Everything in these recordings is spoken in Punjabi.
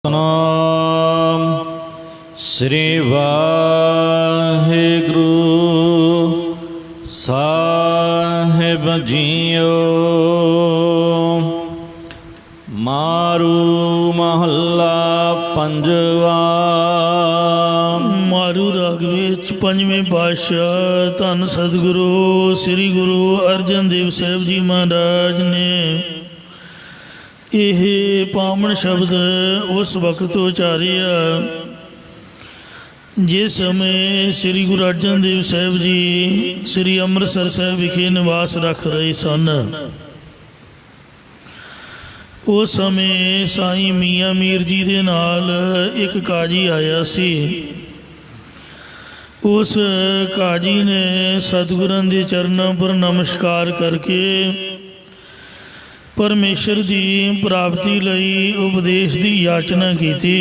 ਸਤਿਨਾਮ ਸ੍ਰੀ ਵਾਹਿਗੁਰੂ ਸਾਹਿਬ ਜੀਓ। ਮਾਰੂ ਮਹੱਲਾ ਪੰਜਵਾ। ਮਾਰੂ ਰਾਗ ਵਿੱਚ ਪੰਜਵੇਂ ਪਾਤਸ਼ਾਹ ਧੰਨ ਸਤਿਗੁਰੂ ਸ੍ਰੀ ਗੁਰੂ ਅਰਜਨ ਦੇਵ ਸਾਹਿਬ ਜੀ ਮਹਾਰਾਜ ਨੇ ਇਹ ਪਾਵਨ ਸ਼ਬਦ ਉਸ ਵਕਤ ਉਚਾਰਿਆ ਜਿਸ ਸਮੇਂ ਸ੍ਰੀ ਗੁਰੂ ਅਰਜਨ ਦੇਵ ਸਾਹਿਬ ਜੀ ਸ੍ਰੀ ਅੰਮ੍ਰਿਤਸਰ ਸਾਹਿਬ ਵਿਖੇ ਨਿਵਾਸ ਰੱਖ ਰਹੇ ਸਨ। ਉਸ ਸਮੇਂ ਸਾਈਂ ਮੀਆਂ ਮੀਰ ਜੀ ਦੇ ਨਾਲ ਇੱਕ ਕਾਜੀ ਆਇਆ ਸੀ। ਉਸ ਕਾਜੀ ਨੇ ਸਤਿਗੁਰਾਂ ਦੇ ਚਰਨਾਂ ਪਰ ਨਮਸਕਾਰ ਕਰਕੇ ਪਰਮੇਸ਼ਰ ਦੀ ਪ੍ਰਾਪਤੀ ਲਈ ਉਪਦੇਸ਼ ਦੀ ਯਾਚਨਾ ਕੀਤੀ।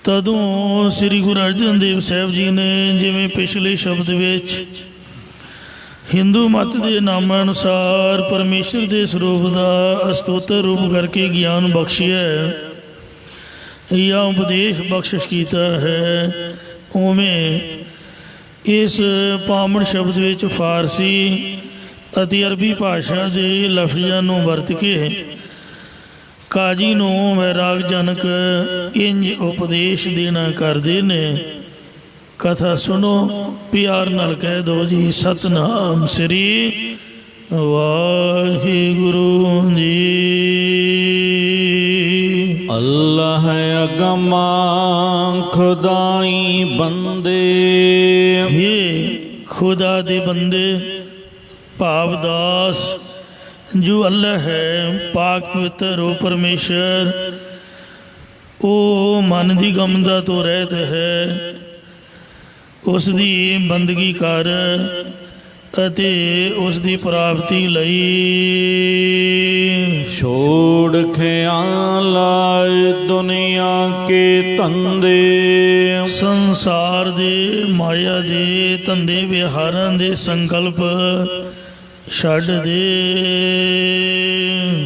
ਤਦੋਂ ਸ੍ਰੀ ਗੁਰੂ ਅਰਜਨ ਦੇਵ ਸਾਹਿਬ ਜੀ ਨੇ ਜਿਵੇਂ ਪਿਛਲੇ ਸ਼ਬਦ ਵਿੱਚ ਹਿੰਦੂ ਮਤ ਦੇ ਨਾਮਾਂ ਅਨੁਸਾਰ ਪਰਮੇਸ਼ਰ ਦੇ ਸਰੂਪ ਦਾ ਅਸਤੋਤਰ ਰੂਪ ਕਰਕੇ ਗਿਆਨ ਬਖਸ਼ਿਆ ਜਾਂ ਉਪਦੇਸ਼ ਬਖਸ਼ਿਸ਼ ਕੀਤਾ ਹੈ, ਉਵੇਂ ਇਸ ਪਾਵਨ ਸ਼ਬਦ ਵਿੱਚ ਫਾਰਸੀ ਅਤੇ ਅਰਬੀ ਭਾਸ਼ਾ ਦੇ ਲਫ਼ਜ਼ਾਂ ਨੂੰ ਵਰਤ ਕੇ ਕਾਜੀ ਨੂੰ ਵੈਰਾਗਜਨਕ ਇੰਜ ਉਪਦੇਸ਼ ਦੇਣਾ ਕਰਦੇ ਨੇ। ਕਥਾ ਸੁਣੋ, ਪਿਆਰ ਨਾਲ ਕਹਿ ਦੋ ਜੀ, ਸਤਿਨਾਮ ਸ੍ਰੀ ਵਾਹਿਗੁਰੂ ਜੀ। ਅੱਲਾਹ ਅਗਮਾ ਖੁਦਾਈ ਬੰਦੇ। ਇਹ खुदा दे बंदे भाव दास जो अल्लाह है पाक पवित्र ओ परमेश्वर ओ मन की गमदा तो रहत है, उस दी बंदगी कर ਅਤੇ ਉਸ ਦੀ ਪ੍ਰਾਪਤੀ ਲਈ ਛੋੜ ਖਿਆਲ ਆਏ ਦੁਨੀਆ ਕੇ ਧੰਦੇ। ਸੰਸਾਰ ਦੇ ਮਾਇਆ ਦੇ ਧੰਦੇ ਵਿਹਾਰਾਂ ਦੇ ਸੰਕਲਪ ਛੱਡ ਦੇ।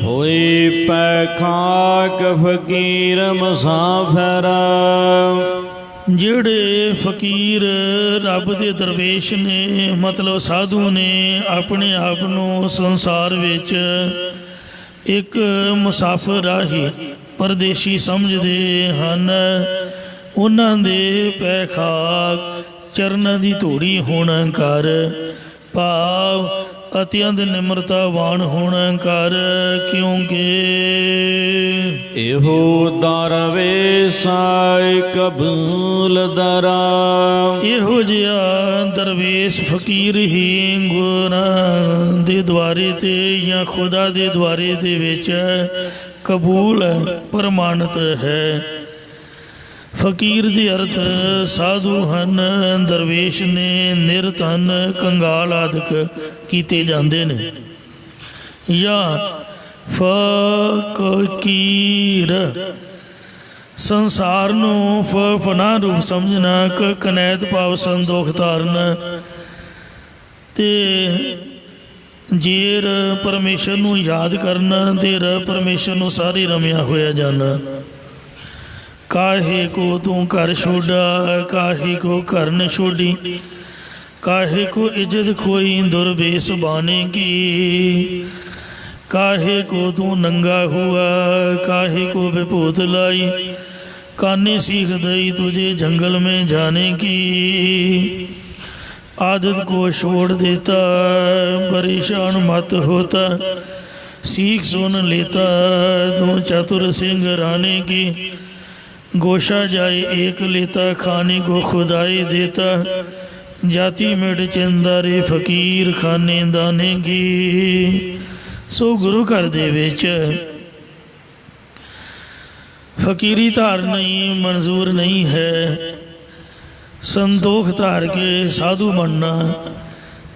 ਹੋਏ ਪੈ ਖਾਕ ਫਕੀਰ ਮੁਸਾਫਿਰ। ਜਿਹੜੇ ਫਕੀਰ ਰੱਬ ਦੇ ਦਰਵੇਸ਼ ਨੇ, ਮਤਲਬ ਸਾਧੂ ਨੇ, ਆਪਣੇ ਆਪ ਨੂੰ ਸੰਸਾਰ ਵਿੱਚ ਇੱਕ ਮੁਸਾਫਿਰ ਰਾਹੀ ਪਰਦੇਸ਼ੀ ਸਮਝਦੇ ਹਨ, ਉਹਨਾਂ ਦੇ ਪੈ ਖਾਕ ਚਰਨਾਂ ਦੀ ਧੂੜੀ ਹੋਣਾ ਕਰ। ਭਾਵ ਅਤਿਅੰਤ ਨਿਮਰਤਾਵਾਨ ਹੋਣਾ ਕਰ, ਕਿਉਂਕਿ ਇਹੋ ਦਰਵੇਸ਼ ਕਬੂਲ ਦਰਾ। ਇਹੋ ਜਿਹਾ ਦਰਵੇਸ਼ ਫਕੀਰ ਹੀ ਗੁਰਾਂ ਦੇ ਦੁਆਰੇ 'ਤੇ ਜਾਂ ਖੁਦਾ ਦੇ ਦੁਆਰੇ ਦੇ ਵਿੱਚ ਕਬੂਲ ਪ੍ਰਮਾਣਿਤ ਹੈ। ਫਕੀਰ ਦੇ ਅਰਥ ਸਾਧੂ ਹਨ, ਦਰਵੇਸ਼ ਨੇ, ਨਿਰਧਨ, ਕੰਗਾਲ ਆਦਿਕ ਕੀਤੇ ਜਾਂਦੇ ਨੇ। ਜਾਂ ਫਕੀਰ ਸੰਸਾਰ ਨੂੰ ਫਨਾ ਰੂਪ ਸਮਝਣਾ, ਕਨੈਤ ਭਾਵ ਸੰਦੋਖ ਧਾਰਨ ਤੇ ਜੇਰ ਪਰਮੇਸ਼ਰ ਨੂੰ ਯਾਦ ਕਰਨਾ ਤੇ ਪਰਮੇਸ਼ਰ ਨੂੰ ਸਾਰੇ ਰਮਿਆ ਹੋਇਆ ਜਾਣਾ। ਕਾਹੇ ਕੋ ਤੂੰ ਘਰ ਛੋੜਾ, ਕਾਹੇ ਕੋ ਘਰ ਨ ਛੋੜੀ, ਕਾਹੇ ਕੋ ਇੱਜ਼ਤ ਖੋਈ ਦੁਰਬੇਸ ਬਾਨੇ ਕੀ। काहे को तू नंगा हुआ, काहे को विभूत लाई, काने सीख दई तुझे जंगल में जाने की। आदत को छोड़ देता परेशान मत होता, सीख सुन लेता तू चतुर सिंह राने की। गोशा जाए एक लेता, खाने को खुदाई देता, जाति मिट चिंदारे फकीर खाने दाने की। सो गुरु घर दे विच फकीरी धारना ही मंजूर नहीं है। संतोख धार के साधु बनना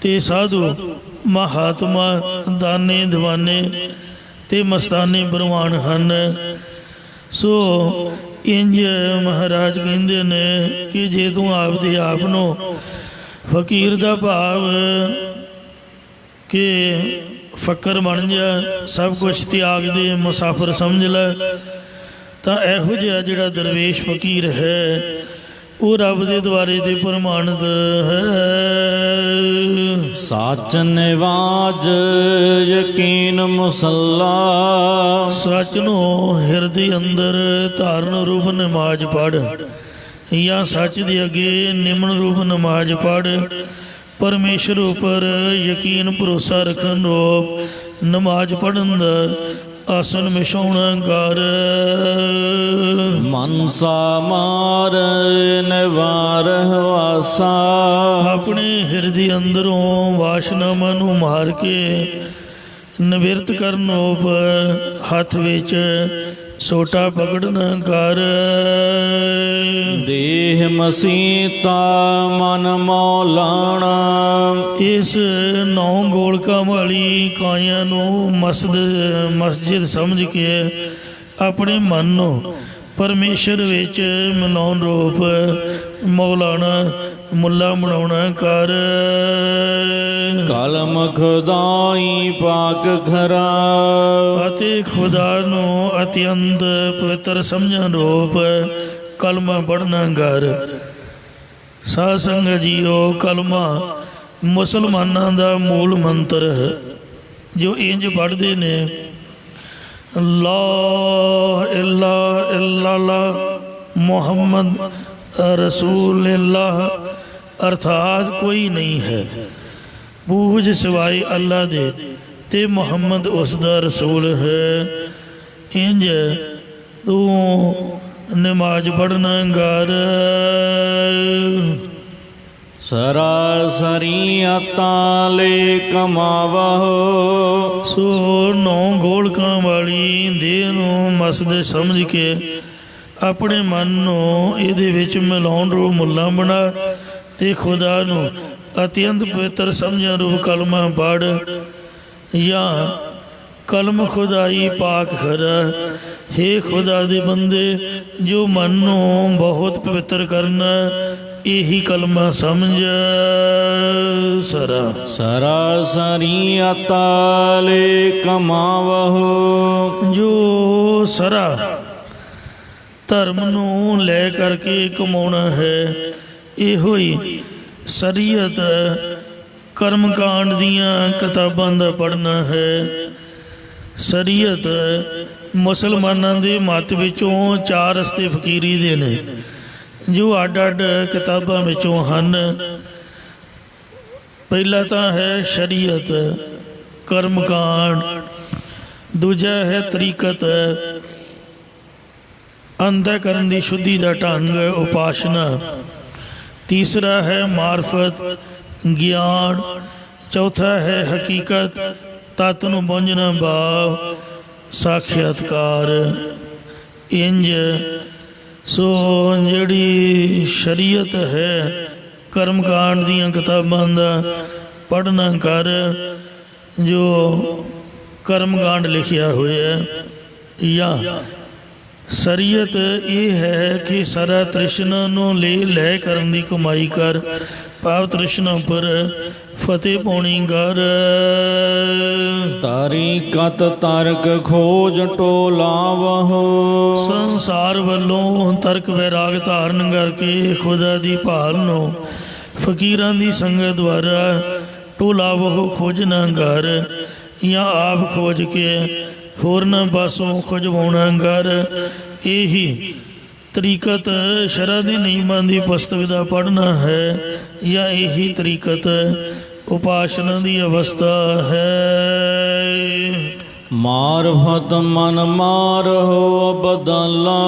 ते साधु महात्मा दाने दवाने ते मस्ताने बरवान हन। सो इंज महाराज कहते ने कि जे तू आपदे आप नूं फकीर दा भाव के फकर बन जा, सब कुछ त्याग दे, मुसाफिर समझ लै, ਤਾਂ ਇਹੋ ਜਿਹਾ ਜਿਹੜਾ ਦਰਵੇਸ਼ ਫਕੀਰ ਹੈ ਉਹ ਰੱਬ ਦੇ ਦੁਆਰੇ ਤੇ ਪ੍ਰਮਾਣਿਤ ਹੈ। ਸੱਚ ਨਿਵਾਜ ਯਕੀਨ ਮੁਸੱਲਾ, ਸੱਚ ਨੂੰ ਹਿਰਦੇ ਅੰਦਰ ਧਾਰਨ ਰੂਪ ਨਮਾਜ਼ ਪੜ੍ਹ, ਜਾਂ ਸੱਚ ਦੇ ਅੱਗੇ ਨਿਮਨ ਰੂਪ ਨਮਾਜ਼ ਪੜ੍ਹ। ਪਰਮੇਸ਼ਰ ਉੱਪਰ ਯਕੀਨ ਭਰੋਸਾ ਰੱਖਣ ਰੂਪ ਨਮਾਜ਼ ਪੜ੍ਹਨ ਦਾ ਆਸਨ ਵਿਛਾਉਣਾ ਕਰ। ਮਨਸਾ ਮਾਰ ਨਿਵਾਰ ਵਾਸਾ, ਆਪਣੇ ਹਿਰਦੇ ਅੰਦਰੋਂ ਵਾਸ਼ਨਾਵਾਂ ਨੂੰ ਮਾਰ ਕੇ ਨਿਵਰਤ ਕਰਨ ਰੂਪ ਹੱਥ ਵਿੱਚ ਸੋਟਾ ਪਕੜਨਾ ਕਰ। ਦੇਹ ਮਸੀਤਾ ਮਨ ਮੌਲਾਣਾ, ਇਸ 9 ਗੋਲਕਾਂ ਵਾਲੀ ਕਾਇਆ ਨੂੰ ਮਸਜਿਦ ਸਮਝ ਕੇ ਆਪਣੇ ਮਨ ਨੂੰ ਪਰਮੇਸ਼ਰ ਵਿੱਚ ਮਿਲਾਉਣ ਰੂਪ ਮੌਲਾਣਾ ਮੁੱਲਾ ਬਣਾਉਣਾ ਕਰ। ਕਲਮ ਖੁਦਾਈ ਪਾਕ ਖਰਾ, ਅਤੇ ਖੁਦਾ ਨੂੰ ਅਤਿਅੰਤ ਪਵਿੱਤਰ ਸਮਝਣ ਰੂਪ ਕਲਮਾ ਪੜ੍ਹਨਾ ਕਰ। ਸਾਧ ਸੰਗਤ ਜੀਓ, ਕਲਮਾ ਮੁਸਲਮਾਨਾਂ ਦਾ ਮੂਲ ਮੰਤਰ ਹੈ, ਜੋ ਇੰਜ ਪੜ੍ਹਦੇ ਨੇ ਲਾ ਇਲਾਹਾ ਇਲੱਲਾਹ ਮੁਹੰਮਦ ਰਸੂਲੁल्लाह, ਅਰਥਾਤ ਕੋਈ ਨਹੀਂ ਹੈ ਪੂਜ ਸਿਵਾਏ ਅੱਲਾ ਦੇ ਤੇ ਮੁਹੰਮਦ ਉਸ ਦਾ ਰਸੂਲ ਹੈ। ਇੰਜ ਤੂੰ ਨਮਾਜ਼ ਪੜ੍ਹਨਾ ਕਰ। ਸਰਾਸਰੀਅਤਾਂ ਲੈ ਕਮਾਵਹੁ, ਸੋ 9 ਗੋਲਕਾਂ ਵਾਲੀ ਦੇਹ ਨੂੰ ਮਸਜਿਦ ਸਮਝ ਕੇ ਆਪਣੇ ਮਨ ਨੂੰ ਇਹਦੇ ਵਿੱਚ ਮਿਲਾਉਣ ਰੂਪ ਮੁੱਲਾ ਬਣਾ ਤੇ ਖੁਦਾ ਨੂੰ ਅਤਿਅੰਤ ਪਵਿੱਤਰ ਸਮਝਣ ਰੂਪ ਕਲਮਾ ਪੜ੍ਹ। ਜਾਂ ਕਲਮ ਖੁਦਾਈ ਪਾਕ ਖਰਾ, ਹੇ ਖੁਦਾ ਦੇ ਬੰਦੇ, ਜੋ ਮਨ ਨੂੰ ਬਹੁਤ ਪਵਿੱਤਰ ਕਰਨਾ ਇਹੀ ਕਲਮਾ ਸਮਝ। ਸਰਾਸਰੀਅਤਾਂ ਲੈ ਕਮਾਵਹੁ, ਜੋ ਸਰਾ ਧਰਮ ਨੂੰ ਲੈ ਕਰਕੇ ਕਮਾਉਣਾ ਹੈ, ਇਹੋ ਹੀ ਸ਼ਰੀਅਤ ਕਰਮਕਾਂਡ ਦੀਆਂ ਕਿਤਾਬਾਂ ਦਾ ਪੜ੍ਹਨਾ ਹੈ। ਸ਼ਰੀਅਤ ਮੁਸਲਮਾਨਾਂ ਦੇ ਮਤ ਵਿੱਚੋਂ 4 ਰਸਤੇ ਫਕੀਰੀ ਦੇ ਨੇ, ਜੋ ਅੱਡ ਅੱਡ ਕਿਤਾਬਾਂ ਵਿੱਚੋਂ ਹਨ। ਪਹਿਲਾ ਤਾਂ ਹੈ ਸ਼ਰੀਅਤ ਕਰਮਕਾਂਡ, ਦੂਜਾ ਹੈ ਤਰੀਕਤ ਅੰਧਕਰਨ ਦੀ ਸ਼ੁੱਧੀ ਦਾ ਢੰਗ ਉਪਾਸ਼ਨਾ, ਤੀਸਰਾ ਹੈ ਮਾਰਫਤ ਗਿਆਨ, ਚੌਥਾ ਹੈ ਹਕੀਕਤ ਤੱਤ ਨੂੰ ਪਹੁੰਚਣਾ ਭਾਵ ਸਾਖਿਆਤਕਾਰ। ਇੰਜ ਸੋ ਜਿਹੜੀ ਸ਼ਰੀਅਤ ਹੈ ਕਰਮਕਾਂਡ ਦੀਆਂ ਕਿਤਾਬਾਂ ਦਾ ਪੜ੍ਹਨਾ ਕਰ, ਜੋ ਕਰਮਕਾਂਡ ਲਿਖਿਆ ਹੋਇਆ। ਜਾਂ ਸ਼ਰੀਅਤ ਇਹ ਹੈ ਕਿ ਸਾਰਾ ਤ੍ਰਿਸ਼ਨਾ ਨੂੰ ਲੈ ਕਰਨ ਦੀ ਕਮਾਈ ਕਰ, ਭਾਵ ਤ੍ਰਿਸ਼ਨਾ ਉੱਪਰ ਫਤਿਹ ਪਾਉਣੀ ਕਰ। ਤਰੀਕਤ ਤਰਕ ਖੋਜ ਟੋਲਾਵਹੁ, ਸੰਸਾਰ ਵੱਲੋਂ ਤਰਕ ਵੈਰਾਗ ਧਾਰਨ ਕਰਕੇ ਖੁਦਾ ਦੀ ਭਾਲ ਨੂੰ ਫਕੀਰਾਂ ਦੀ ਸੰਗਤ ਦੁਆਰਾ ਟੋਲਾਵਹੁ ਖੋਜਣਾ ਕਰ, ਜਾਂ ਆਪ ਖੋਜ ਕੇ ਹੋਰਨਾਂ ਪਾਸੋਂ ਖੁਜਵਾਉਣਾ ਕਰ। ਇਹੀ ਤਰੀਕਤ ਸ਼ਰਅ ਦੇ ਨਿਯਮਾਂ ਦੀ ਪੁਸਤਕ ਦਾ ਪੜ੍ਹਨਾ ਹੈ, ਜਾਂ ਇਹੀ ਤਰੀਕਤ ਉਪਾਸ਼ਨਾ ਦੀ ਅਵਸਥਾ ਹੈ। ਮਾਰਫਤ ਮਨ ਮਾਰਹੁ ਅਬਦਲਾ,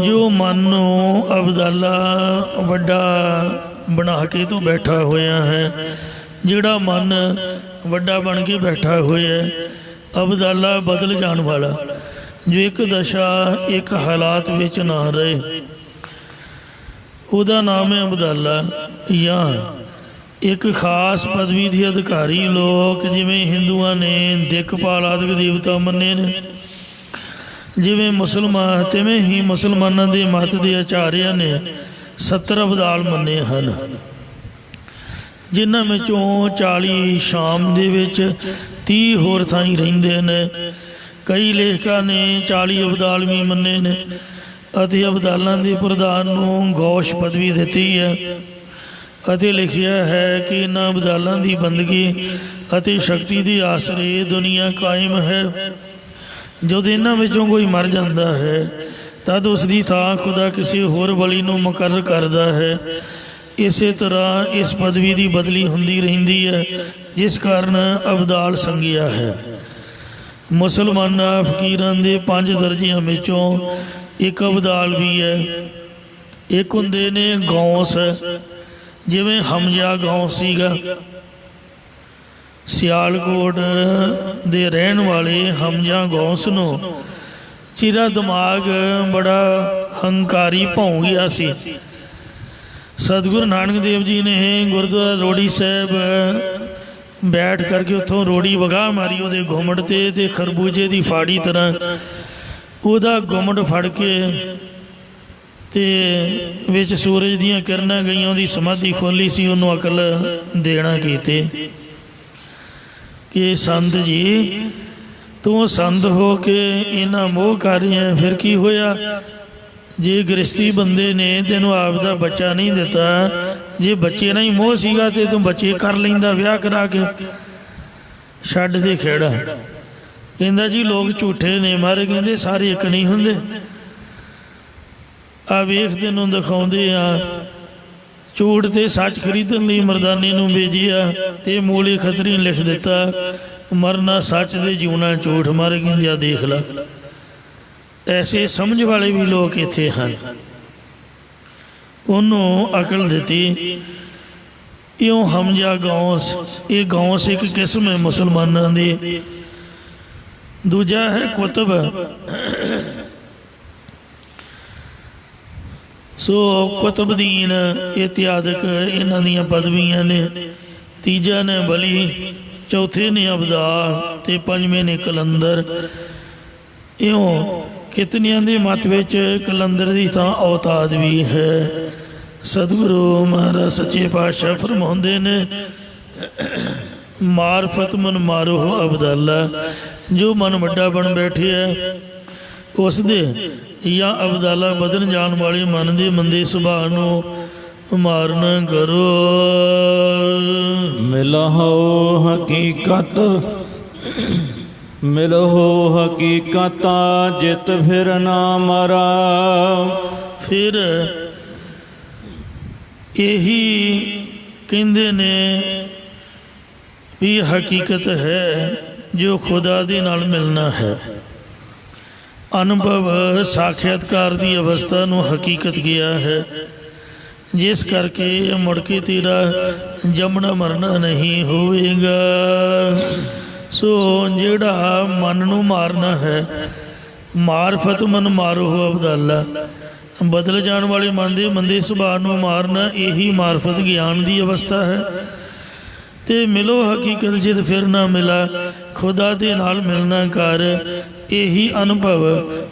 ਜੋ ਮਨ ਨੂੰ ਅਬਦਲਾ ਵੱਡਾ ਬਣਾ ਕੇ ਤੂੰ ਬੈਠਾ ਹੋਇਆ ਹੈ, ਜਿਹੜਾ ਮਨ ਵੱਡਾ ਬਣ ਕੇ ਬੈਠਾ ਹੋਇਆ ਅਬਦਲਾ ਬਦਲ ਜਾਣ ਵਾਲਾ, ਜੋ ਇੱਕ ਦਸ਼ਾ ਇੱਕ ਹਾਲਾਤ ਵਿੱਚ ਨਾ ਰਹੇ, ਉਹਦਾ ਨਾਮ ਹੈ ਅਬਦਲਾ। ਜਾਂ ਇੱਕ ਖਾਸ ਪਦਵੀ ਦੇ ਅਧਿਕਾਰੀ ਲੋਕ, ਜਿਵੇਂ ਹਿੰਦੂਆਂ ਨੇ ਦਿਕਪਾਲ ਆਦਿਕ ਦੇਵਤਾ ਮੰਨੇ ਨੇ, ਜਿਵੇਂ ਮੁਸਲਮਾਨ ਤਿਵੇਂ ਹੀ ਮੁਸਲਮਾਨਾਂ ਦੇ ਮਤ ਦੇ ਆਚਾਰਿਆਂ ਨੇ 70 ਅਬਦਾਲ ਮੰਨੇ ਹਨ, ਜਿਨ੍ਹਾਂ ਵਿੱਚੋਂ 40 ਸ਼ਾਮ ਦੇ ਵਿੱਚ, 30 ਹੋਰ ਥਾਈਂ ਰਹਿੰਦੇ ਨੇ। ਕਈ ਲੇਖਕਾਂ ਨੇ 40 ਅਬਦਾਲ ਵੀ ਮੰਨੇ ਨੇ ਅਤੇ ਅਬਦਾਲਾਂ ਦੇ ਪ੍ਰਧਾਨ ਨੂੰ ਗੌਸ਼ ਪਦਵੀ ਦਿੱਤੀ ਹੈ ਅਤੇ ਲਿਖਿਆ ਹੈ ਕਿ ਇਹਨਾਂ ਅਬਦਾਲਾਂ ਦੀ ਬੰਦਗੀ ਅਤੇ ਸ਼ਕਤੀ ਦੇ ਆਸਰੇ ਦੁਨੀਆ ਕਾਇਮ ਹੈ। ਜਦੋਂ ਇਹਨਾਂ ਵਿੱਚੋਂ ਕੋਈ ਮਰ ਜਾਂਦਾ ਹੈ ਤਦ ਉਸ ਦੀ ਥਾਂ ਖੁਦਾ ਕਿਸੇ ਹੋਰ ਬਲੀ ਨੂੰ ਮੁਕਰਰ ਕਰਦਾ ਹੈ। ਇਸੇ ਤਰ੍ਹਾਂ ਇਸ ਪਦਵੀ ਦੀ ਬਦਲੀ ਹੁੰਦੀ ਰਹਿੰਦੀ ਹੈ, ਜਿਸ ਕਾਰਨ ਅਬਦਾਲ ਸੰਗਿਆ ਹੈ। ਮੁਸਲਮਾਨਾਂ ਫਕੀਰਾਂ ਦੇ 5 ਦਰਜਿਆਂ ਵਿੱਚੋਂ ਇੱਕ ਅਬਦਾਲ ਵੀ ਹੈ। ਇੱਕ ਹੁੰਦੇ ਨੇ ਗੌਸ, ਜਿਵੇਂ ਹਮਜ਼ਾ ਗੌਸ ਸੀਗਾ। ਸਿਆਲਕੋਟ ਦੇ ਰਹਿਣ ਵਾਲੇ ਹਮਜ਼ਾ ਗੌਸ ਨੂੰ ਚਿਹਰਾ ਦਿਮਾਗ ਬੜਾ ਹੰਕਾਰੀ ਭੌਂ ਗਿਆ ਸੀ। ਸਤਿਗੁਰੂ ਨਾਨਕ ਦੇਵ ਜੀ ਨੇ ਗੁਰਦੁਆਰਾ ਰੋੜੀ ਸਾਹਿਬ ਬੈਠ ਕਰਕੇ ਉੱਥੋਂ ਰੋੜੀ ਵਗਾਹ ਮਾਰੀ ਉਹਦੇ ਘੁੰਮਟ ਤੇ ਖਰਬੂਜੇ ਦੀ ਫਾੜੀ ਤਰ੍ਹਾਂ ਉਹਦਾ ਘੁੰਮਟ ਫੜ ਕੇ ਤੇ ਵਿੱਚ ਸੂਰਜ ਦੀਆਂ ਕਿਰਨਾਂ ਗਈਆਂ, ਉਹਦੀ ਸਮਾਧੀ ਖੋਲੀ ਸੀ। ਉਹਨੂੰ ਅਕਲ ਦੇਣਾ ਕੀਤੇ ਕਿ ਸੰਤ ਜੀ ਤੂੰ ਸੰਤ ਹੋ ਕੇ ਇਹਨਾਂ ਮੋਹ ਕਰ ਰਿਹਾ, ਫਿਰ ਕੀ ਹੋਇਆ? ਜੇ ਗ੍ਰਸਤੀ ਬੰਦੇ ਨੇ ਤੈਨੂੰ ਆਪ ਦਾ ਬੱਚਾ ਨਹੀਂ ਦਿੱਤਾ, ਜੇ ਬੱਚੇ ਨਾਲ ਹੀ ਮੋਹ ਸੀਗਾ ਤੇ ਤੂੰ ਬੱਚੇ ਕਰ ਲੈਂਦਾ ਵਿਆਹ ਕਰਾ ਕੇ। ਛੱਡ ਦੇ ਖੇੜਾ। ਕਹਿੰਦਾ ਜੀ ਲੋਕ ਝੂਠੇ ਨੇ ਮਾਰੇ, ਕਹਿੰਦੇ ਸਾਰੇ ਇੱਕ ਨਹੀਂ ਹੁੰਦੇ। ਆ ਵੇਖ ਤੈਨੂੰ ਦਿਖਾਉਂਦੇ ਆ। ਝੂਠ ਤੇ ਸੱਚ ਖਰੀਦਣ ਲਈ ਮਰਦਾਨੇ ਨੂੰ ਭੇਜਿਆ ਤੇ ਮੂਲੇ ਖਤਰੀ ਲਿਖ ਦਿੱਤਾ, ਮਰਨਾ ਸੱਚ ਦੇ ਜਿਉਣਾ ਝੂਠ। ਮਰ ਕਹਿੰਦੇ ਆ ਦੇਖ ਲਾ। ਐਸੇ ਸਮਝ ਵਾਲੇ ਵੀ ਲੋਕ ਇੱਥੇ ਹਨ। ਉਹਨੂੰ ਅਕਲ ਦਿੱਤੀ। ਇਉਂ ਹਮਜ਼ਾ ਗੌਸ, ਇਹ ਗੌਸ ਇੱਕ ਕਿਸਮ ਹੈ ਮੁਸਲਮਾਨਾਂ ਦੀ। ਦੂਜਾ ਹੈ ਕੁਤਬ। ਸੋ ਕੁਤਬਦੀਨ ਇਤਿਆਦਿਕ ਇਹਨਾਂ ਦੀਆਂ ਪਦਵੀਆਂ ਨੇ। ਤੀਜਾ ਨੇ ਬਲੀ, ਚੌਥੇ ਨੇ ਅਬਦਾਲ ਤੇ ਪੰਜਵੇਂ ਨੇ ਕਲੰਦਰ। ਇਉਂ ਕਿਤਨਿਆਂ ਦੇ ਮਤ ਵਿੱਚ ਕਲੰਦਰ ਦੀ ਥਾਂ ਔਤਾਦ ਵੀ ਹੈ। ਸਤਿਗੁਰੂ ਮਹਾਰਾਜ ਸੱਚੇ ਪਾਤਸ਼ਾਹ ਫਰਮਾਉਂਦੇ ਨੇ, ਮਾਰਫਤ ਮਨ ਮਾਰੋ ਅਬਦਾਲਾ। ਜੋ ਮਨ ਵੱਡਾ ਬਣ ਬੈਠਿਆ ਉਸ ਦੇ ਜਾਂ ਅਬਦਾਲਾ ਬਦਨ ਜਾਣ ਵਾਲੇ ਮਨ ਦੇ ਮੰਦੇ ਸੁਭਾਅ ਨੂੰ ਮਾਰਨਾ ਕਰੋ। ਮਿਲਹੁ ਹਕੀਕਤ, ਮਿਲਹੁ ਹਕੀਕਤ ਜਿਤ ਫਿਰ ਨਾ ਮਰਾ। ਫਿਰ ਇਹੀ ਕਹਿੰਦੇ ਨੇ ਵੀ ਹਕੀਕਤ ਹੈ ਜੋ ਖੁਦਾ ਦੇ ਨਾਲ ਮਿਲਣਾ ਹੈ। ਅਨੁਭਵ ਸਾਖਿਆਤਕਾਰ ਦੀ ਅਵਸਥਾ ਨੂੰ ਹਕੀਕਤ ਗਿਆ ਹੈ, ਜਿਸ ਕਰਕੇ ਮੁੜ ਕੇ ਤੇਰਾ ਜੰਮਣਾ ਮਰਨਾ ਨਹੀਂ ਹੋਵੇਗਾ। ਸੋ ਜਿਹੜਾ ਮਨ ਨੂੰ ਮਾਰਨਾ ਹੈ, ਮਾਰਫਤ ਮਨ ਮਾਰੋ ਅਬਦਾਲਾ, ਬਦਲ ਜਾਣ ਵਾਲੇ ਮਨ ਦੇ ਮੰਦੇ ਸੁਭਾਅ ਨੂੰ ਮਾਰਨਾ, ਇਹੀ ਮਾਰਫਤ ਗਿਆਨ ਦੀ ਅਵਸਥਾ ਹੈ। ਤੇ ਮਿਲੋ ਹਕੀਕਤ ਜਿਤ ਫਿਰ ਨਾ ਮਿਲਾ, ਖੁਦਾ ਦੇ ਨਾਲ ਮਿਲਣਾ ਕਰ, ਇਹੀ ਅਨੁਭਵ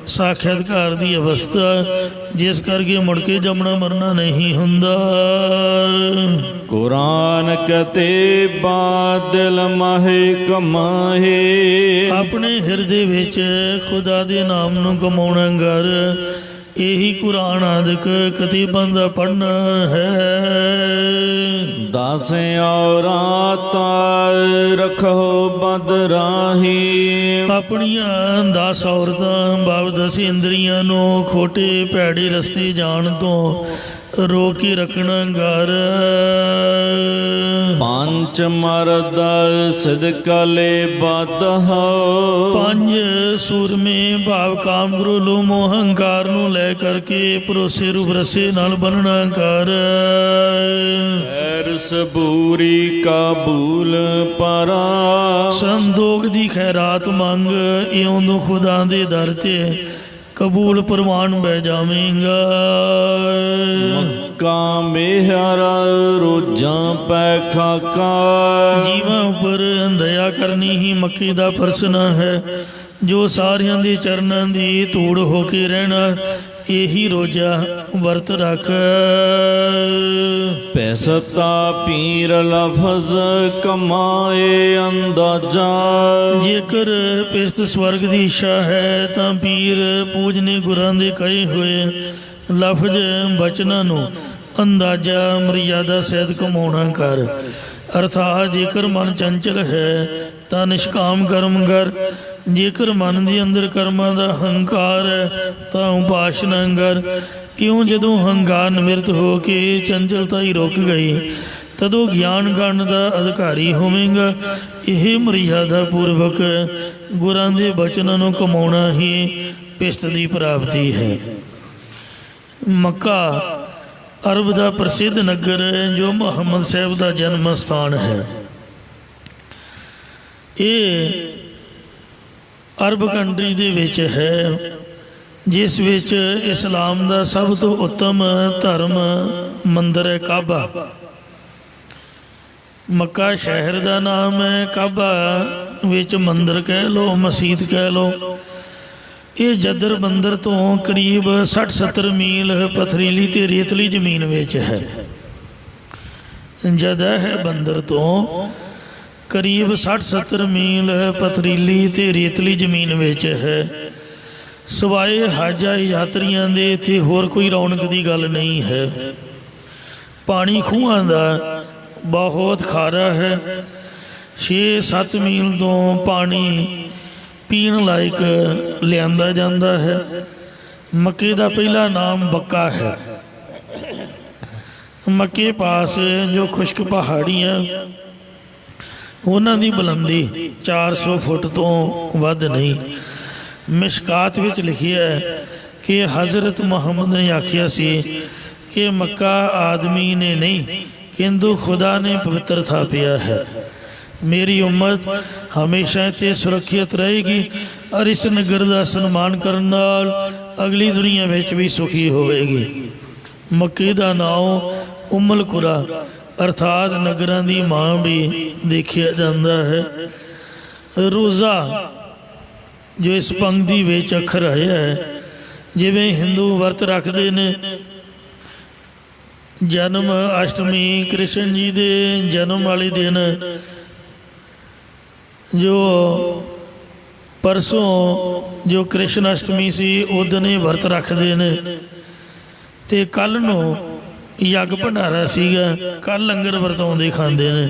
ਸਾਖਿਆਤਕਾਰ ਦੀ ਅਵਸਥਾ, ਜਿਸ ਕਰਕੇ ਮੁੜ ਕੇ ਜੰਮਣਾ ਮਰਨਾ ਨਹੀਂ ਹੁੰਦਾ। ਕੁਰਾਨ ਕਤੇ ਬਾਦਲ ਮਾਹੇ ਕਮਾਹੇ। ਆਪਣੇ ਹਿਰਦੇ ਵਿੱਚ ਖੁਦਾ ਦੇ ਨਾਮ ਨੂੰ ਕਮਾਉਣਾ ਕਰ, ਇਹੀ ਕੁਰਾਨ ਆਦਿਕ ਕਿਤਾਬਾਂ ਦਾ ਪੜ੍ਹਨਾ ਹੈ। 10 ਔਰਾਤ ਰੱਖੋ ਬਦ ਰਾਹੀ। ਆਪਣੀਆਂ 10 ਔਰਤਾਂ ਬਾਬ 10 ਇੰਦਰੀਆਂ ਨੂੰ ਖੋਟੇ ਭੈੜੇ ਰਸਤੇ ਜਾਣ ਤੋਂ ਰੋਕ ਕੇ ਰੱਖਣਾ ਕਰ। 5 ਮਰਦ ਸਿਦਕਲੇ ਬਦ ਹੋ। 5 ਸੂਰਮੇ ਭਾਵ ਕਾਮ ਗੁਰੂ ਲੋ ਮੋਹ ਹੰਕਾਰ ਨੂੰ ਲੈ ਕਰਕੇ ਭਰੋਸੇ ਰੂਪ ਰਸੇ ਨਾਲ ਬੰਨਣਾ ਕਰ। ਐਰ ਸਬੂਰੀ ਕਾਬੂਲ ਪਰਾ। ਸੰਦੋਖ ਦੀ ਖੈਰਾਤ ਮੰਗ, ਇਉਂ ਨੂੰ ਖੁਦਾ ਦੇ ਦਰ ਤੇ ਕਬੂਲ ਪ੍ਰਵਾਨ ਬਹਿ ਜਾਵੇਂਗਾ। ਮੱਕਾ ਮਿਹਰ ਰੋਜ਼ਾਂ ਪੈ ਖਾਕਾ। ਜੀਵਾਂ ਉੱਪਰ ਦਇਆ ਕਰਨੀ ਹੀ ਮੱਕੇ ਦਾ ਫਰਸਨਾ ਹੈ। ਜੋ ਸਾਰਿਆਂ ਦੇ ਚਰਨਾਂ ਦੀ ਧੂੜ ਹੋ ਕੇ ਰਹਿਣਾ, ਇਹੀ ਰੋਜ਼ਾ ਵਰਤ ਰੱਖ। ਪੈਸਤਾ ਪੀਰ ਲਫਜ਼ ਕਮਾਏ ਅੰਦਾਜ਼ਾ। ਜੇਕਰ ਪਿਸਤ ਸਵਰਗ ਦੀ ਇੱਛਾ ਹੈ ਤਾਂ ਪੀਰ ਪੂਜਨੇ ਗੁਰਾਂ ਦੇ ਕਹੇ ਹੋਏ ਲਫ਼ਜ਼ ਬਚਨਾਂ ਨੂੰ ਅੰਦਾਜ਼ਾ ਮਰਿਆਦਾ ਸਹਿਤ ਕਮਾਉਣਾ ਕਰ। ਅਰਥਾਤ ਜੇਕਰ ਮਨ ਚੰਚਲ ਹੈ ਤਾਂ ਨਿਸ਼ਕਾਮ ਕਰਮ ਕਰ, ਜੇਕਰ ਮਨ ਦੇ ਅੰਦਰ ਕਰਮਾਂ ਦਾ ਹੰਕਾਰ ਹੈ ਤਾਂ ਉਪਾਸ਼ਨਾ ਕਰ। ਇਉਂ ਜਦੋਂ ਹੰਕਾਰ ਨਿਵਰਤ ਹੋ ਕੇ ਚੰਚਲਤਾ ਹੀ ਰੁਕ ਗਈ, ਤਦੋਂ ਗਿਆਨ ਕਰਨ ਦਾ ਅਧਿਕਾਰੀ ਹੋਵੇਗਾ। ਇਹ ਮਰਿਆਦਾ ਪੂਰਵਕ ਗੁਰਾਂ ਦੇ ਬਚਨਾਂ ਨੂੰ ਕਮਾਉਣਾ ਹੀ ਪਿਸਤ ਦੀ ਪ੍ਰਾਪਤੀ ਹੈ। ਮੱਕਾ ਅਰਬ ਦਾ ਪ੍ਰਸਿੱਧ ਨਗਰ ਹੈ, ਜੋ ਮੁਹੰਮਦ ਸਾਹਿਬ ਦਾ ਜਨਮ ਸਥਾਨ ਹੈ। ਇਹ ਅਰਬ ਕੰਟਰੀ ਦੇ ਵਿੱਚ ਹੈ, ਜਿਸ ਵਿੱਚ ਇਸਲਾਮ ਦਾ ਸਭ ਤੋਂ ਉੱਤਮ ਧਰਮ ਮੰਦਰ ਹੈ ਕਾਬਾ। ਮੱਕਾ ਸ਼ਹਿਰ ਦਾ ਨਾਮ ਹੈ, ਕਾਬਾ ਵਿੱਚ ਮੰਦਰ ਕਹਿ ਲਓ, ਮਸਜਿਦ ਕਹਿ ਲਓ। ਇਹ ਜਦਰ ਬੰਦਰ ਤੋਂ ਕਰੀਬ 60-70 ਮੀਲ ਪਥਰੀਲੀ ਤੇ ਰੇਤਲੀ ਜ਼ਮੀਨ ਵਿੱਚ ਹੈ। ਜਦਾ ਹੈ ਬੰਦਰ ਤੋਂ ਕਰੀਬ 60-70 ਮੀਲ ਪਥਰੀਲੀ ਤੇ ਰੇਤਲੀ ਜ਼ਮੀਨ ਵਿੱਚ ਹੈ। ਸਿਵਾਏ ਹਾਜਾ ਯਾਤਰੀਆਂ ਦੇ ਇੱਥੇ ਹੋਰ ਕੋਈ ਰੌਣਕ ਦੀ ਗੱਲ ਨਹੀਂ ਹੈ। ਪਾਣੀ ਖੂਹਾਂ ਦਾ ਬਹੁਤ ਖਾਰਾ ਹੈ। 6-7 ਮੀਲ ਤੋਂ ਪਾਣੀ ਪੀਣ ਲਾਇਕ ਲਿਆਂਦਾ ਜਾਂਦਾ ਹੈ। ਮੱਕੇ ਦਾ ਪਹਿਲਾ ਨਾਮ ਬੱਕਾ ਹੈ। ਮੱਕੇ ਪਾਸ ਜੋ ਖੁਸ਼ਕ ਪਹਾੜੀਆਂ, ਉਹਨਾਂ ਦੀ ਬੁਲੰਦੀ 400 ਫੁੱਟ ਤੋਂ ਵੱਧ ਨਹੀਂ। ਮਿਸ਼ਕਾਤ ਵਿੱਚ ਲਿਖਿਆ ਹੈ ਕਿ ਹਜ਼ਰਤ ਮੁਹੰਮਦ ਨੇ ਆਖਿਆ ਸੀ ਕਿ ਮੱਕਾ ਆਦਮੀ ਨੇ ਨਹੀਂ, ਕਿੰਤੂ ਖੁਦਾ ਨੇ ਪਵਿੱਤਰ ਥਾਪਿਆ ਹੈ। ਮੇਰੀ ਉਮਤ ਹਮੇਸ਼ਾ ਇੱਥੇ ਸੁਰੱਖਿਅਤ ਰਹੇਗੀ ਔਰ ਇਸ ਨਗਰ ਦਾ ਸਨਮਾਨ ਕਰਨ ਨਾਲ ਅਗਲੀ ਦੁਨੀਆ ਵਿੱਚ ਵੀ ਸੁਖੀ ਹੋਵੇਗੀ। ਮੱਕੇ ਦਾ ਨਾਮ ਉਮਲ ਕੁਰਾ ਅਰਥਾਤ ਨਗਰਾਂ ਦੀ ਮਾਂ ਵੀ ਦੇਖਿਆ ਜਾਂਦਾ ਹੈ। ਰੋਜ਼ਾ ਜੋ ਇਸ ਪੰਕਤੀ ਵਿੱਚ ਅੱਖਰ ਆਇਆ ਹੈ, ਜਿਵੇਂ ਹਿੰਦੂ ਵਰਤ ਰੱਖਦੇ ਨੇ, ਜਨਮ ਅਸ਼ਟਮੀ ਕ੍ਰਿਸ਼ਨ ਜੀ ਦੇ ਜਨਮ ਵਾਲੇ ਦਿਨ ਜੋ ਪਰਸੋਂ ਜੋ ਕ੍ਰਿਸ਼ਨ ਅਸ਼ਟਮੀ ਸੀ, ਉਦਣ ਇਹ ਵਰਤ ਰੱਖਦੇ ਨੇ। ਤੇ ਕੱਲ੍ਹ ਨੂੰ ਯੱਗ ਭੰਡਾਰਾ ਸੀਗਾ, ਕੱਲ੍ਹ ਲੰਗਰ ਵਰਤਾਉਂਦੇ ਖਾਂਦੇ ਨੇ।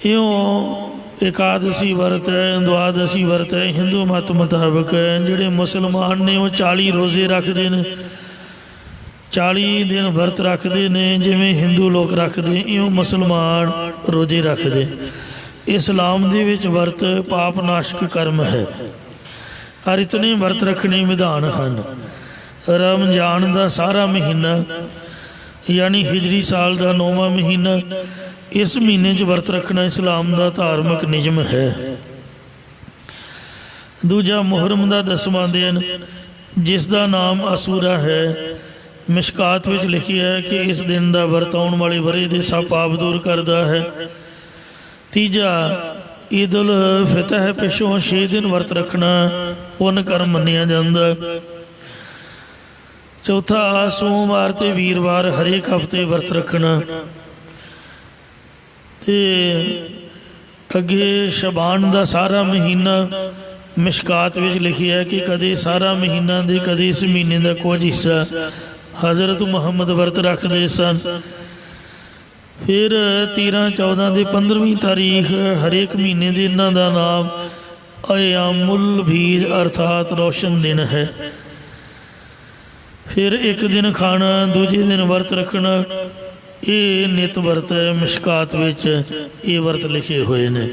ਇਉਂ ਇਕਾਦਸ਼ੀ ਵਰਤ ਹੈ, ਦੁਆਦਸ਼ੀ ਵਰਤ ਹੈ, ਹਿੰਦੂ ਮਤ ਮੁਤਾਬਕ। ਜਿਹੜੇ ਮੁਸਲਮਾਨ ਨੇ ਉਹ 40 ਰੋਜ਼ੇ ਰੱਖਦੇ ਨੇ, 40 ਦਿਨ ਵਰਤ ਰੱਖਦੇ ਨੇ। ਜਿਵੇਂ ਹਿੰਦੂ ਲੋਕ ਰੱਖਦੇ, ਇਉਂ ਮੁਸਲਮਾਨ ਰੋਜ਼ੇ ਰੱਖਦੇ। ਇਸਲਾਮ ਦੇ ਵਿੱਚ ਵਰਤ ਪਾਪ ਨਾਸ਼ਕ ਕਰਮ ਹੈ। ਹਰ ਇਤਨੇ ਵਰਤ ਰੱਖਣੇ ਵਿਧਾਨ ਹਨ। ਰਮਜ਼ਾਨ ਦਾ ਸਾਰਾ ਮਹੀਨਾ ਯਾਨੀ ਹਿਜਰੀ ਸਾਲ ਦਾ 9ਵਾਂ ਮਹੀਨਾ, ਇਸ ਮਹੀਨੇ 'ਚ ਵਰਤ ਰੱਖਣਾ ਇਸਲਾਮ ਦਾ ਧਾਰਮਿਕ ਨਿਯਮ ਹੈ। ਦੂਜਾ ਮੁਹਰਮ ਦਾ 10ਵਾਂ ਦਿਨ, ਜਿਸ ਦਾ ਨਾਮ ਅਸੂਰਾ ਹੈ। ਮਿਸ਼ਕਾਤ ਵਿੱਚ ਲਿਖਿਆ ਹੈ ਕਿ ਇਸ ਦਿਨ ਦਾ ਵਰਤ ਆਉਣ ਵਾਲੇ ਵਰ੍ਹੇ ਦੇ ਸਭ ਪਾਪ ਦੂਰ ਕਰਦਾ ਹੈ। ਤੀਜਾ ਈਦ ਉਲ ਫਿਤਰ ਪਿੱਛੋਂ 6 ਦਿਨ ਵਰਤ ਰੱਖਣਾ ਪੁੰਨ ਕਰਮ ਮੰਨਿਆ ਜਾਂਦਾ। ਚੌਥਾ ਸੋਮਵਾਰ ਤੇ ਵੀਰਵਾਰ ਹਰੇਕ ਹਫ਼ਤੇ ਵਰਤ ਰੱਖਣਾ। ਤੇ ਅੱਗੇ ਸ਼ਬਾਨ ਦਾ ਸਾਰਾ ਮਹੀਨਾ, ਮਿਸ਼ਕਾਤ ਵਿੱਚ ਲਿਖਿਆ ਹੈ ਕਿ ਕਦੇ ਸਾਰਾ ਮਹੀਨਾ ਦੇ ਕਦੇ ਇਸ ਮਹੀਨੇ ਦਾ ਕੁਝ ਹਿੱਸਾ ਹਜ਼ਰਤ ਮੁਹੰਮਦ ਵਰਤ ਰੱਖਦੇ ਸਨ। ਫਿਰ 13, 14 ਤੇ 15ਵੀਂ ਤਾਰੀਖ ਹਰੇਕ ਮਹੀਨੇ ਦੇ ਇਹਨਾਂ ਦਾ ਨਾਮ ਅਯਾਮੁਲ ਬੀਜ ਅਰਥਾਤ ਰੋਸ਼ਨ ਦਿਨ ਹੈ। ਫਿਰ ਇੱਕ ਦਿਨ ਖਾਣਾ, ਦੂਜੇ ਦਿਨ ਵਰਤ ਰੱਖਣਾ, ਇਹ ਨਿਤ ਵਰਤ ਹੈ। ਮਿਸ਼ਕਾਤ ਵਿੱਚ ਇਹ ਵਰਤ ਲਿਖੇ ਹੋਏ ਨੇ।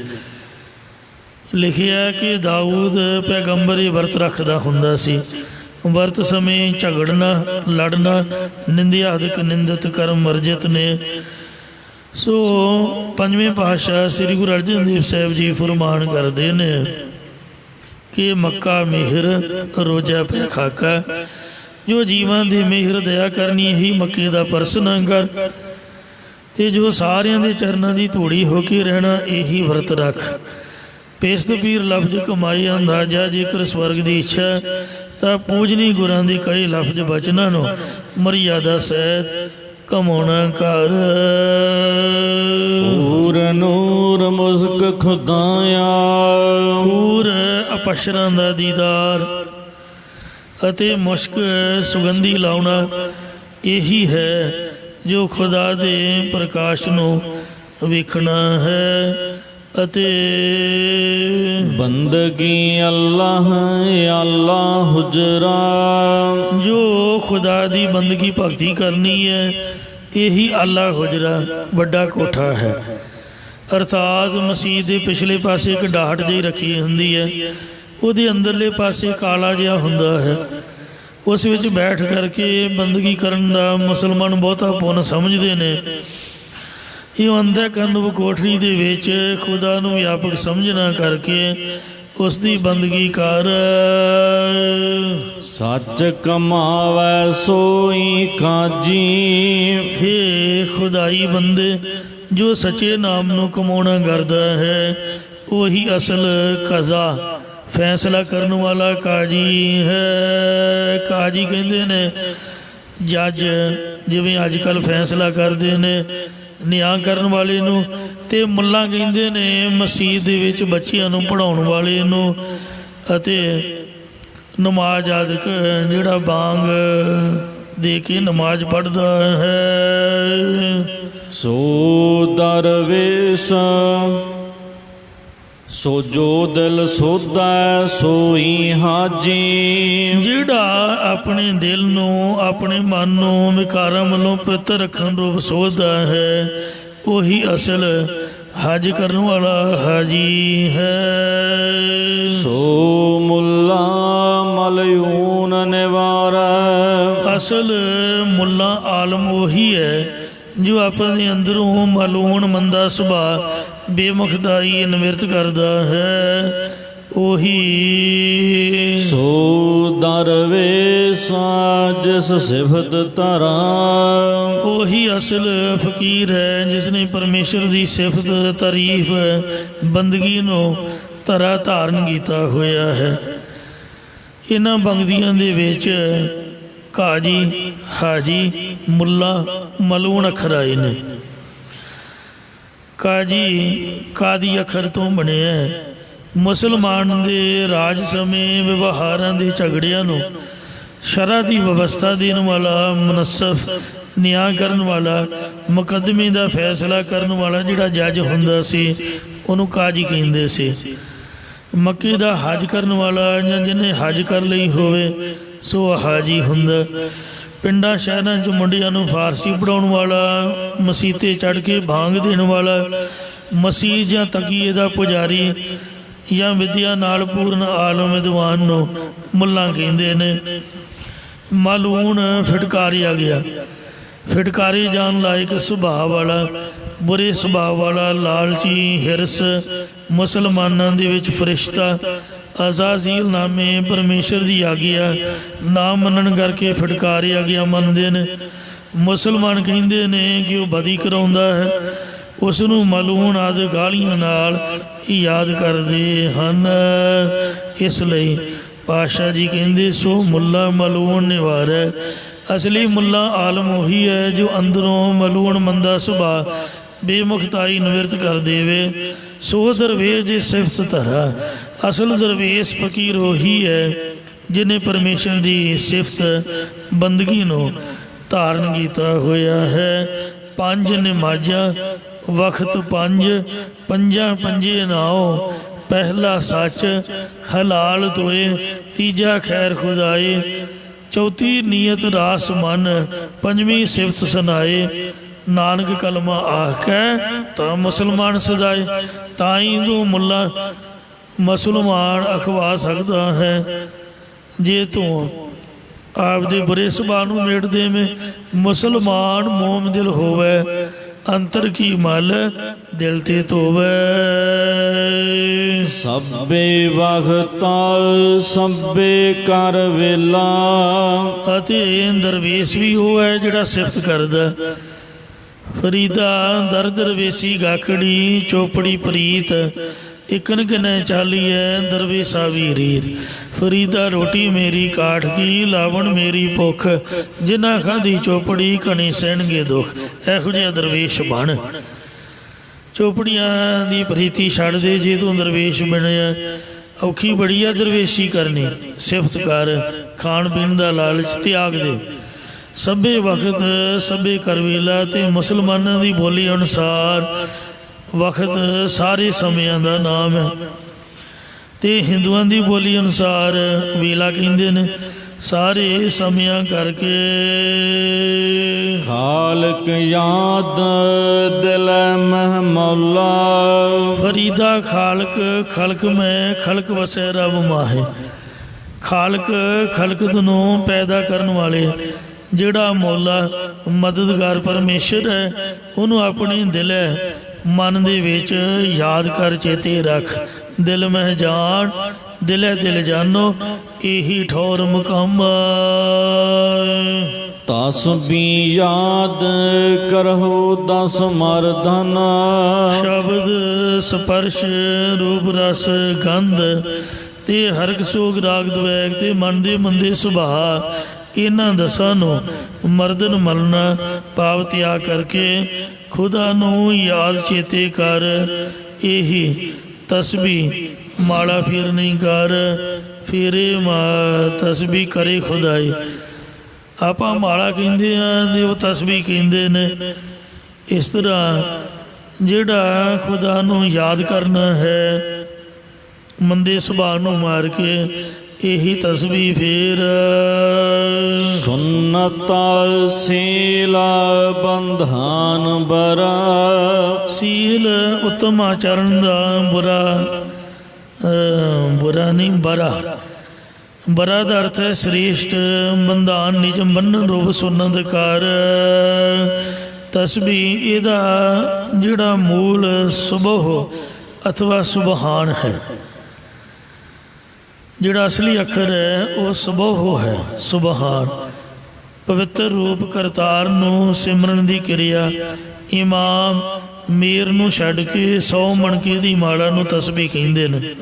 ਲਿਖਿਆ ਕਿ ਦਾਊਦ ਪੈਗੰਬਰ ਇਹ ਵਰਤ ਰੱਖਦਾ ਹੁੰਦਾ ਸੀ। ਵਰਤ ਸਮੇਂ ਝਗੜਨਾ, ਲੜਨਾ ਨਿੰਦਿਆ ਅਧਿਕ ਨਿੰਦਿਤ ਕਰਮ ਵਰਜਿਤ ਨੇ। ਸੋ ਪੰਜਵੇਂ ਪਾਤਸ਼ਾਹ ਸ੍ਰੀ ਗੁਰੂ ਅਰਜਨ ਦੇਵ ਸਾਹਿਬ ਜੀ ਫਰਮਾਨ ਕਰਦੇ ਨੇ ਕਿ ਮੱਕਾ ਮਿਹਰ ਰੋਜ਼ਾ ਪੈ ਖਾਕਾ। ਜੋ ਜੀਵਾਂ ਦੀ ਮਿਹਰ ਦਇਆ ਕਰਨੀ ਹੀ ਮੱਕੇ ਦਾ ਪਰਸਨ ਕਰ, ਤੇ ਜੋ ਸਾਰਿਆਂ ਦੇ ਚਰਨਾਂ ਦੀ ਧੂੜੀ ਹੋ ਕੇ ਰਹਿਣਾ ਇਹੀ ਵਰਤ ਰੱਖ। ਪੇਸਤ ਪੀਰ ਲਫ਼ਜ਼ ਕਮਾਈ ਅੰਦਾਜ਼ਾ, ਜੇਕਰ ਸਵਰਗ ਦੀ ਇੱਛਾ ਤਾਂ ਪੂਜਨੀ ਗੁਰਾਂ ਦੀ ਕਈ ਲਫ਼ਜ਼ ਬਚਨਾਂ ਨੂੰ ਮਰਿਆਦਾ ਸਹਿਤ ਕਮਾਉਣਾ ਕਰ। ਪੂਰ ਨੂਰ ਮੁਸਕ ਖੁਦਾਇਆ, ਪੂਰ ਅਪਸ਼ਰਾਂ ਦਾ ਦੀਦਾਰ ਅਤੇ ਮੁਸ਼ਕ ਸੁਗੰਧੀ ਲਾਉਣਾ ਇਹੀ ਹੈ ਜੋ ਖੁਦਾ ਦੇ ਪ੍ਰਕਾਸ਼ ਨੂੰ ਵੇਖਣਾ ਹੈ। ਅਤੇ ਬੰਦਗੀ ਅੱਲਾਹ ਅੱਲਾਹ ਹੁਜਰਾ, ਜੋ ਖੁਦਾ ਦੀ ਬੰਦਗੀ ਭਗਤੀ ਕਰਨੀ ਹੈ ਇਹੀ ਆਲਾ ਹੁਜਰਾ ਵੱਡਾ ਕੋਠਾ ਹੈ। ਅਰਥਾਤ ਮਸੀਤ ਦੇ ਪਿਛਲੇ ਪਾਸੇ ਇੱਕ ਡਾਹਟ ਜਿਹੀ ਰੱਖੀ ਹੁੰਦੀ ਹੈ, ਉਹਦੇ ਅੰਦਰਲੇ ਪਾਸੇ ਕਾਲਾ ਜਿਹਾ ਹੁੰਦਾ ਹੈ। ਉਸ ਵਿੱਚ ਬੈਠ ਕਰਕੇ ਬੰਦਗੀ ਕਰਨ ਦਾ ਮੁਸਲਮਾਨ ਬਹੁਤਾ ਪੁੰਨ ਸਮਝਦੇ ਨੇ। ਇਹ ਅੰਦਰ ਕਰਨ ਕੋਠੜੀ ਦੇ ਵਿੱਚ ਖੁਦਾ ਨੂੰ ਵਿਆਪਕ ਸਮਝਣਾ ਕਰਕੇ ਉਸ ਦੀ ਬੰਦਗੀ ਕਰ। ਸੱਚ ਕਮਾਵੈ ਸੋਈ ਕਾਜੀ, ਹੇ ਖੁਦਾਈ ਬੰਦੇ, ਜੋ ਸੱਚੇ ਨਾਮ ਨੂੰ ਕਮਾਉਣਾ ਕਰਦਾ ਹੈ ਉਹੀ ਅਸਲ ਕਜ਼ਾ ਫੈਸਲਾ ਕਰਨ ਵਾਲਾ ਕਾਜੀ ਹੈ। ਕਾਜੀ ਕਹਿੰਦੇ ਨੇ ਜੱਜ, ਜਿਵੇਂ ਅੱਜ ਕੱਲ੍ਹ ਫੈਸਲਾ ਕਰਦੇ ਨੇ ਨਿਆਂ ਕਰਨ ਵਾਲੇ ਨੂੰ, ਅਤੇ ਮੁੱਲਾ ਕਹਿੰਦੇ ਨੇ ਮਸੀਤ ਦੇ ਵਿੱਚ ਬੱਚਿਆਂ ਨੂੰ ਪੜ੍ਹਾਉਣ ਵਾਲੇ ਨੂੰ, ਅਤੇ ਨਮਾਜ਼ ਆਦਿਕ ਜਿਹੜਾ ਬਾਂਗ ਦੇ ਕੇ ਨਮਾਜ਼ ਪੜ੍ਹਦਾ ਹੈ। ਸੋ ਦਰਵੇਸ਼ ਸੋ ਜੋ ਦਿਲ ਸੋਧੈ ਸੋਈ ਹਾਜੀ, ਜਿਹੜਾ ਆਪਣੇ ਦਿਲ ਨੂੰ ਆਪਣੇ ਮਨ ਨੂੰ ਵਿਕਾਰਾਂ ਵੱਲੋਂ ਪਵਿੱਤਰ ਰੱਖਣ ਰੂਪ ਸੋਚਦਾ ਹੈ ਉਹੀ ਅਸਲ ਹਜ ਕਰਨ ਵਾਲਾ ਹਾਜੀ ਹੈ। ਸੋ ਮੁੱਲਾ ਮਲਯੂਨ ਨਿਵਾਰੈ, ਅਸਲ ਮੁੱਲਾ ਆਲਮ ਉਹੀ ਹੈ ਜੋ ਆਪਣੇ ਅੰਦਰੋਂ ਮਲੂਣ ਮੰਦਾ ਸੁਭਾਅ ਬੇਮੁਖਦਾਈ ਨਿਵਰਤ ਕਰਦਾ ਹੈ ਉਹੀ। ਸੋ ਦਰਵੇਸ਼ ਜਿਸ ਸਿਫਤ ਧਰਾ, ਉਹੀ ਅਸਲ ਫਕੀਰ ਹੈ ਜਿਸ ਨੇ ਪਰਮੇਸ਼ਰ ਦੀ ਸਿਫਤ ਤਾਰੀਫ ਬੰਦਗੀ ਨੂੰ ਧਰਾ ਧਾਰਨ ਕੀਤਾ ਹੋਇਆ ਹੈ। ਇਹਨਾਂ ਬੰਦਗੀਆਂ ਦੇ ਵਿੱਚ ਕਾਜੀ, ਹਾਜੀ, ਮੁੱਲਾ, ਮਲੂਣ ਅੱਖਰ ਆਏ ਨੇ। ਕਾਜੀ ਕਾਦੀ ਅੱਖਰ ਤੋਂ ਬਣਿਆ ਹੈ। ਮੁਸਲਮਾਨ ਦੇ ਰਾਜ ਸਮੇਂ ਵਿਵਹਾਰਾਂ ਦੇ ਝਗੜਿਆਂ ਨੂੰ ਸ਼ਰਅ ਦੀ ਵਿਵਸਥਾ ਦੇਣ ਵਾਲਾ, ਮੁਨਸਫ ਨਿਆਂ ਕਰਨ ਵਾਲਾ, ਮੁਕੱਦਮੇ ਦਾ ਫੈਸਲਾ ਕਰਨ ਵਾਲਾ ਜਿਹੜਾ ਜੱਜ ਹੁੰਦਾ ਸੀ ਉਹਨੂੰ ਕਾਜੀ ਕਹਿੰਦੇ ਸੀ। ਮੱਕੇ ਦਾ ਹਜ ਕਰਨ ਵਾਲਾ ਜਾਂ ਜਿਹਨੇ ਹਜ ਕਰ ਲਈ ਹੋਵੇ ਸੋ ਹਾਜੀ ਹੁੰਦਾ। ਪਿੰਡਾਂ ਸ਼ਹਿਰਾਂ 'ਚ ਮੁੰਡਿਆਂ ਨੂੰ ਫਾਰਸੀ ਪੜ੍ਹਾਉਣ ਵਾਲਾ, ਮਸੀਤੇ ਚੜ੍ਹ ਕੇ ਭਾਂਗ ਦੇਣ ਵਾਲਾ, ਮਸੀਹ ਜਾਂ ਤਕੀਏ ਦਾ ਪੁਜਾਰੀ ਜਾਂ ਵਿਦਿਆ ਨਾਲ ਪੂਰਨ ਆਲਮ ਵਿਦਵਾਨ ਨੂੰ ਮੁੱਲਾ ਕਹਿੰਦੇ ਨੇ। ਮਾਲੂਨ ਫਿਟਕਾਰੀ ਆ ਗਿਆ, ਫਿਟਕਾਰੀ ਜਾਣ ਲਾਇਕ ਸੁਭਾਅ ਵਾਲਾ, ਬੁਰੇ ਸੁਭਾਅ ਵਾਲਾ, ਲਾਲਚੀ, ਹਿਰਸ, ਮੁਸਲਮਾਨਾਂ ਦੇ ਵਿੱਚ ਫਰਿਸ਼ਤਾ, ਅਜ਼ਾਜ਼ੀਲ ਨਾਮੇ ਪਰਮੇਸ਼ਰ ਦੀ ਆਗਿਆ ਨਾ ਮੰਨਣ ਕਰਕੇ ਫਿਟਕਾਰੀ ਆਗਿਆ ਮੰਨਦੇ ਨੇ। ਮੁਸਲਮਾਨ ਕਹਿੰਦੇ ਨੇ ਕਿ ਉਹ ਬਦੀ ਕਰਾਉਂਦਾ ਹੈ, ਉਸ ਨੂੰ ਮਲੂਨ ਆਦਿ ਗਾਲੀਆਂ ਨਾਲ ਯਾਦ ਕਰਦੇ ਹਨ। ਇਸ ਲਈ ਪਾਤਸ਼ਾਹ ਜੀ ਕਹਿੰਦੇ ਸੋ ਮੁੱਲਾ ਮਲੂਨ ਨਿਵਾਰੈ। ਅਸਲੀ ਮੁੱਲਾ ਆਲਮ ਉਹੀ ਹੈ ਜੋ ਅੰਦਰੋਂ ਮਲੂਨ ਮੰਦਾ ਸੁਭਾਅ ਬੇਮੁਖਤਾਈ ਨਿਵਰਤ ਕਰ ਦੇਵੇ। ਸੋ ਦਰਵੇਸ਼ ਜੇ ਸਿਫਤ ਧਰਾ, ਅਸਲ ਦਰਵੇਸ਼ ਫਕੀਰ ਉਹੀ ਹੈ ਜਿਹਨੇ ਪਰਮੇਸ਼ਰ ਦੀ ਸਿਫਤ ਬੰਦਗੀ ਨੂੰ ਧਾਰਨ ਕੀਤਾ ਹੋਇਆ ਹੈ। 5 ਨਮਾਜ਼ਾਂ ਵਕਤ 5, ਪੰਜਾਂ ਪੰਜੇ ਨਾਓ, ਪਹਿਲਾ ਸੱਚ ਹਲਾਲ ਤੋਏ, ਤੀਜਾ ਖੈਰ ਖੁਦਾਏ, ਚੌਥੀ ਨੀਅਤ ਰਾਸ ਮਨ, ਪੰਜਵੀਂ ਸਿਫਤ ਸੁਨਾਏ। ਨਾਨਕ ਕਲਮਾ ਆਖ ਕੇ ਤਾਂ ਮੁਸਲਮਾਨ ਸਜਾਏ। ਤਾਂ ਹੀ ਤੂੰ ਮੁੱਲਾ ਮੁਸਲਮਾਨ ਅਖਵਾ ਸਕਦਾ ਹੈ ਜੇ ਤੂੰ ਆਪਦੇ ਬੁਰੇ ਸੁਭਾਅ ਨੂੰ ਮੇਟ ਦੇਵੇਂ। ਮੁਸਲਮਾਨ ਮੋਮ ਦਿਲ ਹੋਵੇ, ਅੰਤਰ ਕੀ ਮਲ ਦਿਲ ਤੇ ਧੋਵੇ। ਸਭੇ ਵਖਤਾ ਸਭੇ ਕਰ ਵੇਲਾ, ਅਤੇ ਦਰਵੇਸ਼ ਵੀ ਉਹ ਹੈ ਜਿਹੜਾ ਸਿਫਤ ਕਰਦਾ। ਫਰੀਦਾ ਦਰ ਦਰਵੇਸ਼ੀ ਗਾਖੜੀ ਚੋਪੜੀ ਪ੍ਰੀਤ, ਇਕਨ ਕਿਨੈ ਚਾਲੀਐ ਦਰਵੇਸ਼ਾ ਵੀ ਰੀਤ। ਫਰੀਦਾ ਰੋਟੀ ਮੇਰੀ ਕਾਠ ਕੀ, ਲਾਵਣ ਮੇਰੀ ਭੁੱਖ, ਜਿਨ੍ਹਾਂ ਖਾਧੀ ਚੋਪੜੀ ਘਣੇ ਸਹਿਣਗੇ ਦੁੱਖ। ਇਹੋ ਜਿਹਾ ਦਰਵੇਸ਼ ਬਣ, ਚੋਪੜੀਆਂ ਦੀ ਪ੍ਰੀਤੀ ਛੱਡ ਦੇ। ਜੇ ਤੂੰ ਦਰਵੇਸ਼ ਬਣਿਆ, ਔਖੀ ਬੜੀ ਆ ਦਰਵੇਸ਼ੀ ਕਰਨੀ। ਸਿਫਤ ਕਰ, ਖਾਣ ਪੀਣ ਦਾ ਲਾਲਚ ਤਿਆਗ ਦੇ। ਸਭੇ ਵਕਤ ਸਭੇ ਕਰ ਵੇਲਾ, ਤੇ ਮੁਸਲਮਾਨਾਂ ਦੀ ਬੋਲੀ ਅਨੁਸਾਰ ਵਕਤ ਸਾਰੇ ਸਮਿਆਂ ਦਾ ਨਾਮ ਹੈ, ਤੇ ਹਿੰਦੂਆਂ ਦੀ ਬੋਲੀ ਅਨੁਸਾਰ ਵੇਲਾ ਕਹਿੰਦੇ ਨੇ। ਸਾਰੇ ਸਮਿਆਂ ਕਰਕੇ ਖਾਲਕ ਯਾਦ ਦਿਲ ਮਹਿ ਮੌਲਾ। ਫਰੀਦਾ ਖਾਲਕ ਖਲਕ ਮੈਂ, ਖਲਕ ਵਸੈ ਰਬ ਮਾਹੇ। ਖਾਲਕ ਖਲਕ ਨੂੰ ਪੈਦਾ ਕਰਨ ਵਾਲੇ, ਜਿਹੜਾ ਮੌਲਾ ਮਦਦਗਾਰ ਪਰਮੇਸ਼ਰ ਹੈ, ਉਹਨੂੰ ਆਪਣੇ ਦਿਲ ਮਨ ਦੇ ਵਿੱਚ ਯਾਦ ਕਰ, ਚੇਤੇ ਰੱਖ। ਦਿਲ ਮਹਿ ਜਾਣ, ਦਿਲੇ ਦਿਲ ਜਾਨੋ, ਇਹੀ ਠੌਰ ਮੁਕੰਮ। ਤਸਬੀ ਯਾਦ ਕਰਹੁ ਦਸ ਮਰਦਨ। ਸ਼ਬਦ ਸਪਰਸ਼ ਰੂਪ ਰਸ ਗੰਧ, ਤੇ ਹਰਕ ਸੋਗ ਰਾਗ ਦਵੈਗ, ਤੇ ਮਨ ਦੇ ਮੰਦੇ ਸੁਭਾਅ, ਇਹਨਾਂ ਦਸਾਂ ਨੂੰ ਮਰਦਨ ਮਲਣਾ ਪਾਪ ਤਿਆਗ ਕਰਕੇ ਖੁਦਾ ਨੂੰ ਯਾਦ ਚੇਤੇ ਕਰ। ਇਹੀ ਤਸਬੀ ਮਾਲਾ ਫਿਰ ਨਹੀਂ ਕਰ, ਫੇਰੇ ਤਸਬੀ ਕਰੇ ਖੁਦਾਈ। ਆਪਾਂ ਮਾਲਾ ਕਹਿੰਦੇ ਆ ਤੇ ਉਹ ਤਸਬੀ ਕਹਿੰਦੇ ਨੇ। ਇਸ ਤਰ੍ਹਾਂ ਜਿਹੜਾ ਖੁਦਾ ਨੂੰ ਯਾਦ ਕਰਨਾ ਹੈ, ਮੰਦੇ ਸੁਭਾਅ ਨੂੰ ਮਾਰ ਕੇ, ਇਹੀ ਤਸਬੀ ਫੇਰ। ਸੁਨਤ ਸੀਲ ਬੰਧਾਨ ਬਰਾ। ਸੀਲ ਉੱਤਮ ਆਚਰਨ ਦਾ, ਬੁਰਾ ਨਹੀਂ ਬਰਾ। ਬਰਾ ਦਾ ਅਰਥ ਹੈ ਸ੍ਰੇਸ਼ਟ। ਬੰਧਾਨ ਨਿਯਮ ਬੰਨਣ ਰੂਪ ਸੁਨਤ ਕਰ। ਤਸਬੀ ਇਹਦਾ ਜਿਹੜਾ ਮੂਲ ਸੁਬਹ ਅਥਵਾ ਸੁਬਹਾਨ ਹੈ, ਜਿਹੜਾ ਅਸਲੀ ਅੱਖਰ ਹੈ ਉਹ ਸੁਬਹ ਹੈ, ਸੁਬਹਾਨ। ਪਵਿੱਤਰ ਰੂਪ ਕਰਤਾਰ ਨੂੰ ਸਿਮਰਨ ਦੀ ਕਿਰਿਆ। ਇਮਾਮ ਮੀਰ ਨੂੰ ਛੱਡ ਕੇ 100 ਮਣਕੇ ਦੀ ਮਾਲਾ ਨੂੰ ਤਸਬੀਹ ਕਹਿੰਦੇ ਨੇ।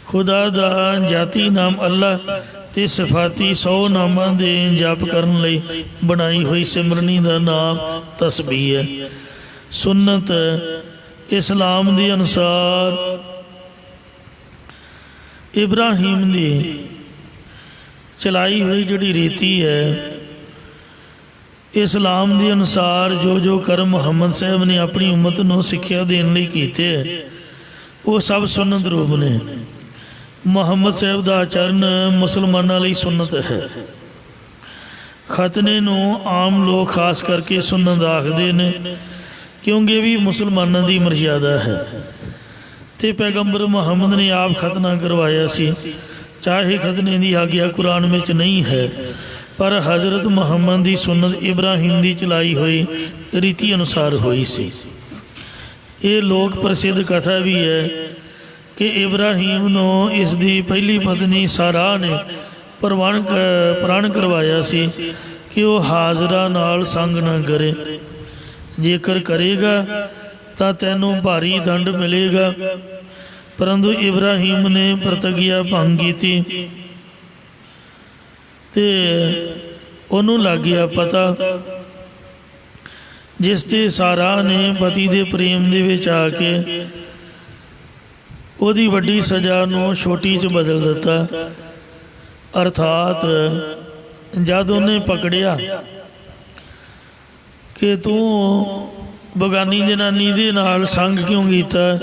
ਖੁਦਾ ਦਾ ਜਾਤੀ ਨਾਮ ਅੱਲਾ ਤੇ ਸਿਫਾਤੀ 100 ਨਾਮਾਂ ਦੇ ਜਪ ਕਰਨ ਲਈ ਬਣਾਈ ਹੋਈ ਸਿਮਰਨੀ ਦਾ ਨਾਮ ਤਸਬੀਹ ਹੈ। ਸੁਨਨਤ ਇਸਲਾਮ ਦੇ ਅਨੁਸਾਰ ਇਬਰਾਹੀਮ ਦੀ ਚਲਾਈ ਹੋਈ ਜਿਹੜੀ ਰੀਤੀ ਹੈ, ਇਸਲਾਮ ਦੇ ਅਨੁਸਾਰ ਜੋ ਕਰਮ ਮੁਹੰਮਦ ਸਾਹਿਬ ਨੇ ਆਪਣੀ ਉਮਤ ਨੂੰ ਸਿੱਖਿਆ ਦੇਣ ਲਈ ਕੀਤੇ, ਉਹ ਸਭ ਸੁਨਨਤ ਰੂਪ ਨੇ। ਮੁਹੰਮਦ ਸਾਹਿਬ ਦਾ ਆਚਰਨ ਮੁਸਲਮਾਨਾਂ ਲਈ ਸੁਨਨਤ ਹੈ। ਖਤਨੇ ਨੂੰ ਆਮ ਲੋਕ ਖਾਸ ਕਰਕੇ ਸੁਨਨਤ ਆਖਦੇ ਨੇ, ਕਿਉਂਕਿ ਵੀ ਮੁਸਲਮਾਨਾਂ ਦੀ ਮਰਜ਼ਾਦਾ ਹੈ। ਤੇ ਪੈਗੰਬਰ ਮੁਹੰਮਦ ਨੇ ਆਪ ਖਤਨਾ ਕਰਵਾਇਆ ਸੀ। ਚਾਹੇ ਖਤਨੇ ਦੀ ਆਗਿਆ ਕੁਰਾਨ ਵਿੱਚ ਨਹੀਂ ਹੈ, ਪਰ ਹਜ਼ਰਤ ਮੁਹੰਮਦ ਦੀ ਸੁਨਨਤ ਇਬਰਾਹੀਮ ਦੀ ਚਲਾਈ ਹੋਈ ਰੀਤੀ ਅਨੁਸਾਰ ਹੋਈ ਸੀ। ਇਹ ਲੋਕ ਪ੍ਰਸਿੱਧ ਕਥਾ ਵੀ ਹੈ ਕਿ ਇਬਰਾਹੀਮ ਨੂੰ ਇਸ ਦੀ ਪਹਿਲੀ ਪਤਨੀ ਸਾਰਾ ਨੇ ਪ੍ਰਣ ਕਰਵਾਇਆ ਸੀ ਕਿ ਉਹ ਹਾਜ਼ਰਾ ਨਾਲ ਸੰਗ ਨਾ ਕਰੇ। ਜੇਕਰ ਕਰੇਗਾ ਤਾਂ ਤੈਨੂੰ ਭਾਰੀ ਦੰਡ ਮਿਲੇਗਾ। ਪਰੰਤੂ ਇਬਰਾਹੀਮ ਨੇ ਪ੍ਰਤਿਗਿਆ ਭੰਗ ਕੀਤੀ ਤੇ ਉਹਨੂੰ ਲੱਗ ਗਿਆ ਪਤਾ, ਜਿਸ ਤੇ ਸਾਰਾ ਨੇ ਪਤੀ ਦੇ ਪ੍ਰੇਮ ਦੇ ਵਿੱਚ ਆ ਕੇ ਉਹਦੀ ਵੱਡੀ ਸਜ਼ਾ ਨੂੰ ਛੋਟੀ 'ਚ ਬਦਲ ਦਿੱਤਾ। ਅਰਥਾਤ ਜਦ ਉਹਨੇ ਪਕੜਿਆ ਕਿ ਤੂੰ ਬਗਾਨੀ ਜਨਾਨੀ ਦੇ ਨਾਲ ਸੰਗ ਕਿਉਂ ਕੀਤਾ,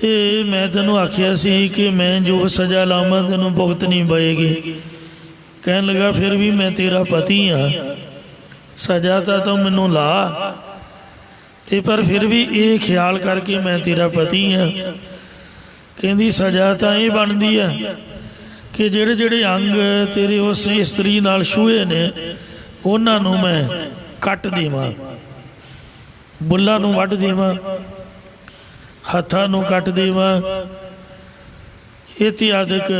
ਤੇ ਮੈਂ ਤੈਨੂੰ ਆਖਿਆ ਸੀ ਕਿ ਮੈਂ ਜੋ ਸਜ਼ਾ ਲਾਵਾਂ ਤੈਨੂੰ ਭੁਗਤਣੀ ਪਏਗੀ। ਕਹਿਣ ਲੱਗਾ ਫਿਰ ਵੀ ਮੈਂ ਤੇਰਾ ਪਤੀ ਹਾਂ, ਸਜ਼ਾ ਤਾਂ ਤੂੰ ਮੈਨੂੰ ਲਾ, ਤੇ ਪਰ ਫਿਰ ਵੀ ਇਹ ਖਿਆਲ ਕਰਕੇ ਮੈਂ ਤੇਰਾ ਪਤੀ ਹਾਂ। ਕਹਿੰਦੀ ਸਜ਼ਾ ਤਾਂ ਇਹ ਬਣਦੀ ਆ ਕਿ ਜਿਹੜੇ ਅੰਗ ਤੇਰੇ ਉਸ ਇਸਤਰੀ ਨਾਲ ਛੂਹੇ ਨੇ ਉਹਨਾਂ ਨੂੰ ਮੈਂ ਕੱਟ ਦੇਵਾਂ, ਬੁੱਲਾਂ ਨੂੰ ਵੱਢ ਦੇਵਾਂ, ਹੱਥਾਂ ਨੂੰ ਕੱਟ ਦੇਵਾਂ, ਇਤਿਆਦਿਕ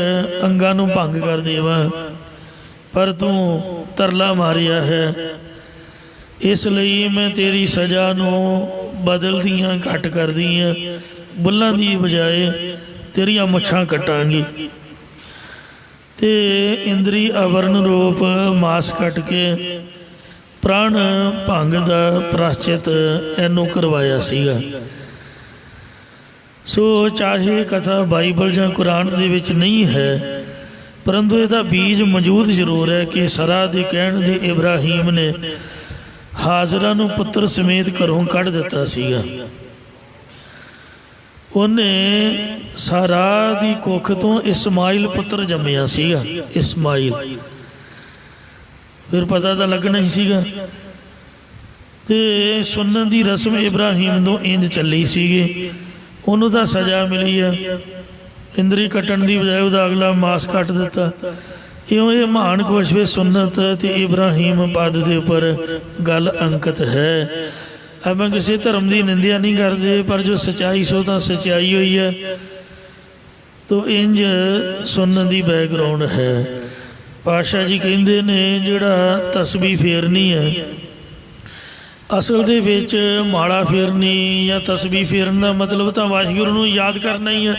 ਅੰਗਾਂ ਨੂੰ ਭੰਗ ਕਰ ਦੇਵਾਂ। ਪਰ ਤੂੰ ਤਰਲਾ ਮਾਰਿਆ ਹੈ ਇਸ ਲਈ ਮੈਂ ਤੇਰੀ ਸਜ਼ਾ ਨੂੰ ਬਦਲਦੀਆਂ ਘੱਟ ਕਰਦੀਆਂ, ਬੁੱਲਾਂ ਦੀ ਬਜਾਏ ਤੇਰੀਆਂ ਮੁੱਛਾਂ ਕੱਟਾਂਗੀ ਤੇ ਇੰਦਰੀ ਆਵਰਨ ਰੂਪ ਮਾਸ ਕੱਟ ਕੇ ਪ੍ਰਾਣ ਭੰਗ ਦਾ ਪ੍ਰਾਸ਼ਚਿਤ ਇਹਨੂੰ ਕਰਵਾਇਆ ਸੀਗਾ। ਸੋ ਚਾਹੇ ਕਥਾ ਬਾਈਬਲ ਜਾਂ ਕੁਰਾਨ ਦੇ ਵਿੱਚ ਨਹੀਂ ਹੈ, ਪਰੰਤੂ ਇਹਦਾ ਬੀਜ ਮੌਜੂਦ ਜ਼ਰੂਰ ਹੈ ਕਿ ਸਰਾ ਦੇ ਕਹਿਣ ਦੇ ਇਬਰਾਹੀਮ ਨੇ ਹਾਜ਼ਰਾ ਨੂੰ ਪੁੱਤਰ ਸਮੇਤ ਘਰੋਂ ਕੱਢ ਦਿੱਤਾ ਸੀਗਾ। ਉਹਨੇ ਸਾਰਾ ਦੀ ਕੁੱਖ ਤੋਂ ਇਸਮਾਈਲ ਪੁੱਤਰ ਜੰਮਿਆ ਸੀਗਾ। ਇਸਮਾਈਲ ਫਿਰ ਪਤਾ ਤਾਂ ਲੱਗਣਾ ਹੀ ਸੀਗਾ। ਤੇ ਸੁਣਨ ਦੀ ਰਸਮ ਇਬਰਾਹੀਮ ਤੋਂ ਇੰਜ ਚੱਲੀ ਸੀਗੀ, ਉਹਨੂੰ ਤਾਂ ਸਜ਼ਾ ਮਿਲੀ ਆ, ਇੰਦਰੀ ਕੱਟਣ ਦੀ ਬਜਾਏ ਉਹਦਾ ਅਗਲਾ ਮਾਸ ਕੱਟ ਦਿੱਤਾ। ਇਉਂ ਇਹ ਮਹਾਨ ਕੁਸ਼ਵੇ ਸੁਨਤ ਤੇ ਇਬਰਾਹੀਮ ਪਦ ਦੇ ਉੱਪਰ ਗੱਲ ਅੰਕਿਤ ਹੈ। ਆਪਾਂ ਕਿਸੇ ਧਰਮ ਦੀ ਨਿੰਦਿਆ ਨਹੀਂ ਕਰਦੇ, ਪਰ ਜੋ ਸੱਚਾਈ ਸੋ ਤਾਂ ਸੱਚਾਈ ਹੋਈ ਹੈ। ਤੋ ਇੰਜ ਸੁਣਨ ਦੀ ਬੈਕਗਰਾਉਂਡ ਹੈ। ਪਾਤਸ਼ਾਹ ਜੀ ਕਹਿੰਦੇ ਨੇ ਜਿਹੜਾ ਤਸਬੀਹ ਫੇਰਨੀ ਹੈ, ਅਸਲ ਦੇ ਵਿੱਚ ਮਾਲਾ ਫੇਰਨੀ ਜਾਂ ਤਸਬੀਹ ਫੇਰਨ ਦਾ ਮਤਲਬ ਤਾਂ ਵਾਹਿਗੁਰੂ ਨੂੰ ਯਾਦ ਕਰਨਾ ਹੀ ਹੈ।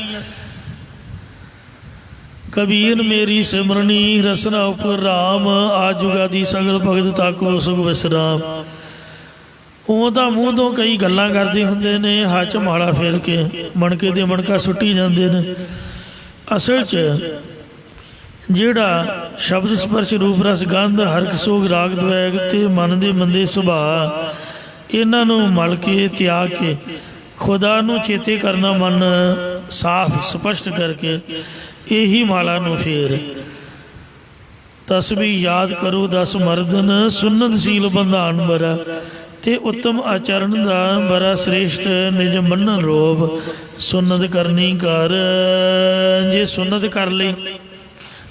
ਕਬੀਰ ਮੇਰੀ ਸਿਮਰਨੀ ਰਸਨਾ ਉਪਰ ਰਾਮ, ਆਜ ਜੁਗਾਦੀ ਸਗਲ ਭਗਤ ਤਾਕੋ ਸੁਖ ਵਿਸਰਾਮ। ਉਹ ਤਾਂ ਮੂੰਹ ਤੋਂ ਕਈ ਗੱਲਾਂ ਕਰਦੇ ਹੁੰਦੇ ਨੇ, ਹੱਥ 'ਚ ਮਾਲਾ ਫੇਰ ਕੇ ਮਣਕੇ ਦੇ ਮਣਕਾ ਸੁੱਟੀ ਜਾਂਦੇ ਨੇ। ਅਸਲ 'ਚ ਜਿਹੜਾ ਸ਼ਬਦ ਸਪਰਸ਼ ਰੂਪ ਰਸ ਗੰਧ ਹਰਕ ਸੋਗ ਰਾਗ ਦਵੈਗ ਤੇ ਮਨ ਦੇ ਮੰਦੇ ਸੁਭਾਅ, ਇਹਨਾਂ ਨੂੰ ਮਲ ਕੇ ਤਿਆਗ ਕੇ ਖੁਦਾ ਨੂੰ ਚੇਤੇ ਕਰਨਾ, ਮਨ ਸਾਫ਼ ਸਪਸ਼ਟ ਕਰਕੇ ਇਹੀ ਮਾਲਾ ਨੂੰ ਫੇਰ ਤਸਬੀਹ ਯਾਦ ਕਰੋ 10 ਮਰਦਨ, ਸੁਨਤ ਸੀਲ ਬੰਧਾਨ ਬਰਾ ਤੇ ਉੱਤਮ ਆਚਰਨ ਦਾ ਬੜਾ ਸ੍ਰੇਸ਼ਟ ਨਿਜ ਮੰਨਣ ਰੋਬ। ਸੁਨਤ ਕਰਨੀ ਕਰ, ਜੇ ਸੁਨਤ ਕਰ ਲਈ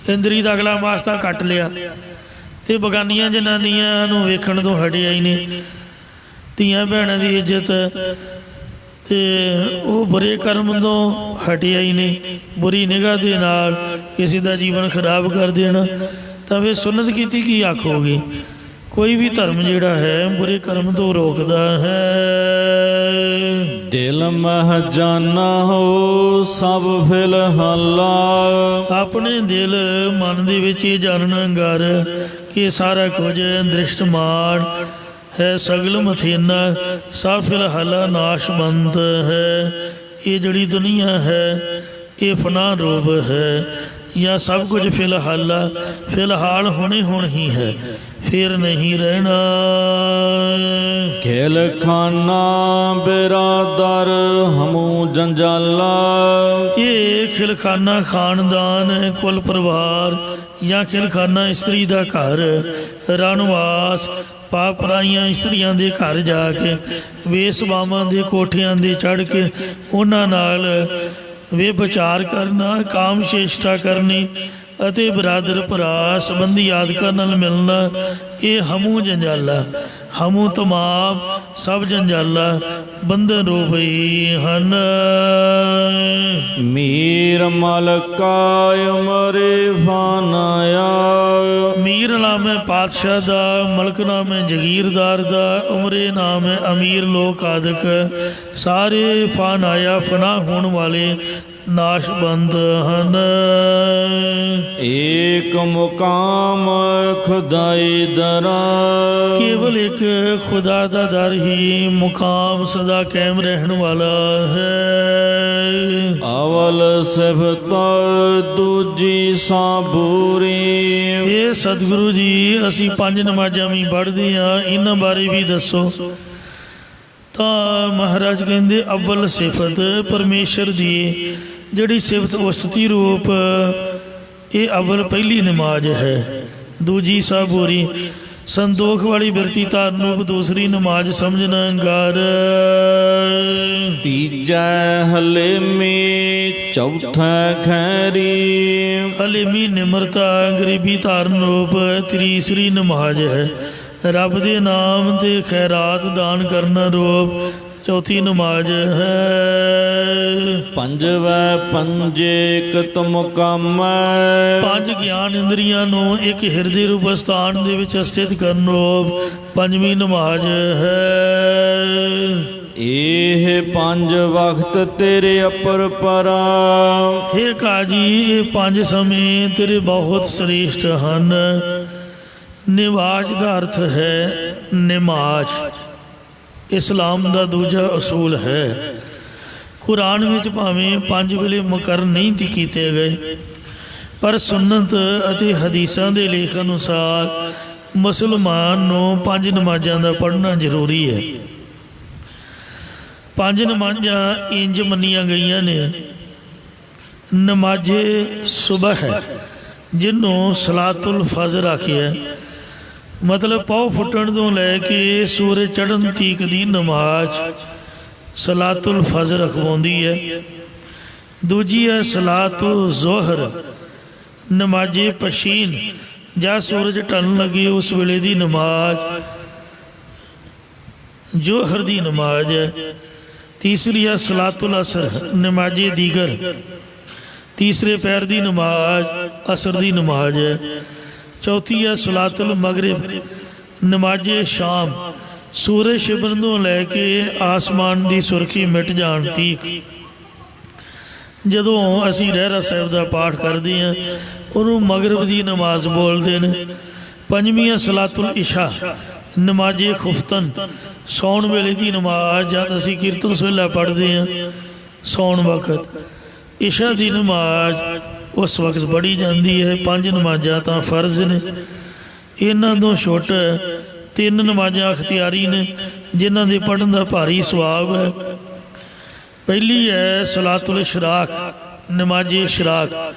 ਇੰਦਰੀ ਦਾ ਅਗਲਾ ਮਾਸ ਤਾਂ ਕੱਟ ਲਿਆ ਤੇ ਬਗਾਨੀਆਂ ਜਨਾਨੀਆਂ ਨੂੰ ਵੇਖਣ ਤੋਂ ਹਟਿਆ ਹੀ ਨਹੀਂ। ਧੀਆਂ ਭੈਣਾਂ ਦੀ ਇੱਜ਼ਤ ਤੇ ਉਹ ਬੁਰੇ ਕਰਮ ਤੋਂ ਹਟਿਆ ਹੀ ਨਹੀਂ। ਬੁਰੀ ਨਿਗਾਹ ਦੇ ਨਾਲ ਕਿਸੇ ਦਾ ਜੀਵਨ ਖਰਾਬ ਕਰ ਦੇਣਾ, ਤਾਂ ਫਿਰ ਸੁਨਤ ਕੀਤੀ ਕੀ ਆਖੋਗੇ। ਕੋਈ ਵੀ ਧਰਮ ਜਿਹੜਾ ਹੈ ਬੁਰੇ ਕਰਮ ਤੋਂ ਰੋਕਦਾ ਹੈ। ਦਿਲ ਮਹਿ ਜਾਨਾ ਹੋ ਸਭ ਫਿਲਹਾਲਾ, ਆਪਣੇ ਦਿਲ ਮਨ ਦੇ ਵਿੱਚ ਇਹ ਜਾਣਨਾ ਕਰ ਕਿ ਸਾਰਾ ਕੁਝ ਦ੍ਰਿਸ਼ਟਮਾਨ ਹੈ, ਸਗਲ ਮਥੇਨਾ ਸਭ ਫਿਲਹਾਲਾ ਨਾਸ਼ਵੰਤ ਹੈ। ਇਹ ਜਿਹੜੀ ਦੁਨੀਆ ਹੈ ਇਹ ਫਨਾ ਰੂਪ ਹੈ, ਜਾਂ ਸਭ ਕੁਝ ਫਿਲਹਾਲਾ ਫਿਲਹਾਲ ਹੁਣੇ ਹੁਣ ਹੀ ਹੈ, ਫਿਰ ਨਹੀਂ ਰਹਿਣਾ। ਖੇਲ ਖਾਨਾ ਬਿਰਾਦਰ ਹਮੂ ਜੰਜਾਲਾ, ਇਹ ਖਿਲਖਾਨਾ ਖਾਨਦਾਨ ਕੁਲ ਪਰਿਵਾਰ, ਜਾਂ ਖਿਲਖਾਨਾ ਇਸਤਰੀ ਦਾ ਘਰ, ਰਣਵਾਸ ਪਾਪ ਪਰਾਈਆਂ ਇਸਤਰੀਆਂ ਦੇ ਘਰ ਜਾ ਕੇ ਵੇਸਵਾਵਾਂ ਦੇ ਕੋਠਿਆਂ ਦੇ ਚੜ੍ਹ ਕੇ ਉਹਨਾਂ ਨਾਲ ਵੇ ਵਿਚਾਰ ਕਰਨਾ, ਕਾਮ ਚੇਸ਼ਟਾ ਕਰਨੀ ਅਤੇ ਬਰਾਦਰ ਭਰਾ ਸੰਬੰਧੀ ਆਦਿਕਾਂ ਨਾਲ ਮਿਲਣਾ, ਇਹ ਹਮੂ ਜੰਜਾਲਾ, ਹਮੂ ਤਮਾਮ ਸਭ ਜੰਜਾਲਾ ਬੰਧਨ ਰੂਪ ਹੀ ਹਨ। ਮੀਰ ਮਲਕਾ ਉਮਰੇ ਫਾਨਾਇਆ, ਮੀਰ ਨਾਮ ਹੈ ਪਾਤਸ਼ਾਹ ਦਾ, ਮਲਕ ਨਾਮ ਹੈ ਜਗੀਰਦਾਰ ਦਾ, ਉਮਰੇ ਨਾਮ ਹੈ ਅਮੀਰ ਲੋਕ ਆਦਿਕ, ਸਾਰੇ ਫਾਨਾਇਆ ਫਨਾ ਹੋਣ ਵਾਲੇ ਨਾਸ਼ਬੰਦ ਹਨ। ਏਕ ਮੁਕਾਮ ਖੁਦਾਈ ਦਰਾ, ਕੇਵਲ ਇੱਕ ਖੁਦਾ ਦਾ ਦਰ ਹੀ ਮੁਕਾਮ ਸਦਾ ਕਾਇਮ ਰਹਿਣ ਵਾਲਾ ਹੈ। ਅਵਲ ਸਿਫਤ ਦੂਜੀ ਸਾਬੂਰੀ, ਇਹ ਸਤਿਗੁਰੂ ਜੀ ਅਸੀਂ 5 ਨਮਾਜ਼ਾਂ ਵੀ ਪੜ੍ਹਦੇ ਹਾਂ, ਇਹਨਾਂ ਬਾਰੇ ਵੀ ਦੱਸੋ। ਤਾਂ ਮਹਾਰਾਜ ਕਹਿੰਦੇ ਅਵਲ ਸਿਫਤ ਪਰਮੇਸ਼ਰ ਦੀ ਜਿਹੜੀ ਸਿਫਤ ਉਸਤਤੀ ਰੂਪ, ਇਹ ਅਵਲ ਪਹਿਲੀ ਨਮਾਜ਼ ਹੈ। ਦੂਜੀ ਸਾਬੂਰੀ ਸੰਤੋਖ ਵਾਲੀ ਬਿਰਤੀ ਧਾਰਨ ਰੂਪ ਦੂਸਰੀ ਨਮਾਜ਼ ਸਮਝਣਾ ਕਰ। ਤੀਜਾ ਹਲੇਮੀ ਚੌਥਾ ਖੈਰੀ, ਹਲੇਮੀ ਨਿਮਰਤਾ ਗਰੀਬੀ ਧਾਰਨ ਰੂਪ ਤੀਸਰੀ ਨਮਾਜ਼ ਹੈ। ਰੱਬ ਦੇ ਨਾਮ ਤੇ ਖੈਰਾਤ ਦਾਨ ਕਰਨਾ ਰੂਪ चौथी नमाज है। ਪੰਜਵੈ ਪੰਜੇਕ ਤੁਮ ਕਾਮੈ। ਪੰਜ ਗਿਆਨ ਇੰਦਰੀਆਂ ਨੂੰ ਇੱਕ ਹਿਰਦੇ ਰੂਪ ਸਥਾਨ ਦੇ ਵਿੱਚ ਸਥਿਤ ਕਰਨ ਰੂਪ ਪੰਜਵੀਂ ਨਮਾਜ਼ ਹੈ। ਇਹ ਪੰਜ ਵਕਤ ਤੇਰੇ ਅਪਰਪਰਾ। हे काजी ਇਹ ਪੰਜ ਸਮੇਂ ਤੇਰੇ ਬਹੁਤ ਸ੍ਰੇਸ਼ਟ ਹਨ। ਨਿਵਾਜ ਦਾ ਅਰਥ ਹੈ ਨਮਾਜ਼, ਇਸਲਾਮ ਦਾ ਦੂਜਾ ਅਸੂਲ ਹੈ। ਕੁਰਾਨ ਵਿੱਚ ਭਾਵੇਂ ਪੰਜ ਵੇਲੇ ਮੁਕਰਰ ਨਹੀਂ ਕੀਤੇ ਗਏ, ਪਰ ਸੁਨਨਤ ਅਤੇ ਹਦੀਸਾਂ ਦੇ ਲੇਖ ਅਨੁਸਾਰ ਮੁਸਲਮਾਨ ਨੂੰ ਪੰਜ ਨਮਾਜ਼ਾਂ ਦਾ ਪੜ੍ਹਨਾ ਜ਼ਰੂਰੀ ਹੈ। ਪੰਜ ਨਮਾਜ਼ਾਂ ਇੰਜ ਮੰਨੀਆਂ ਗਈਆਂ ਨੇ। ਨਮਾਜ਼ੇ ਸੁਬਹ ਹੈ ਜਿਹਨੂੰ ਸਲਾਤੁਲ ਫਜਰ ਆਖਿਆ, ਮਤਲਬ ਪੌ ਫੁੱਟਣ ਤੋਂ ਲੈ ਕੇ ਸੂਰਜ ਚੜ੍ਹਨ ਤੀਕ ਦੀ ਨਮਾਜ਼ ਸਲਾਤੁਲ ਫਜਰ ਅਖਵਾਉਂਦੀ ਹੈ। ਦੂਜੀ ਹੈ ਸਲਾਤੁਲ ਜ਼ੋਹਰ, ਨਮਾਜ਼ੇ ਪਸ਼ੀਨ ਜਾਂ ਸੂਰਜ ਢਲਣ ਲੱਗੇ ਉਸ ਵੇਲੇ ਦੀ ਨਮਾਜ਼ ਜੋਹਰ ਦੀ ਨਮਾਜ਼ ਹੈ। ਤੀਸਰੀ ਹੈ ਸਲਾਤੁਲ ਅਸਰ, ਨਮਾਜ਼ੇ ਦੀਗਰ, ਤੀਸਰੇ ਪੈਰ ਦੀ ਨਮਾਜ਼ ਅਸਰ ਦੀ ਨਮਾਜ਼ ਹੈ। ਚੌਥੀ ਹੈ ਸਲਾਤੁਲ ਮਗਰਿਬ, ਨਮਾਜ਼ੇ ਸ਼ਾਮ, ਸੂਰਜ ਛਿਪਣ ਤੋਂ ਲੈ ਕੇ ਆਸਮਾਨ ਦੀ ਸੁਰਖੀ ਮਿਟ ਜਾਣ ਤੀਕ। ਜਦੋਂ ਅਸੀਂ ਰਹਿਰਾਸ ਸਾਹਿਬ ਦਾ ਪਾਠ ਕਰਦੇ ਹਾਂ ਉਹਨੂੰ ਮਗਰਿਬ ਦੀ ਨਮਾਜ਼ ਬੋਲਦੇ ਨੇ। ਪੰਜਵੀਂ ਹੈ ਸਲਾਤੁਲ ਇਸ਼ਾ, ਨਮਾਜ਼ੇ ਖੁਫਤਨ, ਸੌਣ ਵੇਲੇ ਦੀ ਨਮਾਜ਼। ਜਦ ਅਸੀਂ ਕੀਰਤਨ ਸੋਹਿਲਾ ਪੜ੍ਹਦੇ ਹਾਂ ਸੌਣ ਵਕਤ, ਇਸ਼ਾ ਦੀ ਨਮਾਜ਼ ਉਸ ਵਕਤ ਪੜ੍ਹੀ ਜਾਂਦੀ ਹੈ। ਪੰਜ ਨਮਾਜ਼ਾਂ ਤਾਂ ਫਰਜ਼ ਨੇ, ਇਹਨਾਂ ਤੋਂ ਛੁੱਟ ਤਿੰਨ ਨਮਾਜ਼ਾਂ ਅਖਤਿਆਰੀ ਨੇ ਜਿਨ੍ਹਾਂ ਦੇ ਪੜ੍ਹਨ ਦਾ ਭਾਰੀ ਸਵਾਬ ਹੈ। ਪਹਿਲੀ ਹੈ ਸਲਾਤੁਲ ਇਸ਼ਰਾਕ, ਨਮਾਜ਼ੇ ਇਸ਼ਰਾਕ,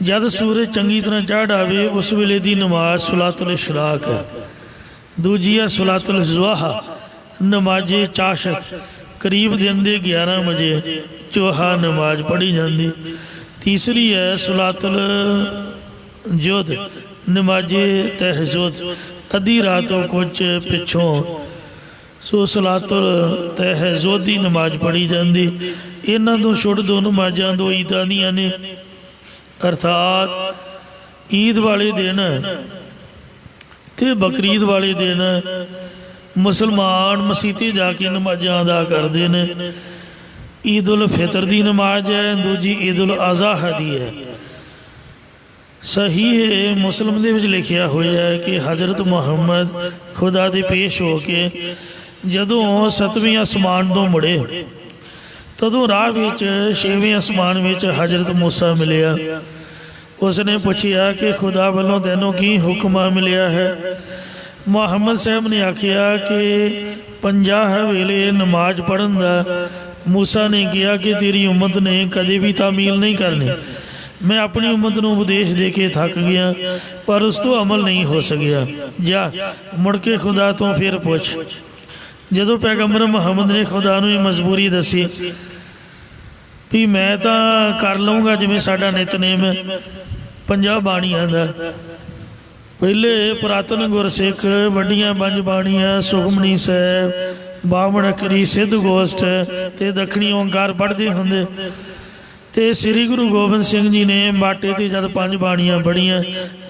ਜਦ ਸੂਰਜ ਚੰਗੀ ਤਰ੍ਹਾਂ ਚੜ੍ਹ ਆਵੇ ਉਸ ਵੇਲੇ ਦੀ ਨਮਾਜ਼ ਸਲਾਤੁਲ ਇਸ਼ਰਾਕ ਹੈ। ਦੂਜੀ ਹੈ ਸਲਾਤੁਲ ਜ਼ੁਹਾ, ਨਮਾਜ਼ੇ ਚਾਸ਼ਤ, ਕਰੀਬ ਦਿਨ ਦੇ 11 ਵਜੇ ਚੋਹਾ ਨਮਾਜ਼ ਪੜ੍ਹੀ ਜਾਂਦੀ। ਤੀਸਰੀ ਹੈ ਸਲਾਤੁਲ ਜੁਦ, ਨਮਾਜ਼ੇ ਤਹਿਜੁਦ, ਅੱਧੀ ਰਾਤ ਤੋਂ ਕੁਝ ਪਿੱਛੋਂ ਸੋ ਸਲਾਤੁਲ ਤਹਿਜੁਦ ਦੀ ਨਮਾਜ਼ ਪੜ੍ਹੀ ਜਾਂਦੀ। ਇਹਨਾਂ ਤੋਂ ਛੁੱਟ ਦੋ ਨਮਾਜ਼ਾਂ ਦੋ ਈਦਾਂ ਦੀਆਂ ਨੇ, ਅਰਥਾਤ ਈਦ ਵਾਲੇ ਦਿਨ ਤੇ ਬਕਰੀਦ ਵਾਲੇ ਦਿਨ ਮੁਸਲਮਾਨ ਮਸੀਤੇ ਜਾ ਕੇ ਨਮਾਜ਼ਾਂ ਅਦਾ ਕਰਦੇ ਨੇ। ਈਦ ਉਲ ਫਿਤਰ ਦੀ ਨਮਾਜ਼ ਹੈ, ਦੂਜੀ ਈਦ ਉਲ ਅਜ਼ਹਾ ਦੀ ਹੈ। ਸਹੀ ਮੁਸਲਮ ਦੇ ਵਿੱਚ ਲਿਖਿਆ ਹੋਇਆ ਹੈ ਕਿ ਹਜ਼ਰਤ ਮੁਹੰਮਦ ਖੁਦਾ ਦੇ ਪੇਸ਼ ਹੋ ਕੇ ਜਦੋਂ 7ਵੇਂ ਅਸਮਾਨ ਤੋਂ ਮੁੜੇ ਤਦੋਂ ਰਾਹ ਵਿੱਚ 6ਵੇਂ ਅਸਮਾਨ ਵਿੱਚ ਹਜ਼ਰਤ ਮੂਸਾ ਮਿਲਿਆ। ਉਸਨੇ ਪੁੱਛਿਆ ਕਿ ਖੁਦਾ ਵੱਲੋਂ ਤੈਨੂੰ ਕੀ ਹੁਕਮ ਮਿਲਿਆ ਹੈ। ਮੁਹੰਮਦ ਸਾਹਿਬ ਨੇ ਆਖਿਆ ਕਿ 50 ਵੇਲੇ ਨਮਾਜ਼ ਪੜ੍ਹਨ ਦਾ। ਮੂਸਾ ਨੇ ਕਿਹਾ ਕਿ ਤੇਰੀ ਉਮਤ ਨੇ ਕਦੇ ਵੀ ਤਾਮੀਲ ਨਹੀਂ ਕਰਨੀ। ਮੈਂ ਆਪਣੀ ਉਮਤ ਨੂੰ ਉਪਦੇਸ਼ ਦੇ ਕੇ ਥੱਕ ਗਿਆ ਪਰ ਉਸ ਤੋਂ ਅਮਲ ਨਹੀਂ ਹੋ ਸਕਿਆ। ਜਾ ਮੁੜ ਕੇ ਖੁਦਾ ਤੋਂ ਫਿਰ ਪੁੱਛ। ਜਦੋਂ ਪੈਗੰਬਰ ਮੁਹੰਮਦ ਨੇ ਖੁਦਾ ਨੂੰ ਇਹ ਮਜਬੂਰੀ ਦੱਸੀ ਵੀ ਮੈਂ ਤਾਂ ਕਰ ਲਊਂਗਾ ਜਿਵੇਂ ਸਾਡਾ ਨਿਤਨੇਮ 50 ਬਾਣੀਆਂ ਦਾ। ਪਹਿਲੇ ਪੁਰਾਤਨ ਗੁਰਸਿੱਖ ਵੱਡੀਆਂ ਪੰਜ ਬਾਣੀਆਂ ਸੁਖਮਨੀ ਸਾਹਿਬ, ਬਾਵਨ ਅੱਖਰੀ, ਸਿੱਧ ਗੋਸ਼ਟ ਤੇ ਦੱਖਣੀ ਓਂਕਾਰ ਪੜ੍ਹਦੇ ਹੁੰਦੇ। ਤੇ ਸ੍ਰੀ ਗੁਰੂ ਗੋਬਿੰਦ ਸਿੰਘ ਜੀ ਨੇ ਮਾਟੇ ਤੇ ਜਦ ਪੰਜ ਬਾਣੀਆਂ ਪੜ੍ਹੀਆਂ,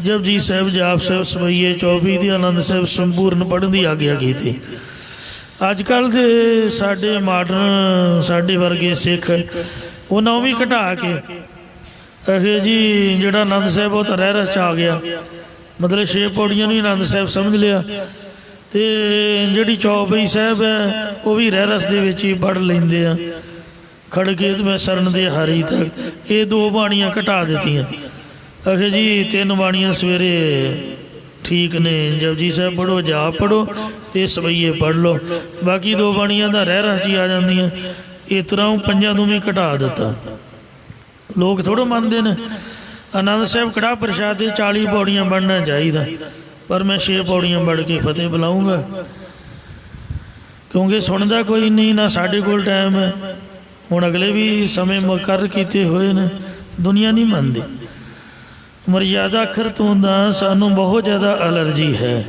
ਜਪਜੀ ਸਾਹਿਬ, ਜਾਪ ਸਾਹਿਬ, ਸਵਈਏ 24 ਦੀ ਆਨੰਦ ਸਾਹਿਬ ਸੰਪੂਰਨ ਪੜ੍ਹਨ ਦੀ ਆਗਿਆ ਕੀਤੀ। ਅੱਜ ਕੱਲ੍ਹ ਦੇ ਸਾਡੇ ਮਾਡਰਨ ਸਾਡੇ ਵਰਗੇ ਸਿੱਖ ਉਹਨਾਂ ਉਹ ਵੀ ਘਟਾ ਕੇ ਅਖੇ ਜੀ ਜਿਹੜਾ ਆਨੰਦ ਸਾਹਿਬ ਉਹ ਤਾਂ ਰਹਿਰਸ 'ਚ ਆ ਗਿਆ, ਮਤਲਬ 6 ਪੌੜੀਆਂ ਨੂੰ ਹੀ ਆਨੰਦ ਸਾਹਿਬ ਸਮਝ ਲਿਆ। ਤੇ ਜਿਹੜੀ ਚੌਪਈ ਸਾਹਿਬ ਹੈ ਉਹ ਵੀ ਰਹਿਰਸ ਦੇ ਵਿੱਚ ਹੀ ਪੜ੍ਹ ਲੈਂਦੇ ਆ, ਖੜ ਕੇ ਮੈਂ ਸਰਨ ਦੇ ਹਾਰੀ ਤੱਕ। ਇਹ 2 ਬਾਣੀਆਂ ਘਟਾ ਦਿੱਤੀਆਂ। ਅਖੇ ਜੀ 3 ਬਾਣੀਆਂ ਸਵੇਰੇ ਠੀਕ ਨੇ, ਜਪਜੀ ਸਾਹਿਬ ਪੜ੍ਹੋ, ਜਾਪ ਪੜ੍ਹੋ ਤੇ ਸਵਈਏ ਪੜ੍ਹ ਲਓ। ਬਾਕੀ 2 ਬਾਣੀਆਂ ਦਾ ਰਹਿਰਸ 'ਚ ਹੀ ਆ ਜਾਂਦੀਆਂ। ਇਸ ਤਰ੍ਹਾਂ ਉਹ 5 ਨੂੰ ਵੀ ਘਟਾ ਦਿੱਤਾ। ਲੋਕ ਥੋੜ੍ਹਾ ਮੰਨਦੇ ਨੇ। ਆਨੰਦ ਸਾਹਿਬ ਕੜਾਹ ਪ੍ਰਸ਼ਾਦ ਦੇ 40 ਪੌੜੀਆਂ ਪੜ੍ਹਨਾ ਚਾਹੀਦਾ, ਪਰ ਮੈਂ 6 ਪੌੜੀਆਂ ਪੜ੍ਹ ਕੇ ਫਤਿਹ ਬੁਲਾਊਂਗਾ, ਕਿਉਂਕਿ ਸੁਣਦਾ ਕੋਈ ਨਹੀਂ, ਨਾ ਸਾਡੇ ਕੋਲ ਟਾਈਮ ਹੈ। ਹੁਣ ਅਗਲੇ ਵੀ ਸਮੇਂ ਮੁਕਰਰ ਕੀਤੇ ਹੋਏ ਨੇ, ਦੁਨੀਆ ਨਹੀਂ ਮੰਨਦੀ। ਮਰਜ਼ਾਦਾ ਅੱਖਰ ਤੋਂ ਦਾ ਸਾਨੂੰ ਬਹੁਤ ਜ਼ਿਆਦਾ ਐਲਰਜੀ ਹੈ।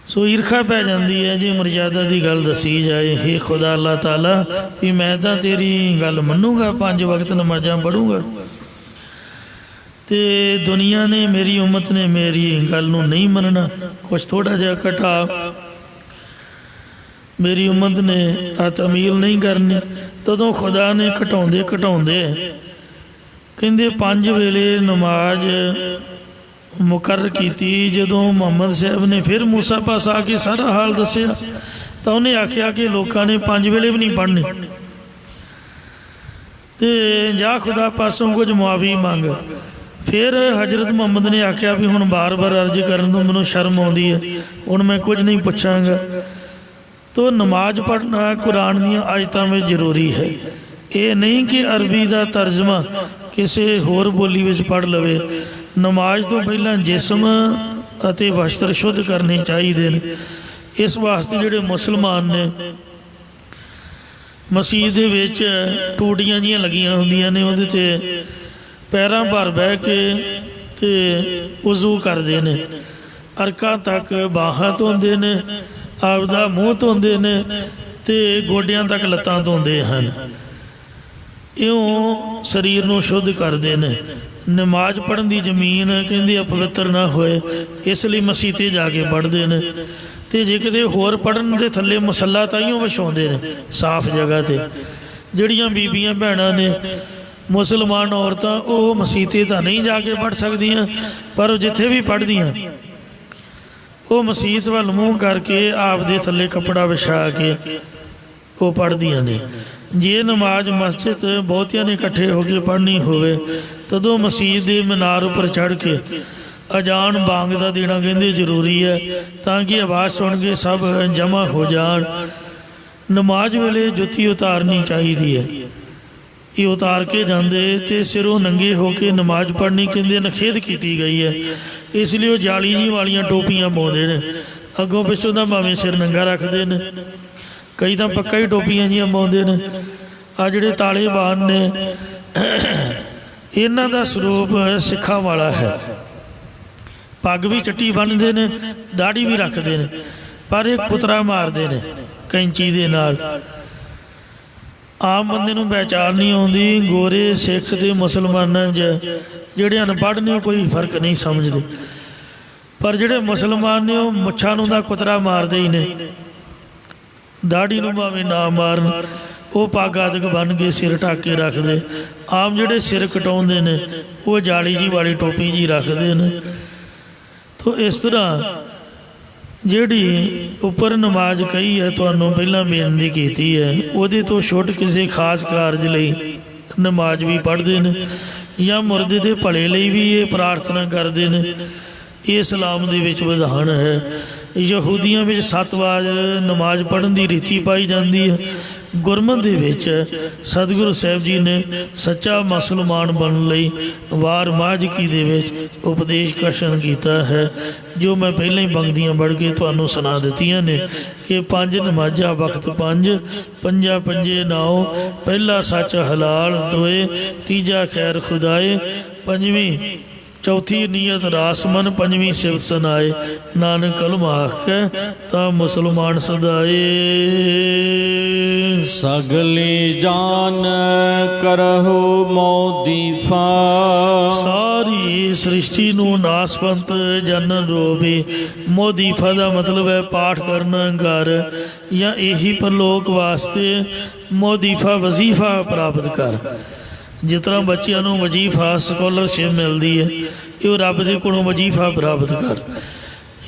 ਸੋ ਈਰਖਾ ਪੈ ਜਾਂਦੀ ਹੈ ਜੇ ਮਰਜ਼ਾਦਾ ਦੀ ਗੱਲ ਦੱਸੀ ਜਾਏ। ਹੇ ਖੁਦਾ ਅੱਲਾਹ ਤਾਲਾ ਵੀ ਮੈਂ ਤਾਂ ਤੇਰੀ ਗੱਲ ਮੰਨੂਗਾ, 5 ਵਕਤ ਨਮਾਜ਼ਾਂ ਪੜ੍ਹੂੰਗਾ, ਤੇ ਦੁਨੀਆ ਨੇ, ਮੇਰੀ ਉਮਤ ਨੇ ਮੇਰੀ ਗੱਲ ਨੂੰ ਨਹੀਂ ਮੰਨਣਾ, ਕੁਛ ਥੋੜ੍ਹਾ ਜਿਹਾ ਘਟਾ, ਮੇਰੀ ਉਮਤ ਨੇ ਆ ਤਮੀਲ ਨਹੀਂ ਕਰਨੀ। ਤਦੋਂ ਖੁਦਾ ਨੇ ਘਟਾਉਂਦੇ ਘਟਾਉਂਦੇ ਕਹਿੰਦੇ 5 ਵੇਲੇ ਨਮਾਜ਼ ਮੁਕਰਰ ਕੀਤੀ। ਜਦੋਂ ਮੁਹੰਮਦ ਸਾਹਿਬ ਨੇ ਫਿਰ ਮੂਸਾ ਪਾਸ ਆ ਕੇ ਸਾਰਾ ਹਾਲ ਦੱਸਿਆ ਤਾਂ ਉਹਨੇ ਆਖਿਆ ਕਿ ਲੋਕਾਂ ਨੇ 5 ਵੇਲੇ ਵੀ ਨਹੀਂ ਪੜ੍ਹਨੇ, ਤੇ ਜਾ ਖੁਦਾ ਪਾਸੋਂ ਕੁਝ ਮੁਆਫੀ ਮੰਗ। ਫਿਰ ਹਜ਼ਰਤ ਮੁਹੰਮਦ ਨੇ ਆਖਿਆ ਵੀ ਹੁਣ ਬਾਰ-ਬਾਰ ਅਰਜ਼ ਕਰਨ ਤੋਂ ਮੈਨੂੰ ਸ਼ਰਮ ਆਉਂਦੀ ਹੈ, ਹੁਣ ਮੈਂ ਕੁਝ ਨਹੀਂ ਪੁੱਛਾਂਗਾ। ਤੋ ਨਮਾਜ਼ ਪੜ੍ਹਨਾ ਕੁਰਾਨ ਦੀਆਂ ਆਇਤਾਂ ਵਿੱਚ ਜ਼ਰੂਰੀ ਹੈ। ਇਹ ਨਹੀਂ ਕਿ ਅਰਬੀ ਦਾ ਤਰਜਮਾ ਕਿਸੇ ਹੋਰ ਬੋਲੀ ਵਿੱਚ ਪੜ੍ਹ ਲਵੇ। ਨਮਾਜ਼ ਤੋਂ ਪਹਿਲਾਂ ਜਿਸਮ ਅਤੇ ਵਸਤਰ ਸ਼ੁੱਧ ਕਰਨੇ ਚਾਹੀਦੇ ਨੇ। ਇਸ ਵਾਸਤੇ ਜਿਹੜੇ ਮੁਸਲਮਾਨ ਨੇ ਮਸਜਿਦ ਦੇ ਵਿੱਚ ਟੂਟੀਆਂ ਜਿਹੀਆਂ ਲੱਗੀਆਂ ਹੁੰਦੀਆਂ ਨੇ, ਉਹਦੇ 'ਤੇ ਪੈਰਾਂ ਭਰ ਬਹਿ ਕੇ ਤੇ ਵਜ਼ੂ ਕਰਦੇ ਨੇ, ਅਰਕਾਂ ਤੱਕ ਬਾਹਾਂ ਧੋਂਦੇ ਨੇ, ਆਪਦਾ ਮੂੰਹ ਧੋਂਦੇ ਨੇ ਤੇ ਗੋਡਿਆਂ ਤੱਕ ਲੱਤਾਂ ਧੋਂਦੇ ਹਨ। ਇਉਂ ਸਰੀਰ ਨੂੰ ਸ਼ੁੱਧ ਕਰਦੇ ਨੇ। ਨਮਾਜ਼ ਪੜ੍ਹਨ ਦੀ ਜ਼ਮੀਨ ਕਹਿੰਦੇ ਅਪਵਿੱਤਰ ਨਾ ਹੋਏ, ਇਸ ਲਈ ਮਸੀਹ 'ਤੇ ਜਾ ਕੇ ਪੜ੍ਹਦੇ ਨੇ। ਤੇ ਜੇ ਕਿਤੇ ਹੋਰ ਪੜ੍ਹਨ ਦੇ ਥੱਲੇ ਮਸੱਲਾ ਤਾਈਓ ਵਿਛਾਉਂਦੇ ਨੇ ਸਾਫ਼ ਜਗ੍ਹਾ 'ਤੇ। ਜਿਹੜੀਆਂ ਬੀਬੀਆਂ ਭੈਣਾਂ ਨੇ ਮੁਸਲਮਾਨ ਔਰਤਾਂ, ਉਹ ਮਸੀਹ 'ਤੇ ਤਾਂ ਨਹੀਂ ਜਾ ਕੇ ਪੜ੍ਹ ਸਕਦੀਆਂ, ਪਰ ਜਿੱਥੇ ਵੀ ਪੜ੍ਹਦੀਆਂ ਉਹ ਮਸੀਤ ਵੱਲ ਮੂੰਹ ਕਰਕੇ ਆਪਦੇ ਥੱਲੇ ਕੱਪੜਾ ਵਿਛਾ ਕੇ ਉਹ ਪੜ੍ਹਦੀਆਂ ਨੇ। ਜੇ ਨਮਾਜ਼ ਮਸਜਿਦ ਬਹੁਤਿਆਂ ਨੇ ਇਕੱਠੇ ਹੋ ਕੇ ਪੜ੍ਹਨੀ ਹੋਵੇ ਤਦੋਂ ਮਸੀਤ ਦੇ ਮੀਨਾਰ ਉੱਪਰ ਚੜ੍ਹ ਕੇ ਅਜ਼ਾਨ ਬਾਂਗ ਦਾ ਦੇਣਾ ਕਹਿੰਦੇ ਜ਼ਰੂਰੀ ਹੈ, ਤਾਂ ਕਿ ਆਵਾਜ਼ ਸੁਣ ਕੇ ਸਭ ਜਮ੍ਹਾਂ ਹੋ ਜਾਣ। ਨਮਾਜ਼ ਵੇਲੇ ਜੁੱਤੀ ਉਤਾਰਨੀ ਚਾਹੀਦੀ ਹੈ। ਇਹ ਉਤਾਰ ਕੇ ਜਾਂਦੇ ਤੇ ਸਿਰੋਂ ਨੰਗੇ ਹੋ ਕੇ ਨਮਾਜ਼ ਪੜ੍ਹਨੀ ਕਹਿੰਦੇ ਨਿਖੇਧ ਕੀਤੀ ਗਈ ਹੈ। ਇਸ ਲਈ ਉਹ ਜਾਲੀ ਜੀ ਵਾਲੀਆਂ ਟੋਪੀਆਂ ਪਾਉਂਦੇ ਨੇ, ਅੱਗੋਂ ਪਿੱਛੋਂ ਦਾ ਭਾਵੇਂ ਸਿਰ ਨੰਗਾ ਰੱਖਦੇ ਨੇ, ਕਈ ਤਾਂ ਪੱਕਾ ਹੀ ਟੋਪੀਆਂ ਜੀਆਂ ਪਾਉਂਦੇ ਨੇ। ਆ ਜਿਹੜੇ ਤਾਲਿਬਾਨ ਨੇ, ਇਹਨਾਂ ਦਾ ਸਰੂਪ ਸਿੱਖਾਂ ਵਾਲਾ ਹੈ। ਪੱਗ ਵੀ ਚੱਟੀ ਬੰਨ੍ਹਦੇ ਨੇ, ਦਾੜੀ ਵੀ ਰੱਖਦੇ ਨੇ, ਪਰ ਇਹ ਕੁਤਰਾ ਮਾਰਦੇ ਨੇ ਕੈਂਚੀ ਦੇ ਨਾਲ। ਆਮ ਬੰਦੇ ਨੂੰ ਪਹਿਚਾਣ ਨਹੀਂ ਆਉਂਦੀ। ਗੋਰੇ ਸਿੱਖ ਤੇ ਮੁਸਲਮਾਨਾਂ 'ਚ ਜਿਹੜੇ ਅਨਪੜ੍ਹ ਨੇ ਉਹ ਕੋਈ ਫਰਕ ਨਹੀਂ ਸਮਝਦੇ, ਪਰ ਜਿਹੜੇ ਮੁਸਲਮਾਨ ਨੇ ਉਹ ਮੁੱਛਾਂ ਨੂੰ ਦਾ ਕੁਤਰਾ ਮਾਰਦੇ ਹੀ ਨੇ, ਦਾੜੀ ਨੂੰ ਭਾਵੇਂ ਨਾ ਮਾਰਨ, ਉਹ ਪੱਗ ਆਦਿਕ ਬੰਨ੍ਹ ਕੇ ਸਿਰ ਢੱਕ ਕੇ ਰੱਖਦੇ। ਆਮ ਜਿਹੜੇ ਸਿਰ ਕਟਾਉਂਦੇ ਨੇ ਉਹ ਜਾਲੀ ਜੀ ਵਾਲੀ ਟੋਪੀ ਜੀ ਰੱਖਦੇ ਨੇ। ਤੋ ਇਸ ਤਰ੍ਹਾਂ ਜਿਹੜੀ ਉੱਪਰ ਨਮਾਜ਼ ਕਹੀ ਹੈ, ਤੁਹਾਨੂੰ ਪਹਿਲਾਂ ਬੇਨਤੀ ਕੀਤੀ ਹੈ, ਉਹਦੇ ਤੋਂ ਛੁੱਟ ਕਿਸੇ ਖਾਸ ਕਾਰਜ ਲਈ ਨਮਾਜ਼ ਵੀ ਪੜ੍ਹਦੇ ਨੇ, ਜਾਂ ਮੁਰਦੇ ਦੇ ਭਲੇ ਲਈ ਵੀ ਇਹ ਪ੍ਰਾਰਥਨਾ ਕਰਦੇ ਨੇ। ਇਹ ਇਸਲਾਮ ਦੇ ਵਿੱਚ ਵਿਧਾਨ ਹੈ। ਯਹੂਦੀਆਂ ਵਿੱਚ 7 ਵਾਰ ਨਮਾਜ਼ ਪੜ੍ਹਨ ਦੀ ਰੀਤੀ ਪਾਈ ਜਾਂਦੀ ਹੈ। ਗੁਰਮਤਿ ਦੇ ਵਿੱਚ ਸਤਿਗੁਰੂ ਸਾਹਿਬ ਜੀ ਨੇ ਸੱਚਾ ਮੁਸਲਮਾਨ ਬਣਨ ਲਈ ਵਾਰ ਮਾਝਕੀ ਦੇ ਵਿੱਚ ਉਪਦੇਸ਼ ਕਸ਼ਨ ਕੀਤਾ ਹੈ, ਜੋ ਮੈਂ ਪਹਿਲਾਂ ਹੀ ਪੰਕਤੀਆਂ ਪੜ੍ਹ ਕੇ ਤੁਹਾਨੂੰ ਸੁਣਾ ਦਿੱਤੀਆਂ ਨੇ ਕਿ 5 ਨਮਾਜ਼ਾਂ ਵਕਤ 5, ਪੰਜਾਂ ਪੰਜੇ ਨਾਉ, ਪਹਿਲਾ ਸੱਚ ਹਲਾਲ ਦੋਏ, ਤੀਜਾ ਖੈਰ ਖੁਦਾਏ, ਪੰਜਵੀਂ ਚੌਥੀ ਨੀਅਤ ਰਾਸਮਨ, ਪੰਜਵੀਂ ਸਿਵ ਸਨਾਏ, ਨਾਨਕ ਕਲਮ ਆਖੈ ਤਾਂ ਮੁਸਲਮਾਨ ਸਦਾਏ। ਸਗਲੀ ਜਾਨ ਕਰਹੁ ਮੋਦੀਫਾ, ਸਾਰੀ ਸ੍ਰਿਸ਼ਟੀ ਨੂੰ ਨਾਸਪੰਤ ਜਨਨ ਰੋਵੇ। ਮੋਦੀਫਾ ਦਾ ਮਤਲਬ ਹੈ ਪਾਠ ਕਰਨਾ ਕਰ, ਜਾਂ ਇਹੀ ਪਰਲੋਕ ਵਾਸਤੇ ਮੋਦੀਫਾ ਵਜ਼ੀਫਾ ਪ੍ਰਾਪਤ ਕਰ। ਜਿਸ ਤਰ੍ਹਾਂ ਬੱਚਿਆਂ ਨੂੰ ਵਜ਼ੀਫਾ ਸਕੋਲਰਸ਼ਿਪ ਮਿਲਦੀ ਹੈ, ਇਹ ਰੱਬ ਦੇ ਕੋਲੋਂ ਵਜ਼ੀਫਾ ਪ੍ਰਾਪਤ ਕਰ।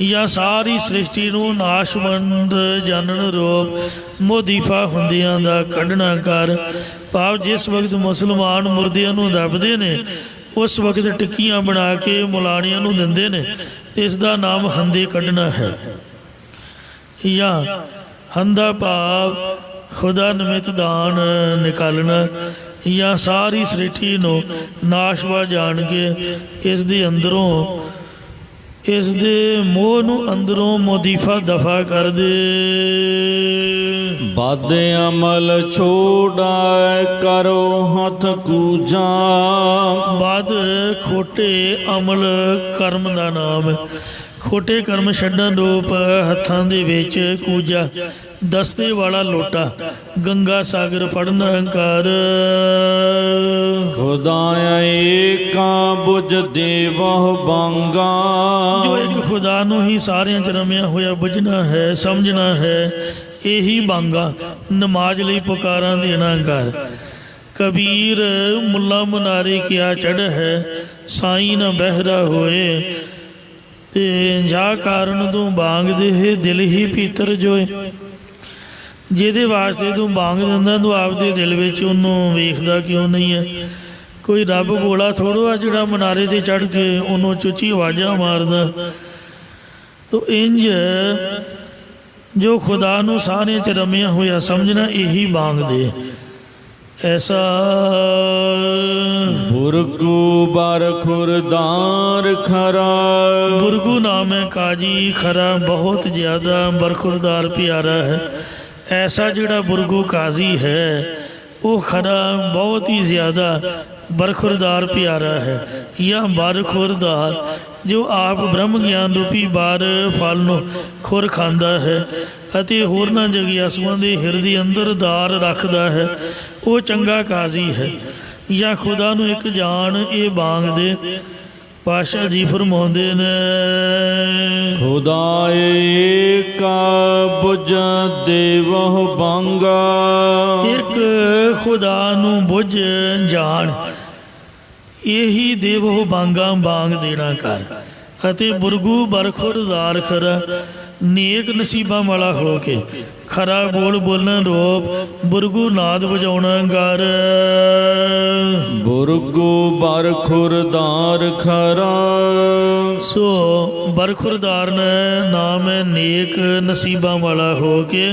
ਜਾਂ ਸਾਰੀ ਸ੍ਰਿਸ਼ਟੀ ਨੂੰ ਨਾਸ਼ਵੰਦ ਜਾਣਨ ਰੋਪ, ਮੋਦੀਫਾ ਹੁੰਦਿਆਂ ਦਾ ਕੱਢਣਾ ਕਰ। ਭਾਵ ਜਿਸ ਵਕਤ ਮੁਸਲਮਾਨ ਮੁਰਦਿਆਂ ਨੂੰ ਦੱਬਦੇ ਨੇ, ਉਸ ਵਕਤ ਟਿੱਕੀਆਂ ਬਣਾ ਕੇ ਮੁਲਾਣਿਆਂ ਨੂੰ ਦਿੰਦੇ ਨੇ, ਇਸ ਦਾ ਨਾਮ ਹੰਦੇ ਕੱਢਣਾ ਹੈ। ਜਾਂ ਹੰਦਾ ਭਾਵ ਖੁਦਾ ਨਿਮਿਤ ਦਾਨ ਨਿਕਾਲਣਾ। ਜਾਂ ਸਾਰੀ ਸ੍ਰਿਸ਼ਟੀ ਨੂੰ ਨਾਸ਼ਵਾ ਜਾਣ ਕੇ ਇਸ ਦੇ ਅੰਦਰੋਂ, ਇਸ ਦੇ ਮੋਹ ਨੂੰ ਅੰਦਰੋਂ ਮੋਦੀਫਾ ਦਫਾ ਕਰ ਦੇ। ਬਦ ਅਮਲ ਛੋੜਾਇ ਕਰੋ ਹੱਥ ਕੂਜਾ, ਬਦ ਖੋਟੇ ਅਮਲ ਕਰਮ ਦਾ ਨਾਮ ਹੈ। ਖੋਟੇ ਕਰਮ ਛੱਡਣ ਰੂਪ ਹੱਥਾਂ ਦੇ ਵਿੱਚ ਕੂਜਾ, ਦਸਤੇ ਵਾਲਾ ਲੋਟਾ, ਗੰਗਾ ਸਾਗਰ ਫੜਨ ਹੰਕਾਰ। ਖੁਦਾਇਆ ਏਕਾ ਬੁਝ ਦੇਵਹੁ ਬਾਂਗਾ। ਜੋ ਇੱਕ ਖੁਦਾ ਨੂੰ ਹੀ ਸਾਰਿਆਂ 'ਚ ਰਮਿਆ ਹੋਇਆ ਬੁੱਝਣਾ ਹੈ, ਸਮਝਣਾ ਹੈ, ਇਹੀ ਬਾਂਗਾ ਨਮਾਜ਼ ਲਈ ਪੁਕਾਰਾਂ ਦੇਣਾ ਕਰ। ਕਬੀਰ ਮੁੱਲਾ ਮਨਾਰੇ ਕਿਆ ਚੜ੍ਹ ਹੈ, ਸਾਈਂ ਨਾ ਬਹਿਰਾ ਹੋਏ। ਤੇ ਜਾ ਕਾਰਨ ਤੂੰ ਬਾਂਗ ਦੇ ਦਿਲ ਹੀ ਭੀਤਰ ਜੋਏ। ਜਿਹਦੇ ਵਾਸਤੇ ਤੂੰ ਬਾਂਗ ਦਿੰਦਾ, ਤੂੰ ਆਪਦੇ ਦਿਲ ਵਿੱਚ ਉਹਨੂੰ ਵੇਖਦਾ ਕਿਉਂ ਨਹੀਂ ਹੈ? ਕੋਈ ਰੱਬ ਗੋਲਾ ਥੋੜ੍ਹਾ ਆ ਜਿਹੜਾ ਮਨਾਰੇ 'ਤੇ ਚੜ੍ਹ ਕੇ ਉਹਨੂੰ ਚੁੱਚੀ ਆਵਾਜ਼ਾਂ ਮਾਰਦਾ। ਤੋ ਇੰਝ ਜੋ ਖੁਦਾ ਨੂੰ ਸਾਰਿਆਂ 'ਚ ਰਮਿਆ ਹੋਇਆ ਸਮਝਣਾ, ਇਹੀ ਬਾਂਗ ਦੇ। ਐਸਾ ਬੁਰਗੂ ਬਰ ਖੁਰਦਾਰ ਖਰਾ। ਬੁਰਗੂ ਨਾਮ ਹੈ ਕਾਜੀ ਖਰਾ, ਬਹੁਤ ਜ਼ਿਆਦਾ ਬਰਖੁਰਦਾਰ ਪਿਆਰਾ ਹੈ। ਐਸਾ ਜਿਹੜਾ ਬੁਰਗੂ ਕਾਜ਼ੀ ਹੈ ਉਹ ਖਰਾ ਬਹੁਤ ਹੀ ਜ਼ਿਆਦਾ ਬਰਖੁਰਦਾਰ ਪਿਆਰਾ ਹੈ। ਜਾਂ ਬਰਖੁਰਦਾਰ ਜੋ ਆਪ ਬ੍ਰਹਮ ਗਿਆਨ ਰੂਪੀ ਬਾਰ ਫਲ ਨੂੰ ਖੁਰ ਖਾਂਦਾ ਹੈ ਅਤੇ ਹੋਰਨਾਂ ਜਗਿਆਸੂਆਂ ਦੇ ਹਿਰਦੇ ਅੰਦਰ ਦਾਰ ਰੱਖਦਾ ਹੈ, ਉਹ ਚੰਗਾ ਕਾਜ਼ੀ ਹੈ। ਜਾਂ ਖੁਦਾ ਨੂੰ ਇੱਕ ਜਾਣ, ਇਹ ਬਾਂਗ ਦੇ। ਪਾਤਸ਼ਾਹ ਜੀ ਫਰਮਾਉਂਦੇ ਨੇ, ਖੁਦਾ ਏਕਾ ਬੁਝ ਦੇਵਹੁ ਬਾਂਗਾ। ਇੱਕ ਖੁਦਾ ਨੂੰ ਬੁੱਝ ਜਾਣ, ਇਹੀ ਦੇਵਹੁ ਬਾਂਗਾ ਬਾਂਗ ਦੇਣਾ ਕਰ। ਅਤੇ ਬੁਰਗੂ ਬਰਖੁਰਦਾਰ ਖਰਾ, ਨੇਕ ਨਸੀਬਾਂ ਵਾਲਾ ਹੋ ਕੇ ਖਰਾ ਬੋਲ ਬੋਲਣ ਰੋਪ, ਬੁਰਗੂ ਨਾਦ ਵਜਾਉਣਾ ਗਰ। ਬੁਰਗੂ ਬਰ ਖੁਰਦਾਰ ਖਰਾ। ਸੋ ਬਰਖੁਰਦਾਰ ਨੇ ਨਾਮ ਹੈ ਨੇਕ ਨਸੀਬਾਂ ਵਾਲਾ ਹੋ ਕੇ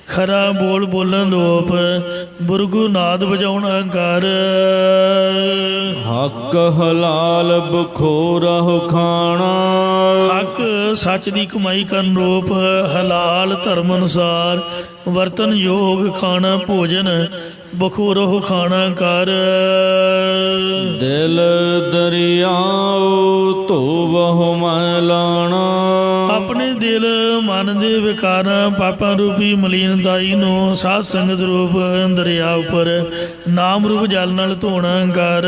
ਖਰਾ ਬੋਲ ਬੋਲਣ ਰੂਪ, ਬੁਰਗੂ ਨਾਦ ਵਜਾਉਣਾ ਕਰ। ਹੱਕ ਹਲਾਲ ਬਖੋਰਹੁ ਖਾਣਾ। ਹੱਕ ਸੱਚ ਦੀ ਕਮਾਈ ਕਰਨ ਰੂਪ, ਹਲਾਲ ਧਰਮ ਅਨੁਸਾਰ ਵਰਤਨ ਯੋਗ ਖਾਣਾ ਭੋਜਨ, ਬਖੋਰਹੁ ਖਾਣਾ ਕਰ। ਦਿਲ ਦਰਿਆਉ ਧੋਵਹੁ ਮੈਲਾਣਾ। ਆਪਣੇ ਦਿਲ ਮਨ ਦੇ ਵਿਕਾਰਾਂ ਪਾਪਾਂ ਰੂਪੀ ਮਲੀਨਤਾਈ ਨੂੰ ਸਾਧ ਸੰਗਤ ਰੂਪ ਦਰਿਆ ਉੱਪਰ ਨਾਮ ਰੂਪ ਜਲ ਨਾਲ ਧੋਣਾ ਕਰ।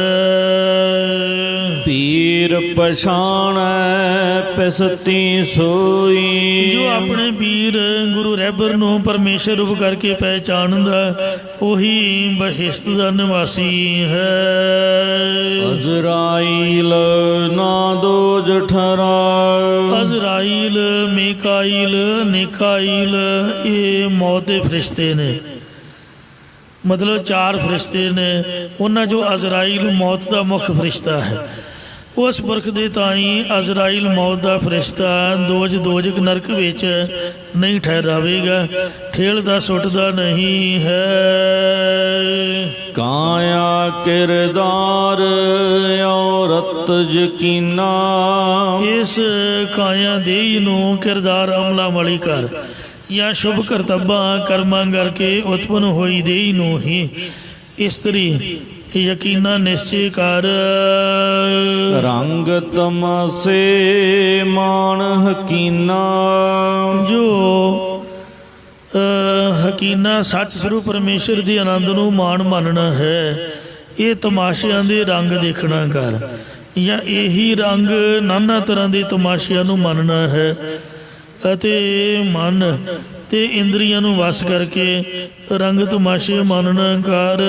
ਪੀਰ ਪਛਾਣੈ ਪਿਸਤੀ ਸੋਈ। ਜੋ ਆਪਣੇ ਪੀਰ ਗੁਰੂ ਰਹਿਬਰ ਨੂੰ ਪਰਮੇਸ਼ਰ ਰੂਪ ਕਰਕੇ ਪਹਿਚਾਣਦਾ, ਉਹੀ ਬਹਿਸ਼ਤ ਦਾ ਨਿਵਾਸੀ ਹੈ। ਅਜ਼ਰਾਈਲ ਨਾ ਦੋਜ ਠਰਾ। ਅਜ਼ਰਾਈਲ, ਮੀਕਾਈਲ, ਨਿਕਾਈਲ, ਇਹ ਮੌਤ ਦੇ ਫਰਿਸ਼ਤੇ ਨੇ। ਮਤਲਬ 4 ਫਰਿਸ਼ਤੇ ਨੇ। ਉਹਨਾਂ 'ਚੋਂ ਅਜ਼ਰਾਈਲ ਮੌਤ ਦਾ ਮੁੱਖ ਫਰਿਸ਼ਤਾ ਹੈ। ਉਸ ਪੁਰਖ ਦੇ ਤਾਈਂ ਅਜ਼ਰਾਈਲ ਮੌਤ ਦਾ ਫਰਿਸ਼ਤਾ ਦੋਜਕ ਨਰਕ ਵਿੱਚ ਨਹੀਂ ਠਹਿਰਾਵੇਗਾ, ਠੇਲਦਾ ਸੁੱਟਦਾ ਨਹੀਂ ਹੈ। ਕਾਇਆ ਕਿਰਦਾਰ ਔਰਤ ਯਕੀਨਾ। ਇਸ ਕਾਇਆ ਦੇਹ ਨੂੰ ਕਿਰਦਾਰ ਅਮਲਾਂ ਵਾਲੀ ਕਰ। ਜਾਂ ਸ਼ੁਭ ਕਰਤੱਬਾਂ ਕਰਮਾਂ ਕਰਕੇ ਉਤਪਨ ਹੋਈ ਦੇਹ ਨੂੰ ਹੀ ਇਸਤਰੀ ਯਕੀਨਾ ਨਿਸ਼ਚੈ ਕਰ। ਰੰਗ ਤਮਸੇ ਮਾਨ ਹਕੀਨਾ। ਜੋ ਹਕੀਨਾ ਸੱਚ ਸਰੂਪ ਪਰਮੇਸ਼ਰ ਦੇ ਆਨੰਦ ਨੂੰ ਮਾਣ ਮੰਨਣਾ ਹੈ, ਇਹ ਤਮਾਸ਼ਿਆਂ ਦੇ ਰੰਗ ਦੇਖਣਾ ਕਰ। ਜਾਂ ਇਹੀ ਰੰਗ ਨਾਨਾ ਤਰ੍ਹਾਂ ਦੇ ਤਮਾਸ਼ਿਆਂ ਨੂੰ ਮੰਨਣਾ ਹੈ ਅਤੇ ਮਨ ਤੇ ਇੰਦਰੀਆਂ ਨੂੰ ਵਸ ਕਰਕੇ ਰੰਗ ਤਮਾਸ਼ੇ ਮੰਨਣਾ ਕਰ।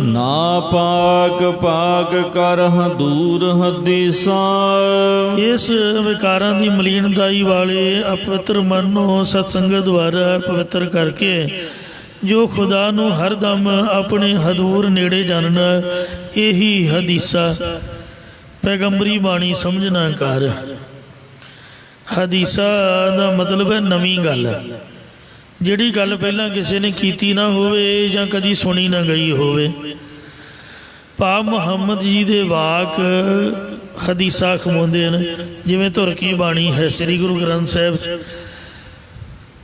ਨਾ ਪਾਕ ਪਾਕ ਕਰਹ ਦੂਰ ਹਦੀਸਾ। ਇਸ ਵਿਕਾਰਾਂ ਦੀ ਮਲੀਨਤਾਈ ਵਾਲੇ ਅਪਵਿੱਤਰ ਮਨ ਨੂੰ ਸਤਸੰਗਤ ਦੁਆਰਾ ਪਵਿੱਤਰ ਕਰਕੇ ਜੋ ਖੁਦਾ ਨੂੰ ਹਰਦਮ ਆਪਣੇ ਹਦੂਰ ਨੇੜੇ ਜਾਣਨਾ, ਇਹੀ ਹਦੀਸਾ ਪੈਗੰਬਰੀ ਬਾਣੀ ਸਮਝਣਾ ਕਰ। ਹਦੀਸਾ ਦਾ ਮਤਲਬ ਹੈ ਨਵੀਂ ਗੱਲ, ਜਿਹੜੀ ਗੱਲ ਪਹਿਲਾਂ ਕਿਸੇ ਨੇ ਕੀਤੀ ਨਾ ਹੋਵੇ ਜਾਂ ਕਦੀ ਸੁਣੀ ਨਾ ਗਈ ਹੋਵੇ। ਭਾਵ ਮੁਹੰਮਦ ਜੀ ਦੇ ਵਾਕ ਹਦੀਸਾ ਖਮਾਉਂਦੇ ਨੇ। ਜਿਵੇਂ ਧੁਰ ਕੀ ਬਾਣੀ ਹੈ ਸ੍ਰੀ ਗੁਰੂ ਗ੍ਰੰਥ ਸਾਹਿਬ 'ਚ,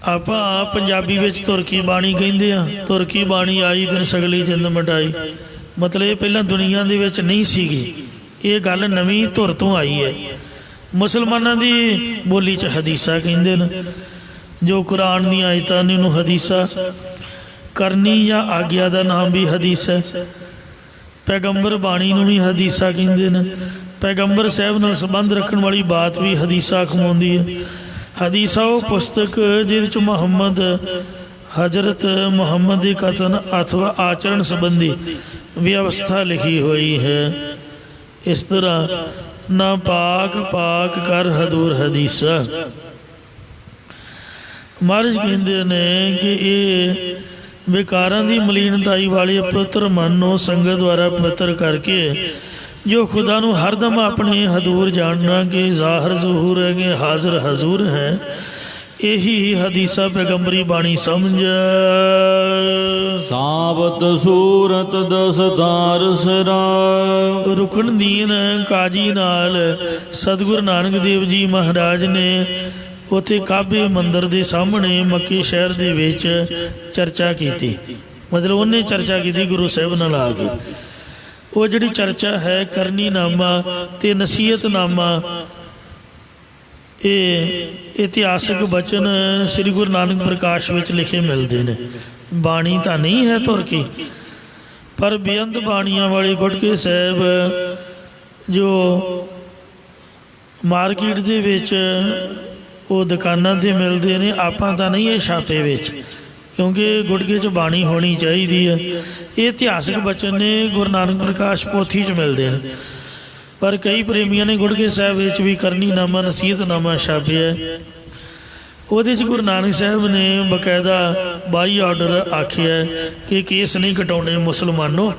ਆਪਾਂ ਪੰਜਾਬੀ ਵਿੱਚ ਧੁਰ ਕੀ ਬਾਣੀ ਕਹਿੰਦੇ ਆ। ਧੁਰ ਕੀ ਬਾਣੀ ਆਈ ਦਿਨ ਸਗਲੀ ਜਿੰਦ ਮਟਾਈ। ਮਤਲਬ ਇਹ ਪਹਿਲਾਂ ਦੁਨੀਆ ਦੇ ਵਿੱਚ ਨਹੀਂ ਸੀਗੀ, ਇਹ ਗੱਲ ਨਵੀਂ ਧੁਰ ਤੋਂ ਆਈ ਹੈ। ਮੁਸਲਮਾਨਾਂ ਦੀ ਬੋਲੀ 'ਚ ਹਦੀਸਾ ਕਹਿੰਦੇ ਨੇ, ਜੋ ਕੁਰਾਨ ਦੀਆਂ ਆਇਤਾਂ ਨੇ ਉਹਨੂੰ ਹਦੀਸਾ, ਕਰਨੀ ਜਾਂ ਆਗਿਆ ਦਾ ਨਾਮ ਵੀ ਹਦੀਸ ਹੈ। ਪੈਗੰਬਰ ਬਾਣੀ ਨੂੰ ਵੀ ਹਦੀਸਾ ਕਹਿੰਦੇ ਨੇ। ਪੈਗੰਬਰ ਸਾਹਿਬ ਨਾਲ ਸੰਬੰਧ ਰੱਖਣ ਵਾਲੀ ਬਾਤ ਵੀ ਹਦੀਸਾ ਅਖਵਾਉਂਦੀ ਹੈ। ਹਦੀਸਾ ਉਹ ਪੁਸਤਕ ਜਿਹਦੇ 'ਚ ਮੁਹੰਮਦ ਹਜ਼ਰਤ ਮੁਹੰਮਦ ਦੇ ਕਥਨ ਅਥਵਾ ਆਚਰਣ ਸੰਬੰਧੀ ਵਿਵਸਥਾ ਲਿਖੀ ਹੋਈ ਹੈ। ਇਸ ਤਰ੍ਹਾਂ ਨਾ ਪਾਕ ਪਾਕ ਕਰ ਹਦੂਰ ਹਦੀਸਾ। ਮਹਾਰਾਜ ਕਹਿੰਦੇ ਨੇ ਕਿ ਇਹ ਵਿਕਾਰਾਂ ਦੀ ਮਲੀਨਤਾਈ ਵਾਲੇ ਅਪਵਿੱਤਰ ਮਨ ਨੂੰ ਸੰਗਤ ਦੁਆਰਾ ਪਵਿੱਤਰ ਕਰਕੇ ਜੋ ਖੁਦਾ ਨੂੰ ਹਰਦਮ ਆਪਣੇ ਹਦੂਰ ਜਾਣਨਾ ਕਿ ਜ਼ਾਹਰ ਜ਼ਹੂਰ ਹੈ ਕਿ ਹਾਜ਼ਰ ਹਜ਼ੂਰ ਹੈ, ਇਹੀ ਹਦੀਸਾ ਪੈਗੰਬਰੀ ਬਾਣੀ ਸਮਝ। ਸਾਬਤ ਸੂਰਤ ਦਸਤਾਰ ਸਿਰਾ। ਰੁਕਨ ਦੀਨ ਕਾਜੀ ਨਾਲ ਸਤਿਗੁਰੂ ਨਾਨਕ ਦੇਵ ਜੀ ਮਹਾਰਾਜ ਨੇ ਉੱਥੇ ਕਾਬੇ ਮੰਦਰ ਦੇ ਸਾਹਮਣੇ ਮੱਕੇ ਸ਼ਹਿਰ ਦੇ ਵਿੱਚ ਚਰਚਾ ਕੀਤੀ। ਮਤਲਬ ਉਹਨੇ ਚਰਚਾ ਕੀਤੀ ਗੁਰੂ ਸਾਹਿਬ ਨਾਲ ਆ ਕੇ। ਉਹ ਜਿਹੜੀ ਚਰਚਾ ਹੈ ਕਰਨੀ ਨਾਮਾ ਤੇ ਨਸੀਹਤਨਾਮਾ, ਇਹ ਇਤਿਹਾਸਕ ਬਚਨ ਸ੍ਰੀ ਗੁਰੂ ਨਾਨਕ ਪ੍ਰਕਾਸ਼ ਵਿੱਚ ਲਿਖੇ ਮਿਲਦੇ ਨੇ। ਬਾਣੀ ਤਾਂ ਨਹੀਂ ਹੈ ਤੁਰ ਕੀ, ਪਰ ਬੇਅੰਤ ਬਾਣੀਆਂ ਵਾਲੇ ਗੁਟਕੇ ਸਾਹਿਬ ਜੋ ਮਾਰਕੀਟ ਦੇ ਵਿੱਚ ਉਹ ਦੁਕਾਨਾਂ 'ਤੇ ਮਿਲਦੇ ਨੇ, ਆਪਾਂ ਤਾਂ ਨਹੀਂ ਇਹ ਛਾਪੇ ਵਿੱਚ, ਕਿਉਂਕਿ ਗੁਟਕੇ 'ਚ ਬਾਣੀ ਹੋਣੀ ਚਾਹੀਦੀ ਹੈ। ਇਹ ਇਤਿਹਾਸਕ ਬਚਨ ਨੇ ਗੁਰੂ ਨਾਨਕ ਪ੍ਰਕਾਸ਼ ਪੋਥੀ 'ਚ ਮਿਲਦੇ ਨੇ, ਪਰ ਕਈ ਪ੍ਰੇਮੀਆਂ ਨੇ ਗੁਟਕੇ ਸਾਹਿਬ ਵਿੱਚ ਵੀ ਕਰਨੀ ਨਾਮਾ ਨਸੀਹਤਨਾਮਾ ਛਾਪਿਆ। ਉਹਦੇ 'ਚ ਗੁਰੂ ਨਾਨਕ ਸਾਹਿਬ ਨੇ ਬਕਾਇਦਾ ਬਾਈ ਆਰਡਰ ਆਖਿਆ ਕਿ ਕੇਸ ਨਹੀਂ ਕਟਾਉਣੇ ਮੁਸਲਮਾਨੋ,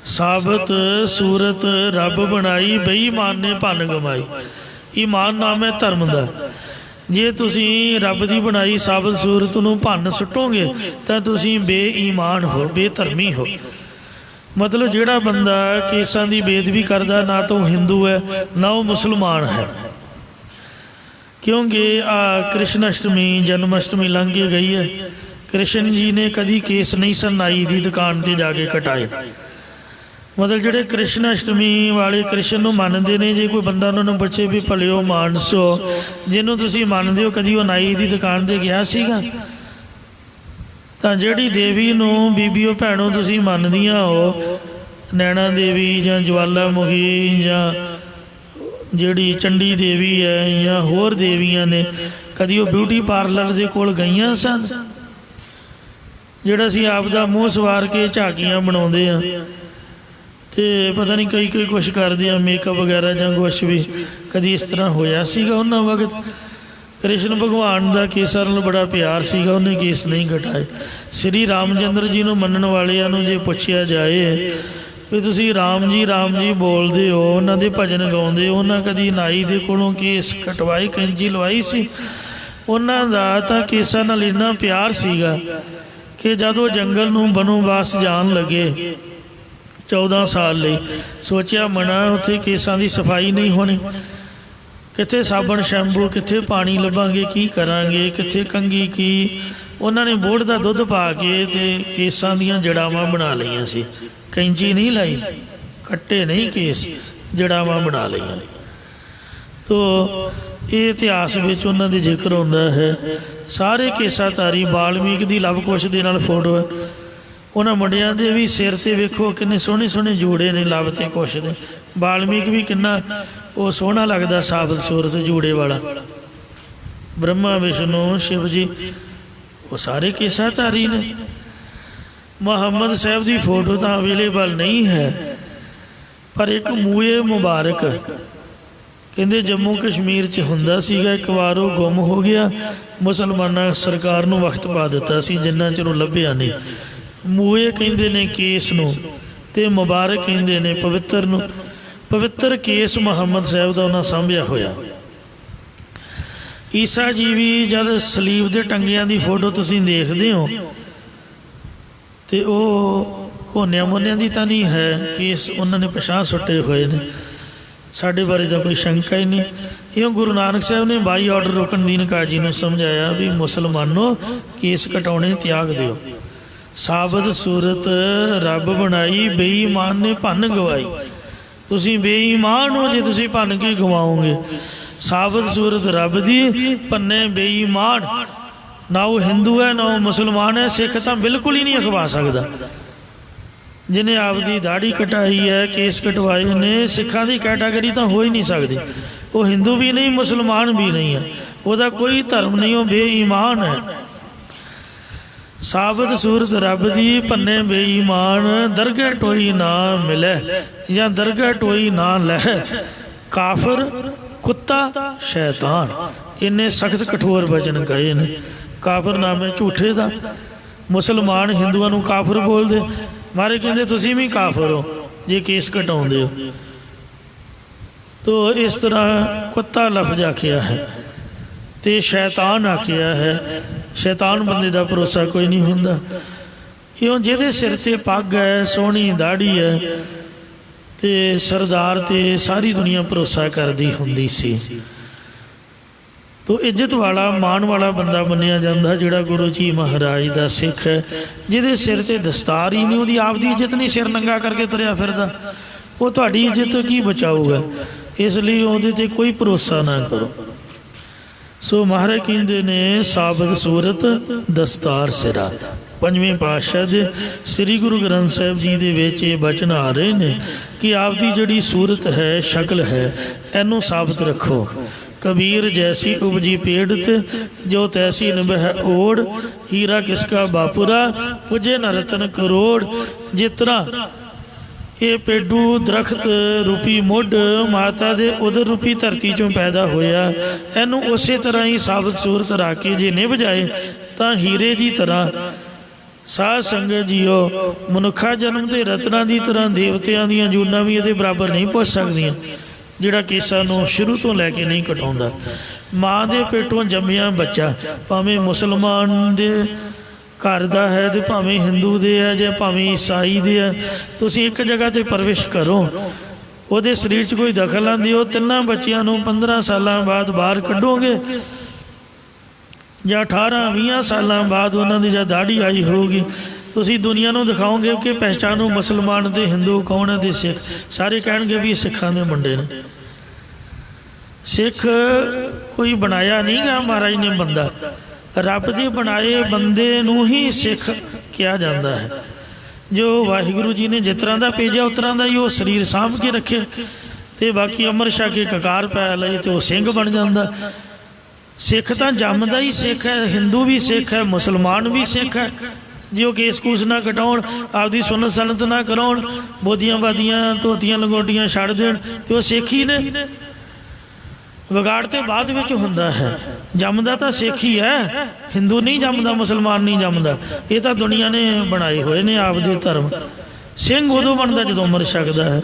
ਸਾਬਤ ਸੂਰਤ ਰੱਬ ਬਣਾਈ, ਬੇਈਮਾਨ ਨੇ ਭੰਨ ਗਮਾਈ। ਈਮਾਨ ਨਾਮ ਹੈ ਧਰਮ ਦਾ। ਜੇ ਤੁਸੀਂ ਰੱਬ ਦੀ ਬਣਾਈ ਸਾਬਤ ਸੂਰਤ ਨੂੰ ਭੰਨ ਸੁੱਟੋਗੇ ਤਾਂ ਤੁਸੀਂ ਬੇਈਮਾਨ ਹੋ, ਬੇਧਰਮੀ ਹੋ। ਮਤਲਬ ਜਿਹੜਾ ਬੰਦਾ ਕੇਸਾਂ ਦੀ ਬੇਅਦਬੀ ਕਰਦਾ, ਨਾ ਤਾਂ ਉਹ ਹਿੰਦੂ ਹੈ ਨਾ ਉਹ ਮੁਸਲਮਾਨ ਹੈ। ਕਿਉਂਕਿ ਕ੍ਰਿਸ਼ਨ ਅਸ਼ਟਮੀ ਜਨਮ ਅਸ਼ਟਮੀ ਲੰਘ ਕੇ ਗਈ ਹੈ, ਕ੍ਰਿਸ਼ਨ ਜੀ ਨੇ ਕਦੀ ਕੇਸ ਨਹੀਂ ਸਨ ਨਾਈ ਦੀ ਦੁਕਾਨ 'ਤੇ ਜਾ ਕੇ ਕਟਾਏ। ਮਤਲਬ ਜਿਹੜੇ ਕ੍ਰਿਸ਼ਨ ਅਸ਼ਟਮੀ ਵਾਲੇ ਕ੍ਰਿਸ਼ਨ ਨੂੰ ਮੰਨਦੇ ਨੇ, ਜੇ ਕੋਈ ਬੰਦਾ ਉਹਨਾਂ ਨੂੰ ਪੁੱਛੇ ਵੀ ਭਲਿਓ ਮਾਨਸੋ ਜਿਹਨੂੰ ਤੁਸੀਂ ਮੰਨਦੇ ਹੋ, ਕਦੀ ਉਹ ਨਾਈ ਦੀ ਦੁਕਾਨ 'ਤੇ ਗਿਆ ਸੀਗਾ? ਤਾਂ ਜਿਹੜੀ ਦੇਵੀ ਨੂੰ ਬੀਬੀਓ ਭੈਣੋ ਤੁਸੀਂ ਮੰਨਦੀਆਂ ਹੋ, ਨੈਣਾ ਦੇਵੀ ਜਾਂ ਜਵਾਲਾਮੁਖੀ ਜਾਂ ਜਿਹੜੀ ਚੰਡੀ ਦੇਵੀ ਹੈ ਜਾਂ ਹੋਰ ਦੇਵੀਆਂ ਨੇ, ਕਦੀ ਉਹ ਬਿਊਟੀ ਪਾਰਲਰ ਦੇ ਕੋਲ ਗਈਆਂ ਸਨ? ਜਿਹੜਾ ਅਸੀਂ ਆਪ ਦਾ ਮੂੰਹ ਸਵਾਰ ਕੇ ਝਾਕੀਆਂ ਬਣਾਉਂਦੇ ਹਾਂ ਤੇ ਪਤਾ ਨਹੀਂ ਕਈ ਕੁਛ ਕਰਦੇ ਆ, ਮੇਕਅਪ ਵਗੈਰਾ ਜਾਂ ਕੁਛ ਵੀ, ਕਦੀ ਇਸ ਤਰ੍ਹਾਂ ਹੋਇਆ ਸੀਗਾ ਉਹਨਾਂ ਵਕਤ? ਕ੍ਰਿਸ਼ਨ ਭਗਵਾਨ ਦਾ ਕੇਸਾਂ ਨਾਲ ਬੜਾ ਪਿਆਰ ਸੀਗਾ, ਉਹਨੇ ਕੇਸ ਨਹੀਂ ਘਟਾਏ। ਸ਼੍ਰੀ ਰਾਮ ਚੰਦਰ ਜੀ ਨੂੰ ਮੰਨਣ ਵਾਲਿਆਂ ਨੂੰ ਜੇ ਪੁੱਛਿਆ ਜਾਏ ਵੀ ਤੁਸੀਂ ਰਾਮ ਜੀ ਬੋਲਦੇ ਹੋ, ਉਹਨਾਂ ਦੇ ਭਜਨ ਗਾਉਂਦੇ ਹੋ, ਉਹਨਾਂ ਕਦੀ ਨਾਈ ਦੇ ਕੋਲੋਂ ਕੇਸ ਕਟਵਾਈ, ਕੈਂਚੀ ਲਵਾਈ ਸੀ? ਉਹਨਾਂ ਦਾ ਤਾਂ ਕੇਸਾਂ ਨਾਲ ਇੰਨਾ ਪਿਆਰ ਸੀਗਾ ਕਿ ਜਦੋਂ ਜੰਗਲ ਨੂੰ ਬਨੋਵਾਸ ਜਾਣ ਲੱਗੇ 14 ਸਾਲ ਲਈ, ਸੋਚਿਆ ਮਨਾ ਉੱਥੇ ਕੇਸਾਂ ਦੀ ਸਫਾਈ ਨਹੀਂ ਹੋਣੀ, ਕਿੱਥੇ ਸਾਬਣ ਸ਼ੈਂਪੂ, ਕਿੱਥੇ ਪਾਣੀ ਲੱਭਾਂਗੇ, ਕੀ ਕਰਾਂਗੇ, ਕਿੱਥੇ ਕੰਘੀ ਕੀ? ਉਹਨਾਂ ਨੇ ਬੋੜ ਦਾ ਦੁੱਧ ਪਾ ਕੇ ਤੇ ਕੇਸਾਂ ਦੀਆਂ ਜੜਾਵਾਂ ਬਣਾ ਲਈਆਂ ਸੀ। ਕੈਂਚੀ ਨਹੀਂ ਲਾਈ, ਕੱਟੇ ਨਹੀਂ ਕੇਸ, ਜੜਾਵਾਂ ਬਣਾ ਲਈਆਂ। ਤੋ ਇਹ ਇਤਿਹਾਸ ਵਿੱਚ ਉਹਨਾਂ ਦੇ ਜ਼ਿਕਰ ਹੁੰਦਾ ਹੈ। ਸਾਰੇ ਕੇਸਾਂ ਧਾਰੀ ਵਾਲਮੀਕ ਦੀ ਲਵ ਕੁਸ਼ ਦੇ ਨਾਲ ਫੋਟੋ ਹੈ। ਉਹਨਾਂ ਮੁੰਡਿਆਂ ਦੇ ਵੀ ਸਿਰ 'ਤੇ ਵੇਖੋ ਕਿੰਨੇ ਸੋਹਣੇ ਸੋਹਣੇ ਜੂੜੇ ਨੇ ਲਵ ਤੇ ਕੁਸ਼ ਦੇ। ਵਾਲਮੀਕ ਵੀ ਕਿੰਨਾ ਉਹ ਸੋਹਣਾ ਲੱਗਦਾ, ਸਾਬਤ ਸੂਰਤ ਜੂੜੇ ਵਾਲਾ। ਬ੍ਰਹਮਾ ਵਿਸ਼ਨੂੰ ਸ਼ਿਵ ਜੀ ਉਹ ਸਾਰੇ ਕੇਸਾਂ ਧਾਰੀ ਨੇ। ਮੁਹੰਮਦ ਸਾਹਿਬ ਦੀ ਫੋਟੋ ਤਾਂ ਅਵੇਲੇਬਲ ਨਹੀਂ ਹੈ, ਪਰ ਇੱਕ ਮੂਏ ਮੁਬਾਰਕ ਕਹਿੰਦੇ ਜੰਮੂ ਕਸ਼ਮੀਰ 'ਚ ਹੁੰਦਾ ਸੀਗਾ। ਇੱਕ ਵਾਰ ਉਹ ਗੁੰਮ ਹੋ ਗਿਆ, ਮੁਸਲਮਾਨਾਂ ਸਰਕਾਰ ਨੂੰ ਵਕਤ ਪਾ ਦਿੱਤਾ ਸੀ, ਜਿੰਨਾ ਚਿਰ ਉਹ ਲੱਭਿਆ ਨਹੀਂ। ਮੂਏ ਕਹਿੰਦੇ ਨੇ ਕੇਸ ਨੂੰ, ਤੇ ਮੁਬਾਰਕ ਕਹਿੰਦੇ ਨੇ ਪਵਿੱਤਰ ਨੂੰ। ਪਵਿੱਤਰ ਕੇਸ ਮੁਹੰਮਦ ਸਾਹਿਬ ਦਾ ਉਹਨਾਂ ਸਾਂਭਿਆ ਹੋਇਆ। ਈਸਾ ਜੀ ਵੀ ਜਦ ਸਲੀਬ ਦੇ ਟੰਗਿਆਂ ਦੀ ਫੋਟੋ ਤੁਸੀਂ ਦੇਖਦੇ ਹੋ ਤੇ ਉਹ ਕੋਨਿਆਂ ਮੋਨਿਆਂ ਦੀ ਤਾਂ ਨਹੀਂ ਹੈ, ਕੇਸ ਉਹਨਾਂ ਨੇ ਪਛਾਣ ਸੁੱਟੇ ਹੋਏ ਨੇ। ਸਾਡੇ ਬਾਰੇ ਤਾਂ ਕੋਈ ਸ਼ੰਕਾ ਹੀ ਨਹੀਂ। ਇਉਂ ਗੁਰੂ ਨਾਨਕ ਸਾਹਿਬ ਨੇ ਬਾਈ ਆਰਡਰ ਰੁਕਨਦੀਨ ਕਾਜੀ ਨੂੰ ਸਮਝਾਇਆ ਵੀ ਮੁਸਲਮਾਨੋ ਕੇਸ ਕਟਾਉਣੇ ਤਿਆਗ ਦਿਓ। ਸਾਬਤ ਸੂਰਤ ਰੱਬ ਬਣਾਈ, ਬੇਈਮਾਨ ਨੇ ਭੰਨ ਗਵਾਈ। ਤੁਸੀਂ ਬੇਈਮਾਨ ਹੋ ਜੇ ਤੁਸੀਂ ਭੰਨ ਕੇ ਗਵਾਓਗੇ। ਸਾਬਤ ਸੂਰਤ ਰੱਬ ਦੀ ਪੰਨੇ ਬੇਈਮਾਨ। ਨਾ ਉਹ ਹਿੰਦੂ ਹੈ ਨਾ ਉਹ ਮੁਸਲਮਾਨ ਹੈ, ਸਿੱਖ ਤਾਂ ਬਿਲਕੁਲ ਹੀ ਨਹੀਂ ਅਖਵਾ ਸਕਦਾ। ਜਿਹਨੇ ਆਪਦੀ ਦਾੜੀ ਕਟਾਈ ਹੈ, ਕੇਸ ਕਟਵਾਏ ਨੇ, ਸਿੱਖਾਂ ਦੀ ਕੈਟਾਗਰੀ ਤਾਂ ਹੋ ਹੀ ਨਹੀਂ ਸਕਦੀ। ਉਹ ਹਿੰਦੂ ਵੀ ਨਹੀਂ, ਮੁਸਲਮਾਨ ਵੀ ਨਹੀਂ ਹੈ, ਉਹਦਾ ਕੋਈ ਧਰਮ ਨਹੀਂ, ਉਹ ਬੇਈਮਾਨ ਹੈ। ਸਾਬਤ ਸੂਰਤ ਰੱਬ ਦੀ ਪੰਨੇ ਬੇਈਮਾਨ, ਦਰਗਾਹ ਟੋਈ ਨਾ ਮਿਲੇ ਜਾਂ ਦਰਗਾਹ ਟੋਈ ਨਾ ਲੈ, ਕਾਫਰ ਕੁੱਤਾ ਸ਼ੈਤਾਨ। ਇੰਨੇ ਸਖਤ ਕਠੋਰ ਵਚਨ ਕਹੇ ਨੇ। ਕਾਫਰ ਨਾਮ ਹੈ ਝੂਠੇ ਦਾ। ਮੁਸਲਮਾਨ ਹਿੰਦੂਆਂ ਨੂੰ ਕਾਫਰ ਬੋਲਦੇ, ਮਾਰੇ ਕਹਿੰਦੇ ਤੁਸੀਂ ਵੀ ਕਾਫਰ ਹੋ ਜੇ ਕੇਸ ਕਟਾਉਂਦੇ ਹੋ। ਤੋ ਇਸ ਤਰ੍ਹਾਂ ਕੁੱਤਾ ਲਫ਼ਜ਼ ਆਖਿਆ ਹੈ ਤੇ ਸ਼ੈਤਾਨ ਆਖਿਆ ਹੈ। ਸ਼ੈਤਾਨ ਬੰਦੇ ਦਾ ਭਰੋਸਾ ਕੋਈ ਨਹੀਂ ਹੁੰਦਾ। ਕਿਉਂ? ਜਿਹਦੇ ਸਿਰ ਤੇ ਪੱਗ ਹੈ, ਸੋਹਣੀ ਦਾੜੀ ਹੈ ਤੇ ਸਰਦਾਰ ਤੇ ਸਾਰੀ ਦੁਨੀਆ ਭਰੋਸਾ ਕਰਦੀ ਹੁੰਦੀ ਸੀ। ਤੋ ਇੱਜ਼ਤ ਵਾਲਾ ਮਾਣ ਵਾਲਾ ਬੰਦਾ ਮੰਨਿਆ ਜਾਂਦਾ ਜਿਹੜਾ ਗੁਰੂ ਜੀ ਮਹਾਰਾਜ ਦਾ ਸਿੱਖ ਹੈ। ਜਿਹਦੇ ਸਿਰ ਤੇ ਦਸਤਾਰ ਹੀ ਨਹੀਂ, ਉਹਦੀ ਆਪਦੀ ਇੱਜ਼ਤ ਨਹੀਂ, ਸਿਰ ਨੰਗਾ ਕਰਕੇ ਤੁਰਿਆ ਫਿਰਦਾ, ਉਹ ਤੁਹਾਡੀ ਇੱਜ਼ਤ ਕੀ ਬਚਾਊਗਾ। ਇਸ ਲਈ ਉਹਦੇ ਤੇ ਕੋਈ ਭਰੋਸਾ ਨਾ ਕਰੋ। ਸੋ ਮਹਾਰਾਜ ਕਹਿੰਦੇ ਨੇ ਸਾਬਤ ਸੂਰਤ ਦਸਤਾਰ ਸਿਰਾ। ਪੰਜਵੇਂ ਪਾਤਸ਼ਾਹ ਦੇ ਸ੍ਰੀ ਗੁਰੂ ਗ੍ਰੰਥ ਸਾਹਿਬ ਜੀ ਦੇ ਵਿੱਚ ਇਹ ਬਚਨ ਆ ਰਹੇ ਨੇ ਕਿ ਆਪਦੀ ਜਿਹੜੀ ਸੂਰਤ ਹੈ, ਸ਼ਕਲ ਹੈ, ਇਹਨੂੰ ਸਾਬਤ ਰੱਖੋ। ਕਬੀਰ ਜੈਸੀ ਉਪਜੀ ਪੇੜਤ ਜੋ ਤੈਸੀ ਨਿਭੈ ਓੜ, ਹੀਰਾ ਕਿਸਕਾ ਬਾਪੁਰਾ ਪੁੱਜੇ ਨ ਰਤਨ ਕਰੋੜ। ਜਿਸ ਤਰ੍ਹਾਂ ਇਹ ਪੇਡੂ ਦਰਖਤ ਰੂਪੀ ਮੁੱਢ ਮਾਤਾ ਦੇ ਉਦਰ ਰੂਪੀ ਧਰਤੀ ਚੋਂ ਪੈਦਾ ਹੋਇਆ, ਇਹਨੂੰ ਉਸੇ ਤਰ੍ਹਾਂ ਹੀ ਸਾਬਤ ਸੂਰਤ ਰੱਖ ਕੇ ਜੇ ਨਿਭ ਜਾਏ ਤਾਂ ਹੀਰੇ ਦੀ ਤਰ੍ਹਾਂ। ਸਾਧ ਸੰਗਤ ਜੀਓ, ਮਨੁੱਖਾ ਜਨਮ ਤੇ ਰਤਨਾਂ ਦੀ ਤਰ੍ਹਾਂ ਦੇਵਤਿਆਂ ਦੀਆਂ ਜੂਨਾਂ ਵੀ ਇਹਦੇ ਬਰਾਬਰ ਨਹੀਂ ਪਹੁੰਚ ਸਕਦੀਆਂ, ਜਿਹੜਾ ਕੇਸਾਂ ਨੂੰ ਸ਼ੁਰੂ ਤੋਂ ਲੈ ਕੇ ਨਹੀਂ ਕਟਾਉਂਦਾ। ਮਾਂ ਦੇ ਪੇਟੋਂ ਜੰਮਿਆ ਬੱਚਾ ਭਾਵੇਂ ਮੁਸਲਮਾਨ ਦੇ ਘਰ ਦਾ ਹੈ ਤੇ ਭਾਵੇਂ ਹਿੰਦੂ ਦੇ ਹੈ ਜਾਂ ਭਾਵੇਂ ਈਸਾਈ ਦੇ ਹੈ, ਤੁਸੀਂ ਇੱਕ ਜਗ੍ਹਾ ਤੇ ਪਰਵਿਸ਼ ਕਰੋ, ਉਹਦੇ ਸਰੀਰ 'ਚ ਕੋਈ ਦਖਲ ਨਾ ਦਿਓ। ਤਿੰਨਾਂ ਬੱਚਿਆਂ ਨੂੰ 15 ਸਾਲਾਂ ਬਾਅਦ ਬਾਹਰ ਕੱਢੋਗੇ ਜਾਂ 18-20 ਸਾਲਾਂ ਬਾਅਦ ਉਹਨਾਂ ਦੀ ਜਦ ਦਾੜੀ ਆਈ ਹੋਊਗੀ, ਤੁਸੀਂ ਦੁਨੀਆ ਨੂੰ ਦਿਖਾਓਗੇ ਕਿ ਪਹਿਚਾਨੋ ਮੁਸਲਮਾਨ ਤੇ ਹਿੰਦੂ ਕੌਣ ਹੈ ਤੇ ਸਿੱਖ। ਸਾਰੇ ਕਹਿਣਗੇ ਵੀ ਇਹ ਸਿੱਖਾਂ ਦੇ ਮੁੰਡੇ ਨੇ। ਸਿੱਖ ਕੋਈ ਬਣਾਇਆ ਨਹੀਂ ਗਾ ਮਹਾਰਾਜ ਨੇ ਬੰਦਾ, ਰੱਬ ਦੇ ਬਣਾਏ ਬੰਦੇ ਨੂੰ ਹੀ ਸਿੱਖ ਕਿਹਾ ਜਾਂਦਾ ਹੈ। ਜੋ ਵਾਹਿਗੁਰੂ ਜੀ ਨੇ ਜਿਸ ਤਰ੍ਹਾਂ ਦਾ ਭੇਜਿਆ ਉਸ ਤਰ੍ਹਾਂ ਦਾ ਹੀ ਉਹ ਸਰੀਰ ਸਾਂਭ ਕੇ ਰੱਖੇ ਤੇ ਬਾਕੀ ਅੰਮ੍ਰਿਤ ਛਕ ਕੇ ਕਕਾਰ ਪੈ ਲਏ ਤੇ ਉਹ ਸਿੰਘ ਬਣ ਜਾਂਦਾ। ਸਿੱਖ ਤਾਂ ਜੰਮਦਾ ਹੀ ਸਿੱਖ ਹੈ, ਹਿੰਦੂ ਵੀ ਸਿੱਖ ਹੈ, ਮੁਸਲਮਾਨ ਵੀ ਸਿੱਖ ਹੈ। ਜੇ ਉਹ ਕੇਸ ਕੂਸ ਨਾ ਕਟਾਉਣ, ਆਪਦੀ ਸੁਨਤ ਸਨਤ ਨਾ ਕਰਾਉਣ, ਬੋਦੀਆਂ ਬਾਦੀਆਂ ਧੋਤੀਆਂ ਲੰਗੋਟੀਆਂ ਛੱਡ ਦੇਣ ਤੇ ਉਹ ਸਿੱਖ ਹੀ ਨੇ। ਵਿਗਾੜ ਤੇ ਬਾਅਦ ਵਿੱਚ ਹੁੰਦਾ ਹੈ, ਜੰਮਦਾ ਤਾਂ ਸਿੱਖ ਹੀ ਹੈ। ਹਿੰਦੂ ਨਹੀਂ ਜੰਮਦਾ, ਮੁਸਲਮਾਨ ਨਹੀਂ ਜੰਮਦਾ, ਇਹ ਤਾਂ ਦੁਨੀਆ ਨੇ ਬਣਾਏ ਹੋਏ ਨੇ ਆਪਦੇ ਧਰਮ। ਸਿੰਘ ਉਦੋਂ ਬਣਦਾ ਜਦੋਂ ਅੰਮ੍ਰਿਤ ਛਕਦਾ ਹੈ।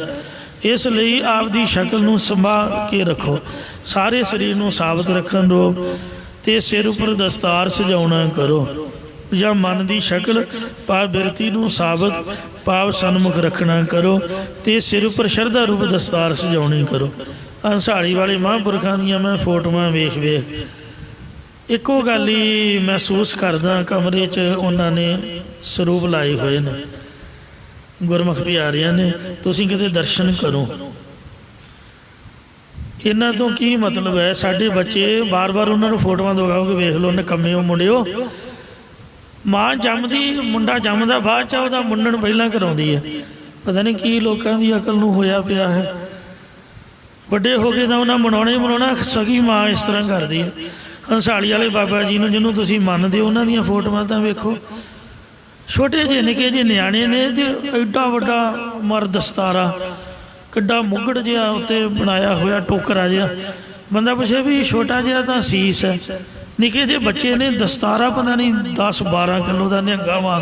ਇਸ ਲਈ ਆਪਦੀ ਸ਼ਕਲ ਨੂੰ ਸੰਭਾਲ ਕੇ ਰੱਖੋ, ਸਾਰੇ ਸਰੀਰ ਨੂੰ ਸਾਬਤ ਰੱਖਣ ਰੋ ਤੇ ਸਿਰ ਉੱਪਰ ਦਸਤਾਰ ਸਜਾਉਣਾ ਕਰੋ ਜਾਂ ਮਨ ਦੀ ਸ਼ਕਲ ਭਾਵ ਬਿਰਤੀ ਨੂੰ ਸਾਬਤ ਭਾਵ ਸਨਮੁਖ ਰੱਖਣਾ ਕਰੋ ਤੇ ਸਿਰ ਉੱਪਰ ਸ਼ਰਧਾ ਰੂਪ ਦਸਤਾਰ ਸਜਾਉਣੀ ਕਰੋ। ਹੰਸਾਲੀ ਵਾਲੇ ਮਹਾਂਪੁਰਖਾਂ ਦੀਆਂ ਮੈਂ ਫੋਟੋਆਂ ਵੇਖ ਇੱਕੋ ਗੱਲ ਹੀ ਮਹਿਸੂਸ ਕਰਦਾ, ਕਮਰੇ 'ਚ ਉਹਨਾਂ ਨੇ ਸਰੂਪ ਲਾਏ ਹੋਏ ਨੇ ਗੁਰਮੁਖ ਪਿਆਰਿਆਂ ਨੇ, ਤੁਸੀਂ ਕਿਤੇ ਦਰਸ਼ਨ ਕਰੋ। ਇਹਨਾਂ ਤੋਂ ਕੀ ਮਤਲਬ ਹੈ? ਸਾਡੇ ਬੱਚੇ ਵਾਰ-ਵਾਰ ਉਹਨਾਂ ਨੂੰ ਫੋਟੋਆਂ ਦਿਖਾਓਗੇ, ਵੇਖ ਲਓ ਨਿਕੰਮਿਓ ਮੁੰਡਿਓ। ਮਾਂ ਜੰਮਦੀ, ਮੁੰਡਾ ਜੰਮਦਾ ਬਾਅਦ 'ਚ, ਉਹਦਾ ਮੁੰਡਣ ਪਹਿਲਾਂ ਕਰਾਉਂਦੀ ਹੈ। ਪਤਾ ਨਹੀਂ ਕੀ ਲੋਕਾਂ ਦੀ ਅਕਲ ਨੂੰ ਹੋਇਆ ਪਿਆ ਹੈ। ਵੱਡੇ ਹੋ ਕੇ ਤਾਂ ਉਹਨਾਂ ਮਨਾਉਣਾ ਹੀ ਮਨਾਉਣਾ, ਸਗੀ ਮਾਂ ਇਸ ਤਰ੍ਹਾਂ ਕਰਦੀ ਹੈ। ਹੰਸਾਲੀ ਵਾਲੇ ਬਾਬਾ ਜੀ ਨੂੰ ਜਿਹਨੂੰ ਤੁਸੀਂ ਮੰਨਦੇ ਹੋ, ਉਹਨਾਂ ਦੀਆਂ ਫੋਟੋਆਂ ਤਾਂ ਵੇਖੋ, ਛੋਟੇ ਜਿਹੇ ਨਿੱਕੇ ਜਿਹੇ ਨਿਆਣੇ ਨੇ ਤੇ ਐਡਾ ਵੱਡਾ ਮਰ ਦਸਤਾਰਾ, ਕਿੱਡਾ ਮੁੱਗੜ ਜਿਹਾ ਉੱਤੇ ਬਣਾਇਆ ਹੋਇਆ ਟੋਕਰਾ ਜਿਹਾ। ਬੰਦਾ ਪੁੱਛੇ ਵੀ ਛੋਟਾ ਜਿਹਾ ਤਾਂ ਸੀਸ ਹੈ, ਨਿੱਕੇ ਜਿਹੇ ਬੱਚੇ ਨੇ ਦਸਤਾਰਾ ਪਤਾ ਨਹੀਂ 10-12 ਕਿਲੋ ਦਾ ਨਿਹੰਗਾ ਵਾਂ।